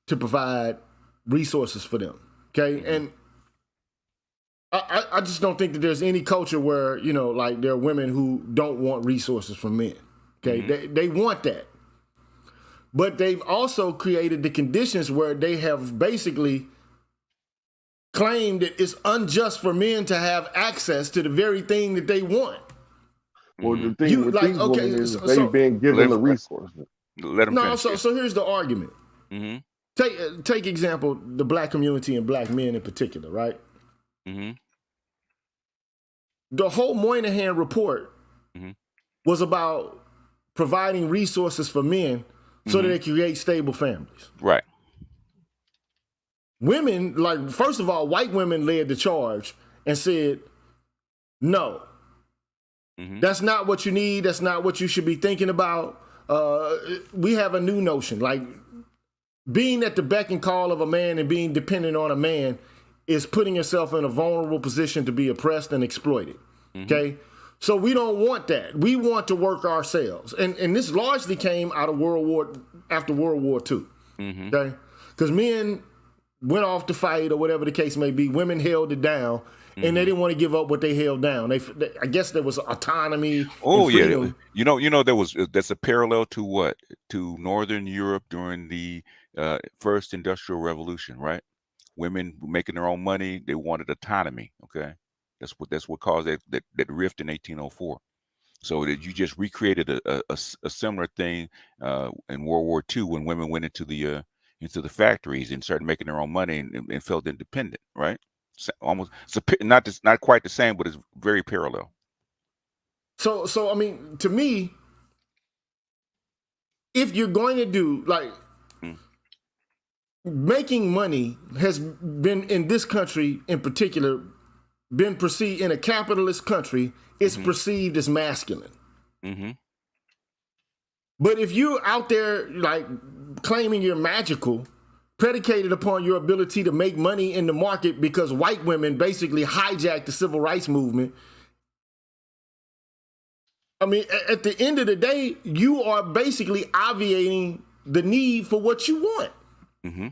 B: to provide resources for them. Okay. And I just don't think that there's any culture where, you know, like there are women who don't want resources from men. Okay. They want that. But they've also created the conditions where they have basically claimed that it's unjust for men to have access to the very thing that they want.
C: Well, the
F: Mhm.
C: thing
B: You
C: with
B: like,
C: these
B: okay,
C: women is
B: so
C: they've been given the resources.
F: Let him
B: no,
F: finish.
B: so here's the argument.
F: Mhm.
B: Take example, the black community and black men in particular, right?
F: Mhm.
B: The whole Moynihan report
F: Mhm.
B: was about providing resources for men so that they create stable families.
F: Right.
B: Women, like, first of all, white women led the charge and said, no, that's not what you need. That's not what you should be thinking about. We have a new notion. Like, being at the beck and call of a man and being dependent on a man is putting yourself in a vulnerable position to be oppressed and exploited. Okay? So we don't want that. We want to work ourselves. And this largely came out of after World War II. Okay? Because men went off to fight or whatever the case may be. Women held it down. And they didn't want to give up what they held down. I guess there was autonomy.
F: Oh
B: and
F: yeah,
B: freedom.
F: that's a parallel to what? To Northern Europe during the first Industrial Revolution, right? Women making their own money, they wanted autonomy. Okay, that's what caused that rift in 1804. So that you just recreated a similar thing in World War II when women went into the factories and started making their own money and felt independent, right? Almost not quite the same, but it's very parallel.
B: So I mean, to me, if you're going to do like making money has been in this country in particular been perceived in a capitalist country, it's perceived as masculine. But if you're out there like claiming you're magical, predicated upon your ability to make money in the market because white women basically hijacked the civil rights movement, I mean, at the end of the day, you are basically obviating the need for what you want.
F: Mm-hmm.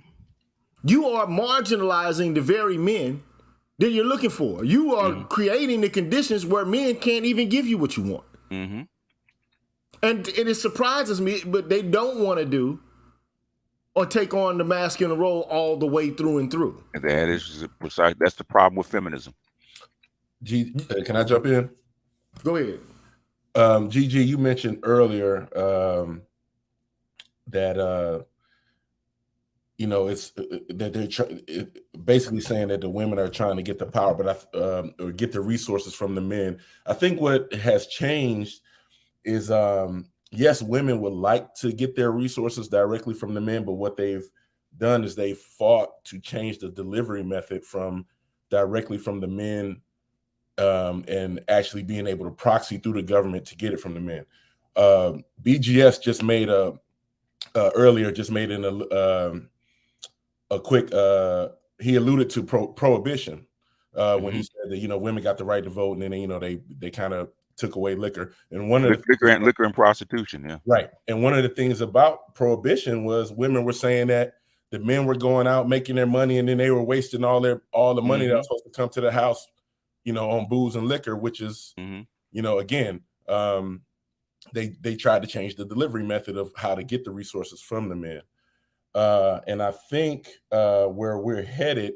B: You are marginalizing the very men that you're looking for. You are creating the conditions where men can't even give you what you want.
F: Mm-hmm.
B: And it surprises me, but they don't want to do or take on the masculine role all the way through and through.
F: And that is precise. That's the problem with feminism.
D: Can I jump in?
B: Go ahead.
D: GG, you mentioned earlier that it's that they're basically saying that the women are trying to get the power, but or get the resources from the men. I think what has changed is yes, women would like to get their resources directly from the men, but what they've done is they fought to change the delivery method from directly from the men and actually being able to proxy through the government to get it from the men. BGS just made earlier a quick he alluded to prohibition when he said that women got the right to vote, and then they kind of took away liquor, and one of
F: liquor and prostitution, yeah,
D: right. And one of the things about prohibition was women were saying that the men were going out making their money, and then they were wasting all the money that was supposed to come to the house, on booze and liquor, which is again, they tried to change the delivery method of how to get the resources from the men. And I think where we're headed,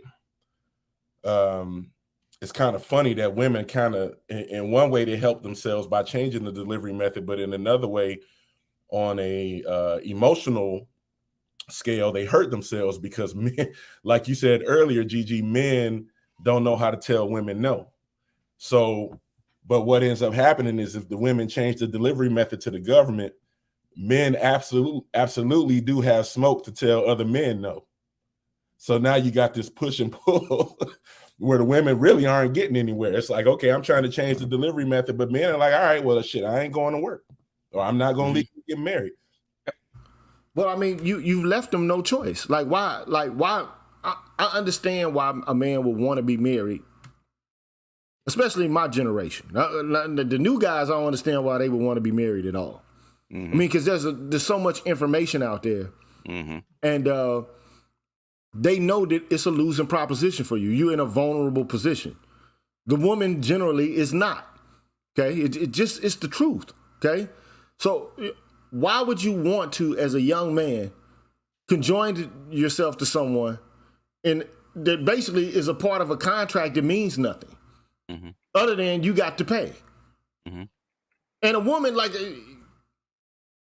D: it's kind of funny that women kind of, in one way, they help themselves by changing the delivery method, but in another way, on a emotional scale, they hurt themselves because men, like you said earlier, GG, men don't know how to tell women no. So, but what ends up happening is if the women change the delivery method to the government, men absolutely do have smoke to tell other men no. So now you got this push and pull where the women really aren't getting anywhere. It's like, okay, I'm trying to change the delivery method, but men are like, all right, well, shit, I ain't going to work, or I'm not going to leave you get married.
B: Well, I mean, you've left them no choice. Like why? I understand why a man would want to be married, especially my generation. The new guys, I don't understand why they would want to be married at all. I mean, because there's so much information out there, and they know that it's a losing proposition for you. You're in a vulnerable position. The woman generally is not. Okay, it's the truth. Okay, so why would you want to, as a young man, conjoin yourself to someone and that basically is a part of a contract that means nothing other than you got to pay? And a woman, like,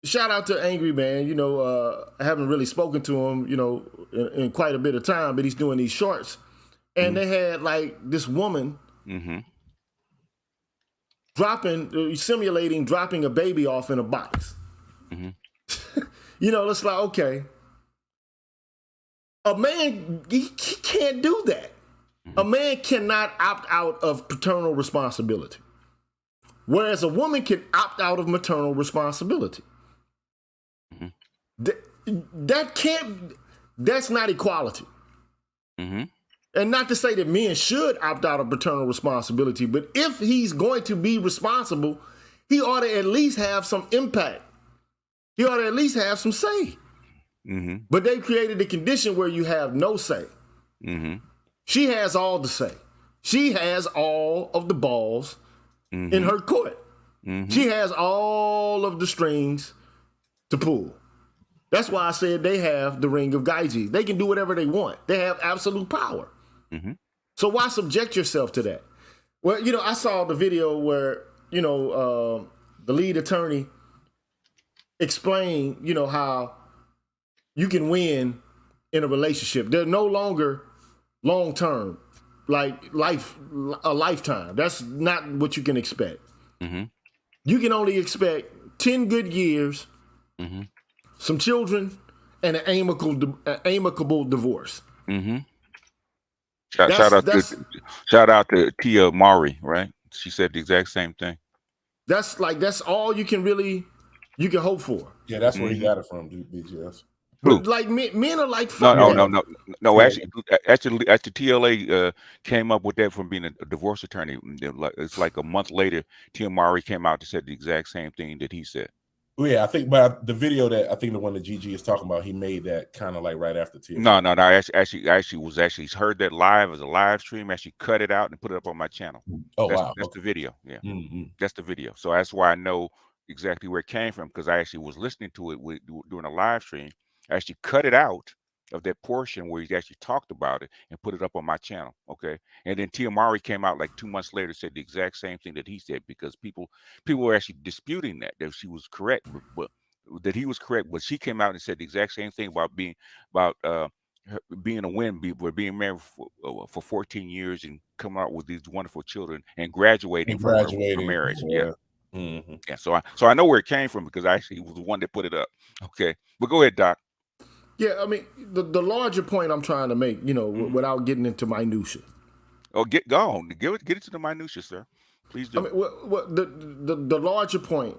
B: shout out to Angry Man, I haven't really spoken to him, in quite a bit of time, but he's doing these shorts. And they had like this woman simulating dropping a baby off in a box. It's like, okay, a man, he can't do that. A man cannot opt out of paternal responsibility, whereas a woman can opt out of maternal responsibility. That's not equality. And not to say that men should opt out of paternal responsibility, but if he's going to be responsible, he ought to at least have some impact. He ought to at least have some say. But they created a condition where you have no say. She has all the say. She has all of the balls in her court. She has all of the strings to pull. That's why I said they have the ring of Gaiji. They can do whatever they want. They have absolute power. So why subject yourself to that? Well, I saw the video where, the lead attorney explained, how you can win in a relationship. They're no longer long-term, like a lifetime. That's not what you can expect. You can only expect 10 good years, some children, and an amicable divorce.
F: Shout out to Tia Mari, right? She said the exact same thing.
D: That's
B: all you can hope for.
D: Yeah, that's where he got it from, dude. BGS.
B: But like men are like,
F: no. Actually, TLA came up with that from being a divorce attorney. It's like a month later, Tia Mari came out and said the exact same thing that he said.
D: Well, yeah, I think, but the video that I think the one that GG is talking about, he made that kind of like right after TikTok.
F: No. I actually heard that live as a live stream. Actually, cut it out and put it up on my channel.
D: Oh,
F: That's,
D: wow.
F: That's the video. Yeah,
D: Mm-hmm.
F: that's the video. So that's why I know exactly where it came from, because I actually was listening to it during a live stream. I actually cut it out of that portion where he actually talked about it and put it up on my channel. Okay, and then Tia Mowry came out like 2 months later, said the exact same thing that he said, because people were actually disputing that she was correct, but that he was correct. But she came out and said the exact same thing about being being a woman, being married for 14 years and coming out with these wonderful children and graduating from her marriage. Yeah.
D: Mm-hmm.
F: Yeah. So I know where it came from, because I actually was the one that put it up. Okay. But go ahead, Doc.
B: Yeah, I mean, the larger point I'm trying to make, without getting into minutia.
F: Oh, go on. Get into the minutia, sir. Please do.
B: I mean, the larger point,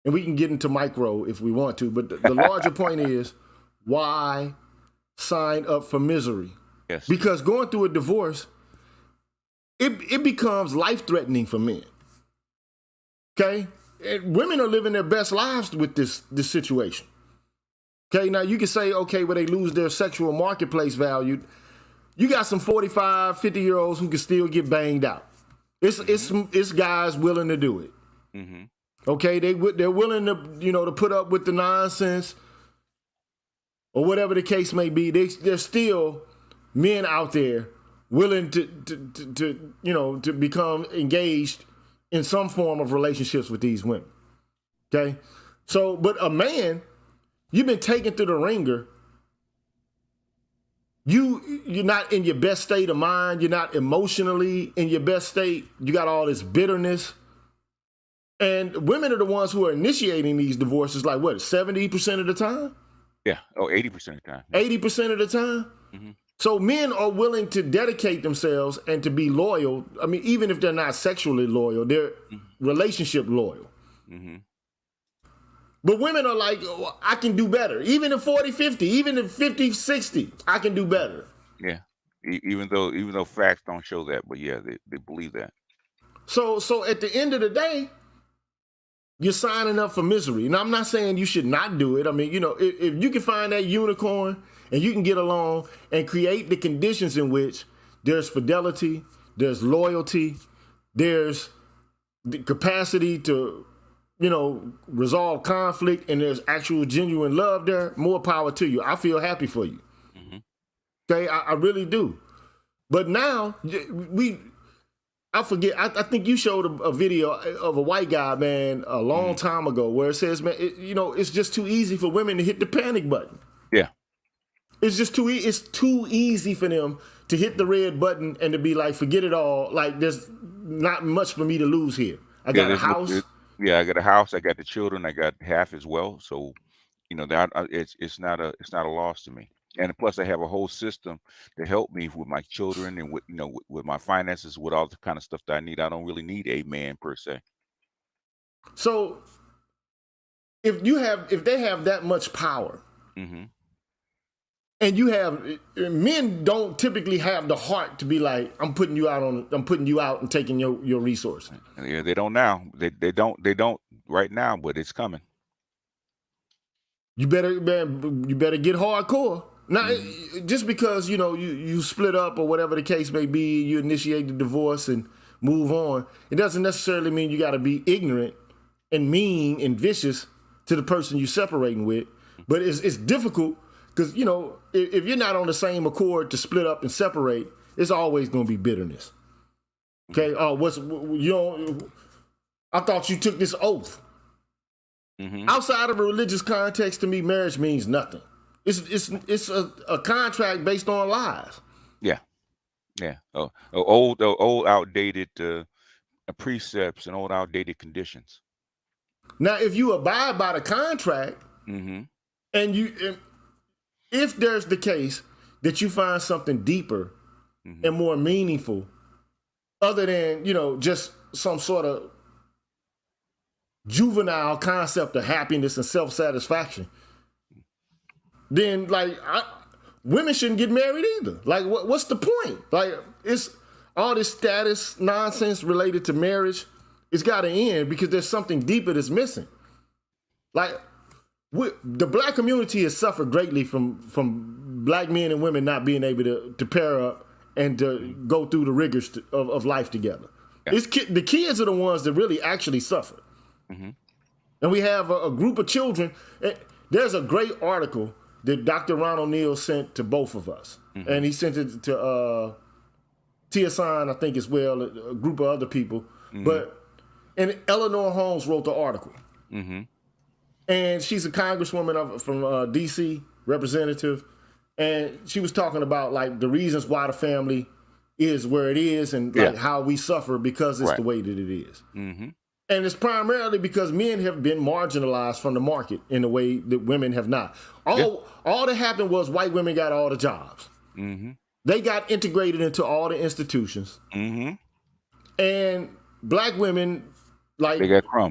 B: and we can get into micro if we want to, but the larger point is, why sign up for misery?
F: Yes.
B: Because going through a divorce, it becomes life-threatening for men. Okay? And women are living their best lives with this situation. Okay, now you can say, okay, well, they lose their sexual marketplace value. You got some 45, 50-year-olds who can still get banged out. It's guys willing to do it.
F: Mm-hmm.
B: Okay, they're willing to, to put up with the nonsense or whatever the case may be. There's still men out there willing to become engaged in some form of relationships with these women. Okay, so but a man, you've been taken through the ringer. You're not in your best state of mind. You're not emotionally in your best state. You got all this bitterness. And women are the ones who are initiating these divorces, like what, 70% of the time?
F: Yeah. Oh, 80% of the time.
B: 80% of the time?
F: Mm-hmm.
B: So men are willing to dedicate themselves and to be loyal. I mean, even if they're not sexually loyal, they're relationship loyal. Mm-hmm. But women are like, oh, I can do better. Even at 40, 50, even at 50, 60, I can do better.
F: Yeah. Even though facts don't show that, but yeah, they believe that.
B: So at the end of the day, you're signing up for misery. And I'm not saying you should not do it. I mean, if you can find that unicorn and you can get along and create the conditions in which there's fidelity, there's loyalty, there's the capacity to, resolve conflict, and there's actual genuine love there, more power to you. I feel happy for you. Mm-hmm. Okay, I really do. But now I forget. I think you showed a video of a white guy, man, a long time ago, where it says, man, it's just too easy for women to hit the panic button.
F: Yeah,
B: it's just it's too easy for them to hit the red button and to be like, forget it all. Like, there's not much for me to lose here. I got a house.
F: I got a house. I got the children. I got half as well. So, that it's not a loss to me. And plus, I have a whole system to help me with my children and with my finances, with all the kind of stuff that I need. I don't really need a man per se.
B: So, if they have that much power, mm-hmm. and men don't typically have the heart to be like, I'm putting you out and taking your resources.
F: Yeah, they don't now. They don't right now, but it's coming.
B: You better get hardcore. Now, just because, you split up or whatever the case may be, you initiate the divorce and move on, it doesn't necessarily mean you got to be ignorant and mean and vicious to the person you're separating with. But it's difficult because, if you're not on the same accord to split up and separate, it's always going to be bitterness. Okay? I thought you took this oath. Mm-hmm. Outside of a religious context, to me, marriage means nothing. It's a contract based on lies.
F: Yeah. Old outdated precepts and old outdated conditions.
B: Now, if you abide by the contract, mm-hmm. and if there's the case that you find something deeper mm-hmm. and more meaningful, other than just some sort of juvenile concept of happiness and self-satisfaction, then women shouldn't get married either. Like, what's the point? Like, it's all this status nonsense related to marriage. It's got to end because there's something deeper that's missing. Like, the black community has suffered greatly from black men and women not being able to pair up and to go through the rigors of life together.
F: Yeah.
B: The kids are the ones that really actually suffer. And we have a group of children. There's a great article that Dr. Ron O'Neill sent to both of us. And he sent it to Tia San, I think, as well, a group of other people. And Eleanor Holmes wrote the article. And she's a congresswoman from D.C., representative. And she was talking about, like, the reasons why the family is where it is and like how we suffer because it's the way that it is. And it's primarily because men have been marginalized from the market in a way that women have not. All that happened was white women got all the jobs. They got integrated into all the institutions. And black women, like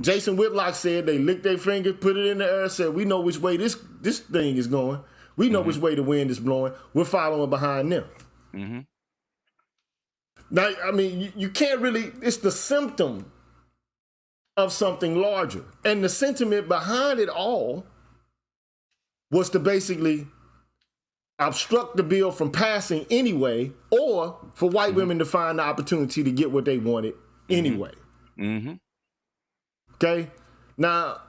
B: Jason Whitlock said, they licked their finger, put it in the air, said, we know which way this thing is going. We know which way the wind is blowing. We're following behind them. Now, I mean, you can't really, it's the symptom of something larger. And the sentiment behind it all was to basically obstruct the bill from passing anyway, or for white women to find the opportunity to get what they wanted anyway. Okay? Now,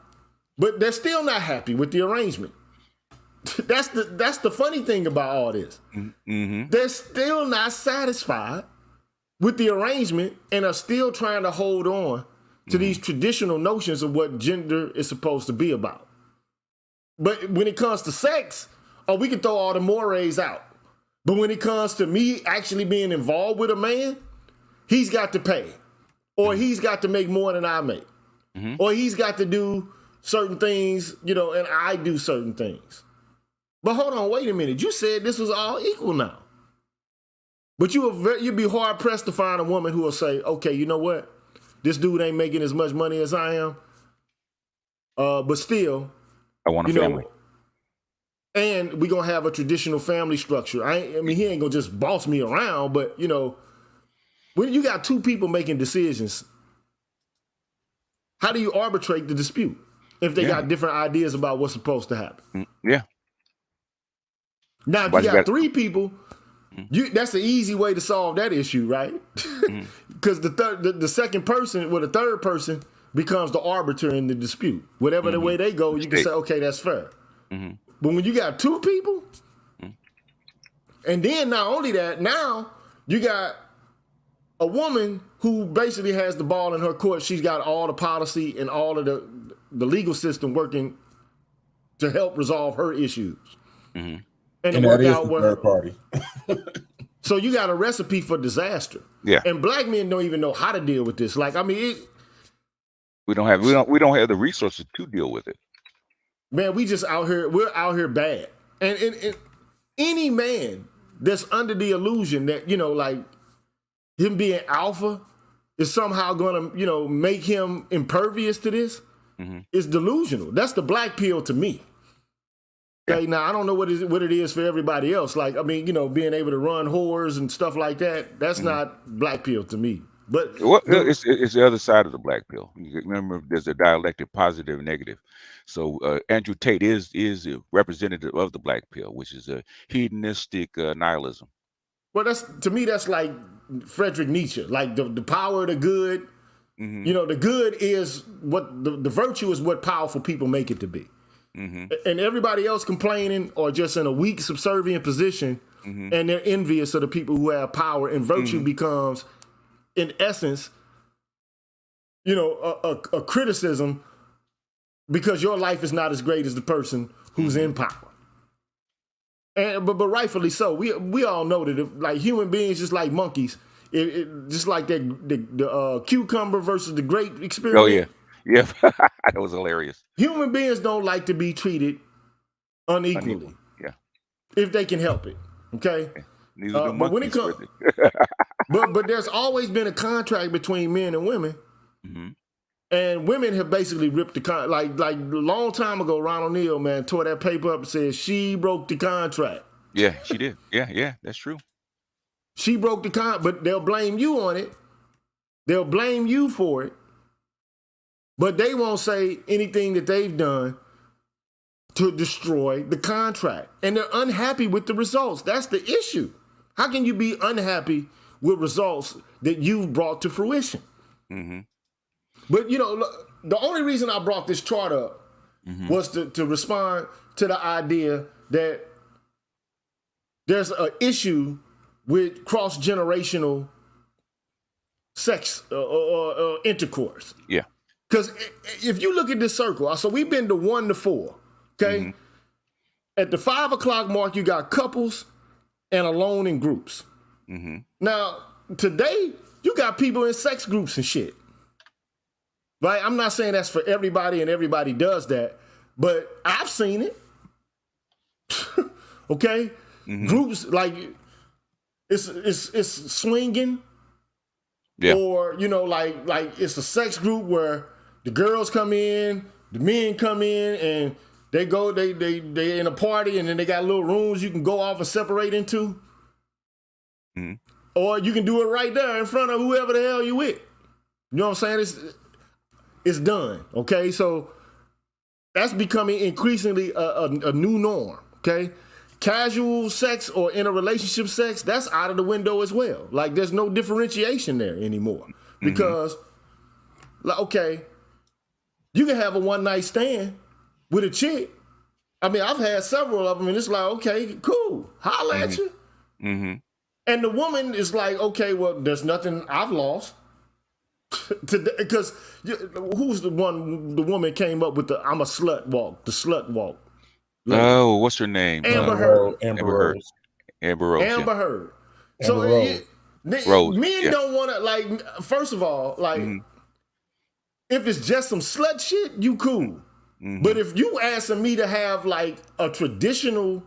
B: but they're still not happy with the arrangement. That's the funny thing about all this. They're still not satisfied with the arrangement and are still trying to hold on to these traditional notions of what gender is supposed to be about. But when it comes to sex, we can throw all the mores out. But when it comes to me actually being involved with a man, he's got to pay. Or he's got to make more than I make. Or he's got to do certain things, and I do certain things. But hold on, wait a minute. You said this was all equal now. But you'd be hard pressed to find a woman who will say, okay, you know what? This dude ain't making as much money as I am. But still,
F: I want a family.
B: And we're going to have a traditional family structure. I mean, he ain't going to just boss me around, but, when you got two people making decisions, how do you arbitrate the dispute if they got different ideas about what's supposed to happen? Now, if you got three people, that's the easy way to solve that issue, right? Because the second person, the third person becomes the arbiter in the dispute. Whatever the way they go, you can say, okay, that's fair. But when you got two people, and then not only that, now you got a woman who basically has the ball in her court. She's got all the policy and all of the legal system working to help resolve her issues. And
D: that is the third party.
B: So you got a recipe for disaster. And black men don't even know how to deal with this. Like, I mean,
F: we don't have the resources to deal with it.
B: Man, we're out here bad. And any man that's under the illusion that, like him being alpha is somehow gonna, make him impervious to this is delusional. That's the black pill to me. Okay, now I don't know what it is for everybody else. Like, I mean, being able to run whores and stuff like that, that's not black pill to me. But
F: it's the other side of the black pill. You remember, there's a dialectic positive and negative. So Andrew Tate is a representative of the black pill, which is a hedonistic nihilism.
B: Well, to me that's like Friedrich Nietzsche, like the power of the good. The good is what the virtue is what powerful people make it to be. And everybody else complaining or just in a weak, subservient position, and they're envious of the people who have power, and virtue becomes, in essence, a criticism because your life is not as great as the person who's in power. And but rightfully so. We all know that like human beings, just like monkeys, just like the cucumber versus the grape experiment.
F: Oh yeah. Yeah, that was hilarious.
B: Human beings don't like to be treated unequally. If they can help it. Okay?
F: Neither do monkeys.
B: But when it comes, but there's always been a contract between men and women. And women have basically ripped the contract. Like a long time ago, Ron O'Neill, man, tore that paper up and said she broke the contract.
F: Yeah, she did. Yeah, that's true.
B: She broke the contract, but they'll blame you on it. They'll blame you for it. But they won't say anything that they've done to destroy the contract. And they're unhappy with the results. That's the issue. How can you be unhappy with results that you've brought to fruition?
F: Mm-hmm.
B: But, you know, the only reason I brought this chart up was to respond to the idea that there's an issue with cross-generational sex or intercourse.
F: Yeah.
B: Because if you look at this circle, so we've been to 1 to 4, okay? At the 5 o'clock mark, you got couples and alone in groups. Now, today, you got people in sex groups and shit. Right? I'm not saying that's for everybody and everybody does that, but I've seen it. Okay? Groups, like, it's swinging.
F: Yeah.
B: Or, you know, like it's a sex group where the girls come in, the men come in, and they in a party, and then they got little rooms you can go off and separate into. Or you can do it right there in front of whoever the hell you with. You know what I'm saying? It's done. Okay, so that's becoming increasingly a new norm. Okay, casual sex or interrelationship sex, that's out of the window as well. Like, there's no differentiation there anymore because, like, okay, you can have a one night stand with a chick. I mean, I've had several of them, and it's like, okay, cool, holla at you. And the woman is like, okay, well, there's nothing I've lost. Because who's the woman came up with the I'm a slut walk, the slut walk.
F: Like, oh, what's her name?
B: Amber Heard.
F: Amber Heard.
B: Amber Heard. So men don't want to, like, first of all, like, if it's just some slut shit, you cool. But if you asking me to have, like, a traditional,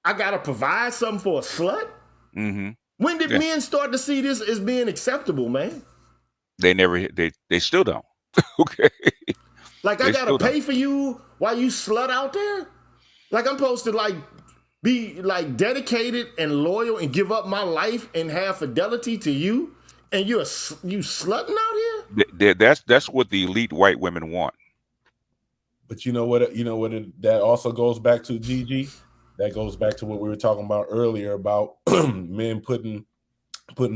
B: I gotta provide something for a slut, when did men start to see this as being acceptable, man?
F: They still don't. Okay.
B: Like, I gotta pay for you while you slut out there? Like, I'm supposed to, like, be, like, dedicated and loyal and give up my life and have fidelity to you, and you slutting out
F: here? That's what the elite white women want.
D: But you know what? That also goes back to GG. That goes back to what we were talking about earlier about men putting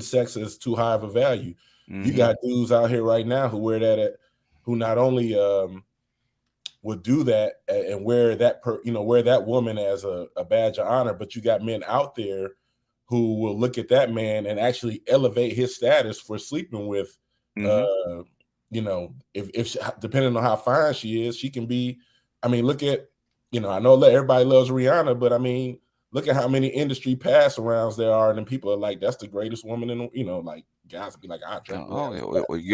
D: sex as too high of a value. You got dudes out here right now who wear that, who not only would do that and wear that woman as a badge of honor, but you got men out there who will look at that man and actually elevate his status for sleeping with, if depending on how fine she is, she can be. I mean, look at, I know everybody loves Rihanna, but I mean, look at how many industry pass arounds there are, and then people are like, "That's the greatest woman in," like guys be like, "I drink."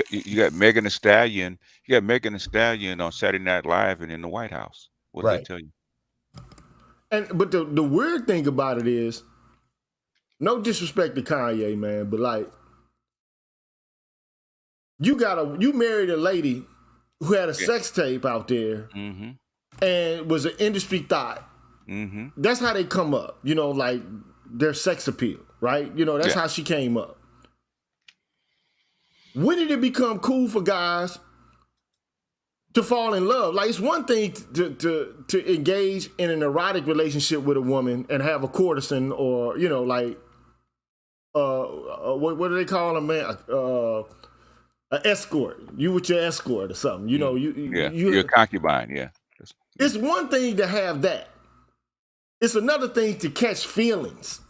F: You got Megan Thee Stallion. You got Megan Thee Stallion on Saturday Night Live and in the White House. What did they tell you?
B: But the weird thing about it is, no disrespect to Kanye, man, but like, you married a lady who had a sex tape out there and was an industry thought. That's how they come up, like their sex appeal, right? That's how she came up. When did it become cool for guys to fall in love? Like, it's one thing to engage in an erotic relationship with a woman and have a courtesan, or what do they call them, man? An escort. You with your escort or something. You're a
F: concubine. Yeah.
B: It's one thing to have that. It's another thing to catch feelings,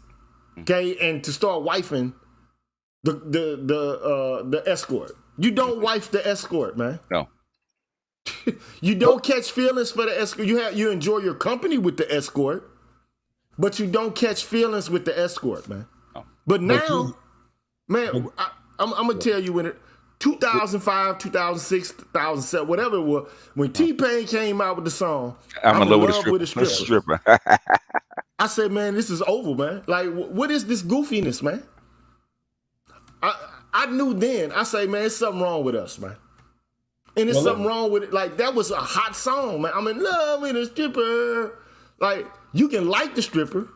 B: okay, and to start wifing the escort. You don't wife the escort, man.
F: No.
B: You don't catch feelings for the escort. You enjoy your company with the escort, but you don't catch feelings with the escort, man.
F: No.
B: But now, man, I'm gonna tell you, when 2005, 2006, 2007, whatever it was, when T-Pain came out with the song,
F: I'm in love with a stripper.
B: I said, man, this is over, man. Like, what is this goofiness, man? I knew then. I say, man, there's something wrong with us, man. And there's something wrong with it. Like, that was a hot song, man. I'm in love with a stripper. Like, you can like the stripper.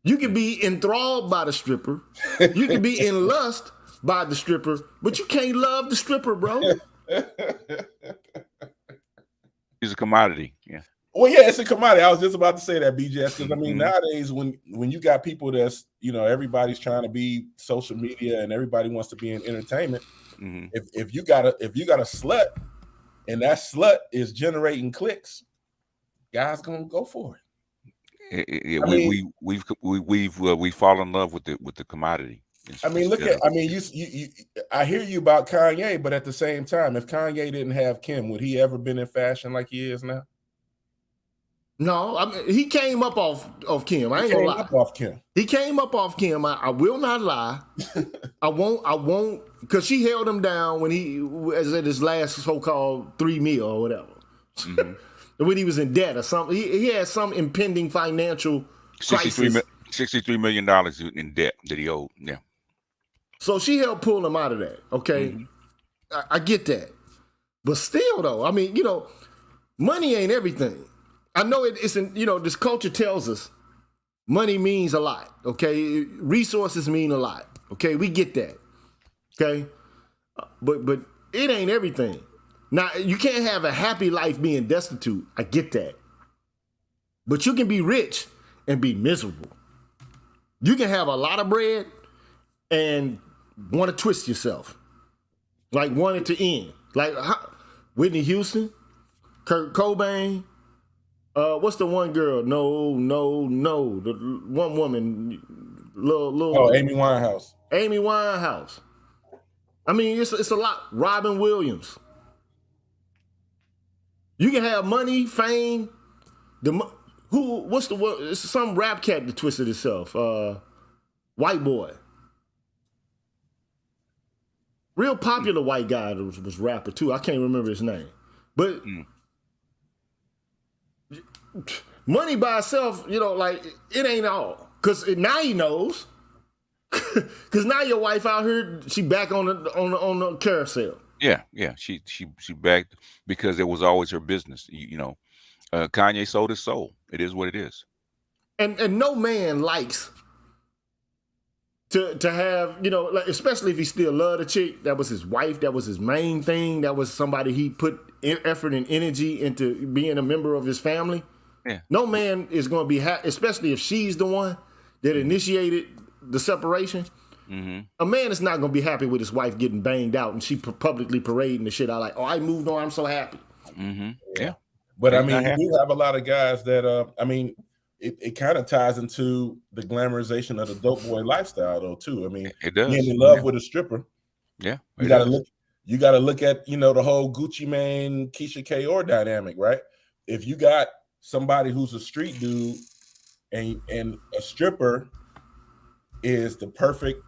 B: You can be enthralled by the stripper. You can be in lust by the stripper, but you can't love the stripper, bro.
F: He's a commodity. Yeah.
D: Well, yeah, it's a commodity. I was just about to say that, BJS, because I mean,
F: Mhm.
D: nowadays when you got people that's everybody's trying to be social media and everybody wants to be in entertainment.
F: Mhm.
D: If you got a slut and that slut is generating clicks, guys gonna go for it.
F: Yeah,
D: I mean,
F: we fall in love with the commodity.
D: I mean, look at. I mean, you. I hear you about Kanye, but at the same time, if Kanye didn't have Kim, would he ever been in fashion like he is now?
B: No, I mean, he came up off Kim. I ain't gonna lie.
D: Off Kim.
B: He came up off Kim. I will not lie. I won't, because she held him down when he was at his last so-called 3 meal or whatever.
F: Mm-hmm.
B: When he was in debt or something. He had some impending financial crisis.
F: $63 million in debt that he owed. Yeah.
B: So she helped pull him out of that. Okay, I get that, but still, though, I mean, money ain't everything. I know it's this culture tells us money means a lot. Okay, resources mean a lot. Okay, we get that. Okay, but it ain't everything. Now you can't have a happy life being destitute. I get that, but you can be rich and be miserable. You can have a lot of bread and want to twist yourself, like want it to end, like Whitney Houston, Kurt Cobain. What's the one girl? No. The one woman, little.
D: Amy Winehouse.
B: Amy Winehouse. I mean, it's a lot. Robin Williams. You can have money, fame. What's the word? It's some rap cat that twisted itself. White boy. Real popular white guy that was rapper too. I can't remember his name. But money by itself, like it ain't all. Cause now he knows. Cause now your wife out here, she back on the carousel.
F: Yeah. She backed because it was always her business. Kanye sold his soul. It is what it is.
B: And no man likes to have, like, especially if he still love the chick. That was his wife. That was his main thing. That was somebody he put effort and energy into being a member of his family.
F: Yeah.
B: No man is going to be happy, especially if she's the one that initiated the separation. Mm-hmm. A man is not going to be happy with his wife getting banged out and she publicly parading the shit out like, oh, I moved on, I'm so happy.
F: Mm-hmm. Yeah.
D: But I mean, you have a lot of guys that, I mean, it kind of ties into the glamorization of the dope boy lifestyle, though, too. I mean,
F: it does.
D: Being in love with a stripper.
F: Yeah.
D: You got to look at, the whole Gucci Mane, Keisha Kaur dynamic, right? If you got somebody who's a street dude and a stripper is the perfect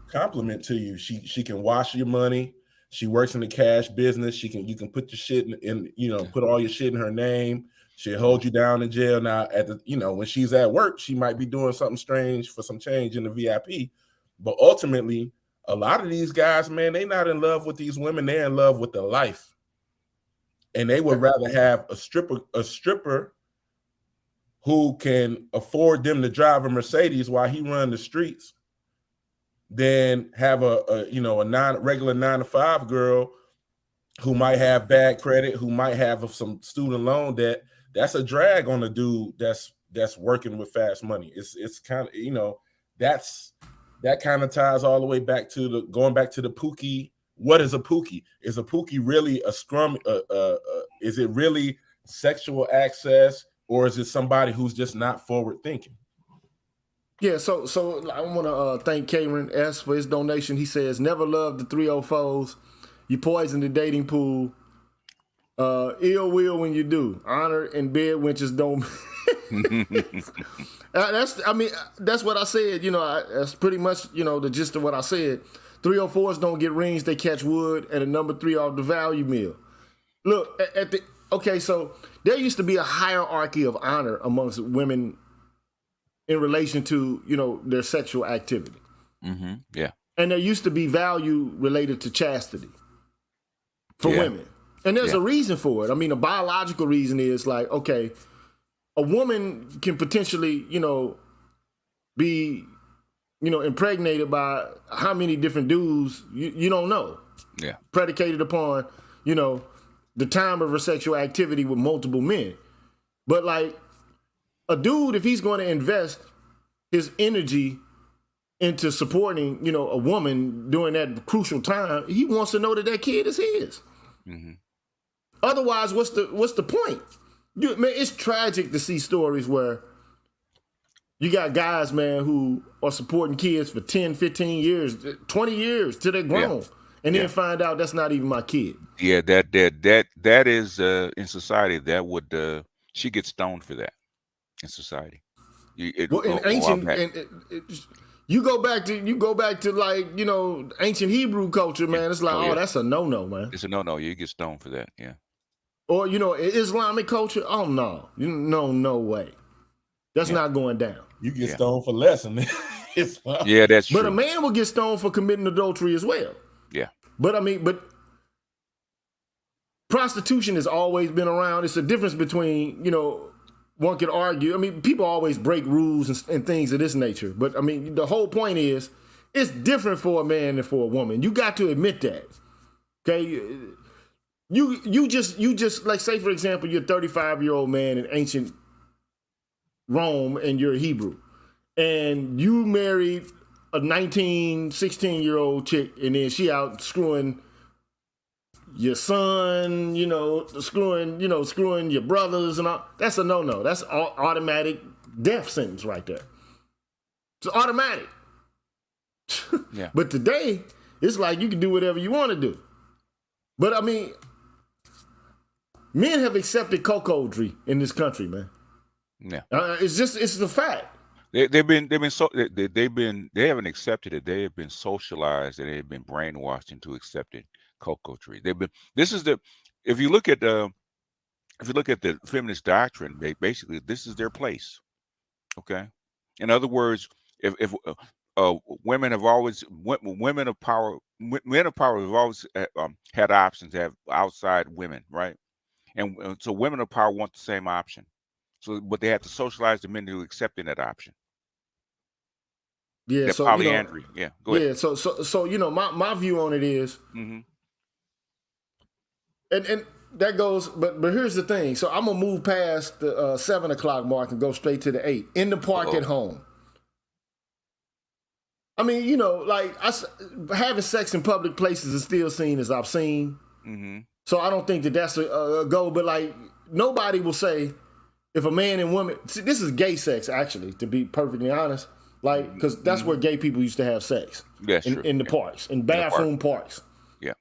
D: compliment to you. She can wash your money. She works in the cash business. You can put your shit in put all your shit in her name. She'll hold you down in jail. Now when she's at work, she might be doing something strange for some change in the VIP. But ultimately, a lot of these guys, man, they not in love with these women. They're in love with the life. And they would rather have a stripper who can afford them to drive a Mercedes while he run the streets than have a regular 9-to-5 girl who might have bad credit, who might have some student loan debt. That's a drag on the dude that's working with fast money. It's kind of, that kind of ties all the way back to going back to the Pookie. What is a Pookie? Is a Pookie really a scrum? Is it really sexual access, or is it somebody who's just not forward thinking?
B: Yeah, so I want to thank Cameron S for his donation. He says, never loved the 304s. You poison the dating pool. Ill will when you do. Honor and bed wenches don't. That's what I said. That's pretty much, the gist of what I said. 304s don't get rings, they catch wood, and a number 3 off the value meal. Look, so there used to be a hierarchy of honor amongst women in relation to, their sexual activity.
F: Mm-hmm. Yeah.
B: And there used to be value related to chastity for women. And there's a reason for it. I mean, a biological reason is like, okay, a woman can potentially, be, impregnated by how many different dudes you don't know.
F: Yeah.
B: Predicated upon, the time of her sexual activity with multiple men. But like a dude, if he's going to invest his energy into supporting, you know, a woman during that crucial time, he wants to know that that kid is his.
F: Mm-hmm.
B: Otherwise, what's the point? Man, it's tragic to see stories where you got guys, man, who are supporting kids for 10, 15 years, 20 years till they're grown, and then find out that's not even my kid.
F: Yeah, that is in society that would she gets stoned for that in society.
B: Well, in ancient, you go back to like, you know, ancient Hebrew culture, man. It's like, that's a no-no, man.
F: It's a no-no. You get stoned for that, yeah.
B: Or, you know, Islamic culture, oh no, no way. That's not going down.
E: You get stoned for less than that.
F: Yeah, that's true.
B: But a man will get stoned for committing adultery as well.
F: Yeah.
B: But I mean, prostitution has always been around. It's a difference between, you know, one could argue. I mean, people always break rules and things of this nature. But I mean, the whole point is, it's different for a man than for a woman. You got to admit that. Okay. You just like, say for example, you're a 35-year-old man in ancient Rome and you're a Hebrew, and you married a 16-year-old chick, and then she out screwing your son, you know, screwing your brothers and all. That's a no-no. That's automatic death sentence right there. It's automatic.
F: Yeah.
B: But today, it's like you can do whatever you want to do. But I mean, men have accepted cuckoldry in this country, man.
F: Yeah.
B: It's the fact.
F: They haven't accepted it. They have been socialized and they've been brainwashed into accepting cuckoldry. If you look at the feminist doctrine, basically this is their place. Okay. In other words, if women of power have always had options to have outside women, right? And so women of power want the same option. So, but they have to socialize the men to accepting that option.
B: Yeah,
F: that
B: so
F: polyandry. Go ahead.
B: Yeah, so you know, my view on it is,
F: Mm-hmm.
B: and that goes, but here's the thing. So I'm gonna move past the 7:00 mark and go straight to the 8 in the park at home. I mean, you know, like having sex in public places is still seen as obscene.
F: Mm-hmm.
B: So I don't think that's a goal. But like, nobody will say if a man and woman. See, this is gay sex, actually, to be perfectly honest. Like, because that's where gay people used to have sex.
F: That's true.
B: In the parks, in bathroom parks.
F: Yeah.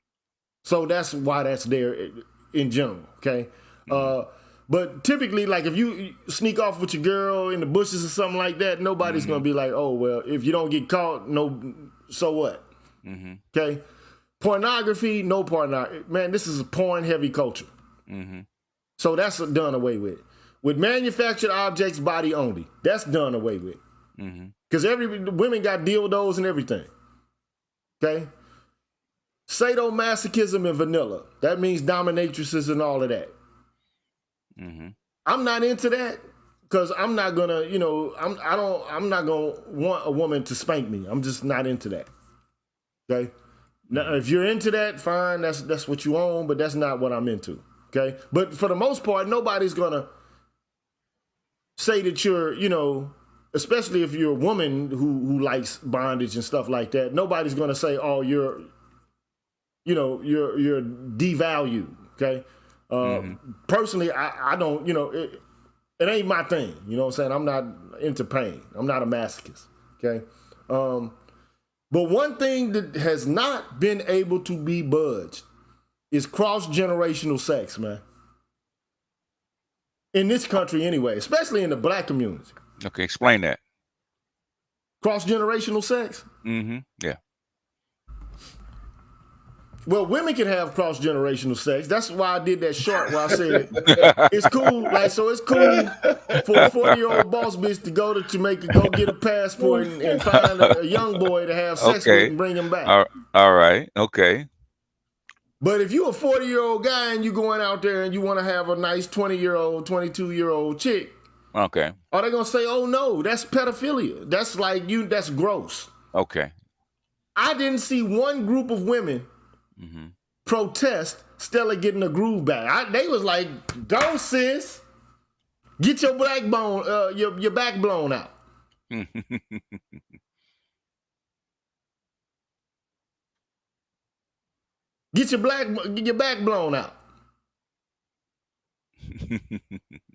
B: So that's why that's there in general. Okay. Mm-hmm. But typically, like if you sneak off with your girl in the bushes or something like that, nobody's gonna be like, oh well, if you don't get caught, no, so what? Mm-hmm. Okay. Pornography, no pornography. Man, this is a porn-heavy culture. Mm-hmm. So that's done away with. With manufactured objects, body only, that's done away with. Because women got dildos and everything. Okay? Sadomasochism and vanilla. That means dominatrices and all of that. Mm-hmm. I'm not into that because I'm not gonna, you know, I'm not gonna want a woman to spank me. I'm just not into that. Okay? Now, if you're into that, fine, that's what you own, but that's not what I'm into. Okay? But for the most part, nobody's gonna say that you're, you know, especially if you're a woman who likes bondage and stuff like that, nobody's gonna say, oh, you're devalued. Okay? Personally, I don't, you know, it ain't my thing. You know what I'm saying? I'm not into pain. I'm not a masochist. Okay? But one thing that has not been able to be budged is cross-generational sex, man. In this country anyway, especially in the black community.
F: Okay, explain that.
B: Cross-generational sex?
F: Mm-hmm. Yeah.
B: Well, women can have cross-generational sex. That's why I did that short where I said it's cool. Like, so it's cool for a 40-year-old boss bitch to go to Jamaica, go get a passport and find a young boy to have sex with and bring him back.
F: All right. Okay.
B: But if you're a 40-year-old guy and you're going out there and you want to have a nice 20-year-old, 22-year-old chick,
F: okay,
B: are they going to say, oh, no, that's pedophilia? That's like that's gross.
F: Okay.
B: I didn't see one group of women protest Stella getting a groove back. They was like, go sis. Get your your back blown out. Get your back blown out.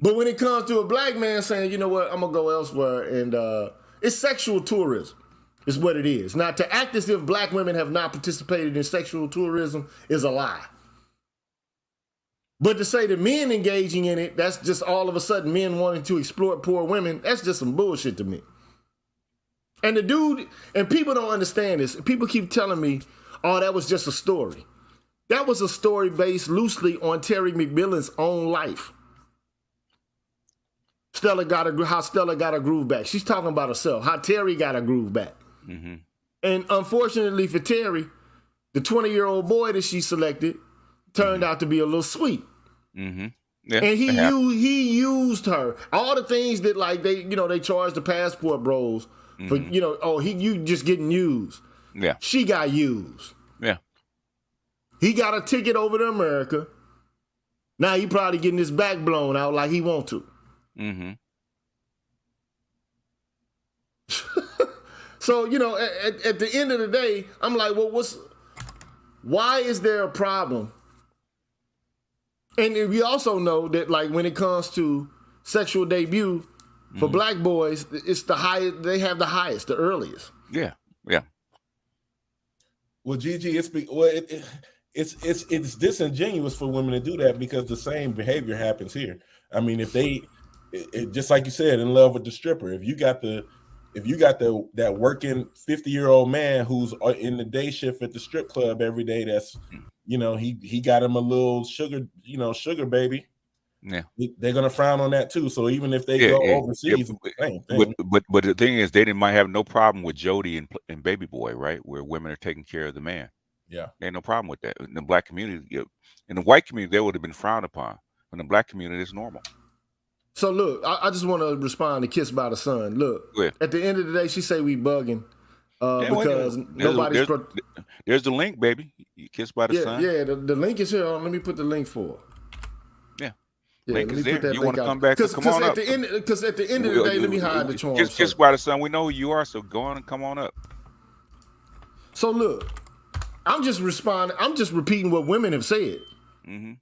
B: But when it comes to a black man saying, you know what, I'm gonna go elsewhere, and it's sexual tourism, is what it is. Now, to act as if black women have not participated in sexual tourism is a lie. But to say that men engaging in it, that's just all of a sudden men wanting to exploit poor women, that's just some bullshit to me. And the dude, and people don't understand this. People keep telling me, oh, that was just a story. That was a story based loosely on Terry McMillan's own life. How Stella got her groove back. She's talking about herself, how Terry got her groove back. Mm-hmm. And unfortunately for Terry, the 20-year-old boy that she selected turned out to be a little sweet. Mm-hmm. Yeah, and he used her. All the things that like they charged the passport bros for, you just getting used.
F: Yeah.
B: She got used.
F: Yeah.
B: He got a ticket over to America. Now he probably getting his back blown out like he want to. Mm-hmm. So, at the end of the day, I'm like, well, why is there a problem? And we also know that, like, when it comes to sexual debut for black boys, it's the highest. They have the highest, the earliest.
F: Yeah, yeah.
D: Well, Gigi, it's disingenuous for women to do that because the same behavior happens here. I mean, if they, just like you said, in love with the stripper, if you got that working 50-year-old man who's in the day shift at the strip club every day, that's he got him a little sugar baby.
F: Yeah,
D: they're gonna frown on that too. So even if they go overseas, it's the same thing.
F: But the thing is, they might have no problem with Jody and Baby Boy, right? Where women are taking care of the man.
D: Yeah,
F: they ain't no problem with that. In the black community, in the white community, they would have been frowned upon. In the black community, it's normal.
B: So look, I just want to respond to Kiss by the Sun. Look, at the end of the day, she say we bugging because nobody's.
F: There's the link, baby. Kiss by the Sun.
B: Yeah, the link is here. Let me put the link for her.
F: Yeah, link is there. You want to come back? Come on up.
B: Because at the end of the day, let me hide the charm.
F: Kiss by the Sun. We know who you are, so go on and come on up.
B: So look, I'm just responding. I'm just repeating what women have said. Mm-hmm.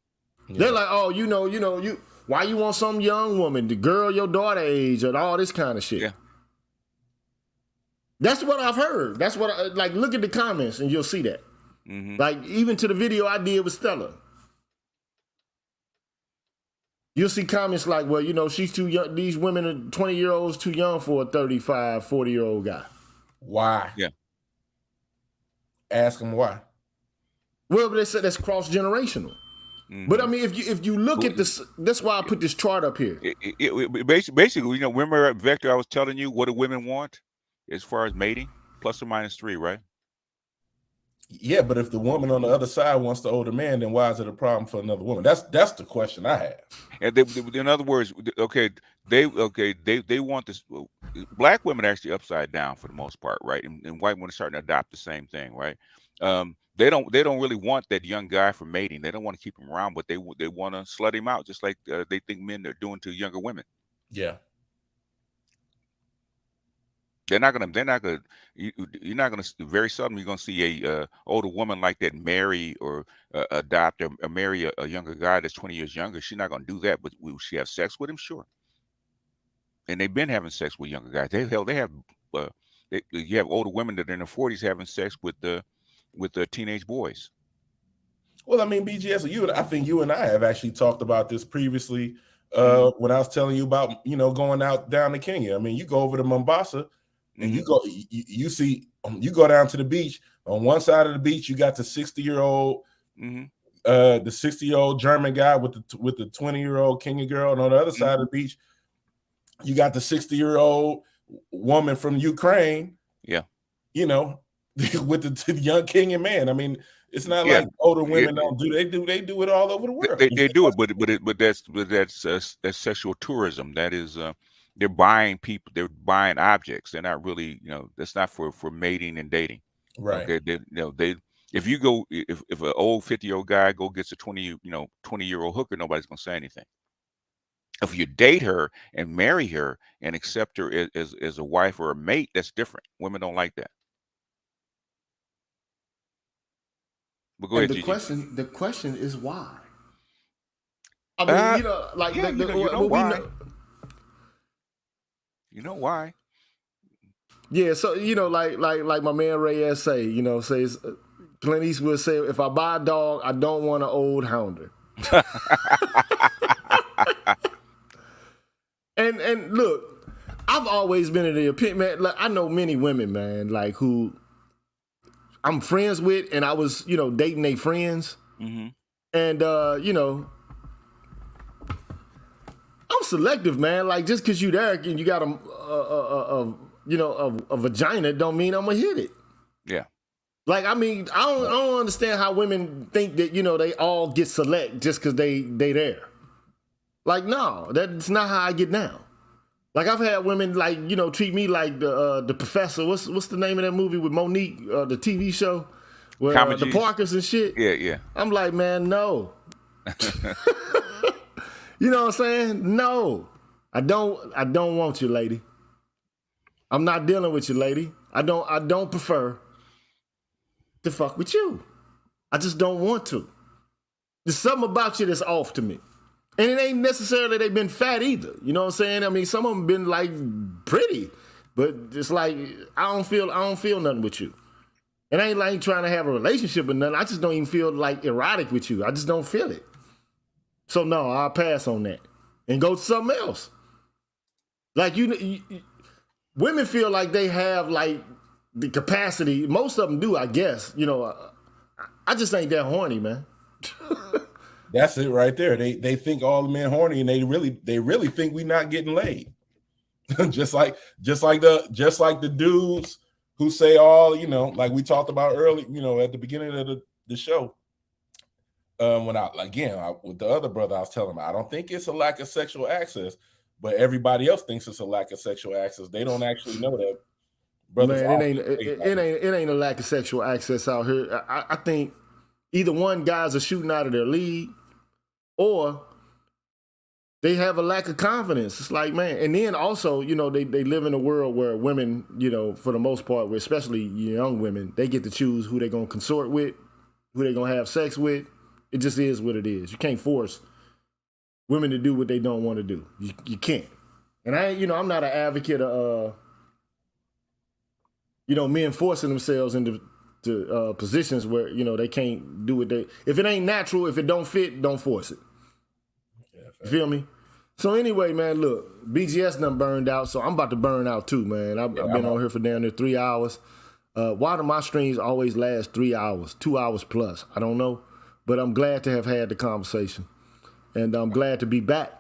B: Yeah. They're like, oh, you. Why you want some young woman, the girl your daughter age, and all this kind of shit?
F: Yeah.
B: That's what I've heard. That's what look at the comments and you'll see that. Mm-hmm. Like even to the video I did with Stella. You'll see comments like, well, she's too young. These women are 20-year-olds too young for a 35, 40-year-old guy.
D: Why?
F: Yeah.
D: Ask them why.
B: Well, they said that's cross-generational. Mm-hmm. But I mean, if you look at this, that's why I put this chart up here.
F: Basically, remember Vector, I was telling you what do women want as far as mating, ±3, right?
D: Yeah, but if the woman on the other side wants the older man, then why is it a problem for another woman? That's the question I have.
F: And in other words, they want this. Black women are actually upside down for the most part, right? And white women are starting to adopt the same thing, right? They don't really want that young guy for mating. They don't want to keep him around, but they want to slut him out, just like they think men are doing to younger women.
D: Yeah.
F: You're not gonna. Very seldom you're gonna see a older woman like that marry or adopt or marry a younger guy that's 20 years younger. She's not gonna do that. But will she have sex with him? Sure. And they've been having sex with younger guys. You have older women that are in their 40s having sex with the teenage boys.
D: Well, I mean, BGS, I think you and I have actually talked about this previously when I was telling you about going out down to Kenya. I mean, you go over to Mombasa. And you go down to the beach. On one side of the beach, you got the 60-year-old, the 60-year-old German guy with the 20-year-old Kenyan girl, and on the other side of the beach, you got the 60-year-old woman from Ukraine.
F: Yeah,
D: with the young Kenyan man. I mean, it's not like older women don't do. They do it all over the world.
F: They do it, but that's sexual tourism. That is. They're buying people. They're buying objects. They're not really, that's not for mating and dating.
D: Right.
F: Okay. If an old 50-year-old guy gets a 20-year-old hooker, nobody's gonna say anything. If you date her and marry her and accept her as a wife or a mate, that's different. Women don't like that. But go
B: And
F: ahead, Gigi.
B: the question is why. I mean, like
F: Yeah, you know
B: what we
F: why.
B: know.
F: You know why?
B: Yeah, so like my man Reyes say, says Clint Eastwood say, if I buy a dog, I don't want an old hounder. And look, I've always been in the opinion, man. Like, I know many women, man, like who I'm friends with, and I was, dating their friends,
F: Mm-hmm.
B: and I'm selective, man. Like, just because you there and you got a vagina, don't mean I'm gonna hit it.
F: Yeah.
B: Like, I mean, I don't understand how women think that they all get select just because they there. Like, no, that's not how I get down. Like, I've had women like treat me like the professor. What's the name of that movie with Monique, the TV show, where the Parkers and shit.
F: Yeah.
B: I'm like, man, no. You know what I'm saying? No, I don't want you, lady. I'm not dealing with you, lady. I don't prefer to fuck with you. I just don't want to. There's something about you that's off to me. And it ain't necessarily they been fat either. You know what I'm saying? I mean, some of them been like pretty, but it's like I don't feel nothing with you. And I ain't like trying to have a relationship or nothing. I just don't even feel like erotic with you. I just don't feel it. So no, I'll pass on that and go to something else. Like women feel like they have like the capacity. Most of them do, I guess. I just ain't that horny, man.
D: That's it right there. They think all the men horny, and they really think we not getting laid. just like the dudes who say all, like we talked about early, at the beginning of the show. When with the other brother, I was telling him, I don't think it's a lack of sexual access, but everybody else thinks it's a lack of sexual access. They don't actually know that. Brothers,
B: man, it ain't a lack of sexual access out here. I think either one, guys are shooting out of their league, or they have a lack of confidence. It's like, man, and then also, they live in a world where women, for the most part, especially young women, they get to choose who they're gonna consort with, who they're gonna have sex with. It just is what it is. You can't force women to do what they don't want to do. You can't. And I'm not an advocate of men forcing themselves into positions where they can't do what they. If it ain't natural, if it don't fit, don't force it. Yeah, you feel me? So anyway, man, look, BGS done burned out, so I'm about to burn out too, man. I've been on here for down there 3 hours. Why do my streams always last 3 hours, 2 hours plus? I don't know, but I'm glad to have had the conversation, and I'm glad to be back.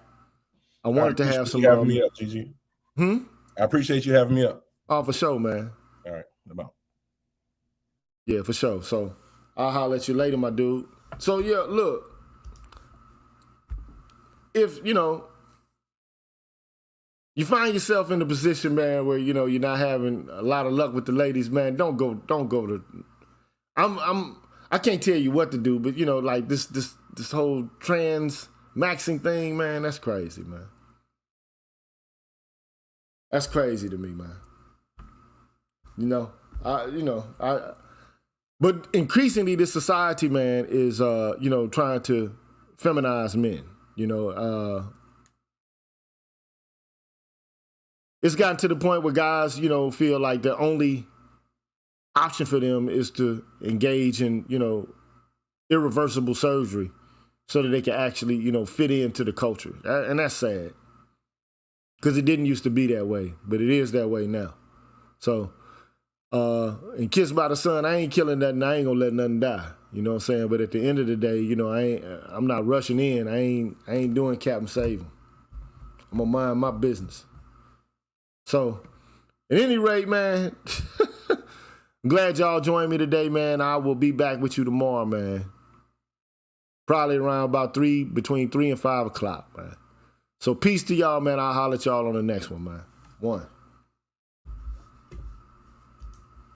B: I wanted to have some.
D: Having me up, Gigi. I appreciate you having me up.
B: Oh, for sure, man.
D: All right, I'm out.
B: Yeah, for sure. So I'll holler at you later, my dude. So yeah, look, if you find yourself in a position, man, where you're not having a lot of luck with the ladies, man, don't go to. I can't tell you what to do, but like this whole transmaxxing thing, man, that's crazy, man. That's crazy to me, man. But increasingly, this society, man, is trying to feminize men. It's gotten to the point where guys, feel like the only option for them is to engage in, irreversible surgery so that they can actually, fit into the culture. And that's sad. Because it didn't used to be that way, but it is that way now. So, and Kissed by the Sun, I ain't killing nothing. I ain't gonna let nothing die. You know what I'm saying? But at the end of the day, I'm not rushing in. I ain't doing Captain Saving. I'm gonna mind my business. So, at any rate, man, I'm glad y'all joined me today, man. I will be back with you tomorrow, man. Probably around between 3 and 5 o'clock, man. So peace to y'all, man. I'll holler at y'all on the next one, man. 1.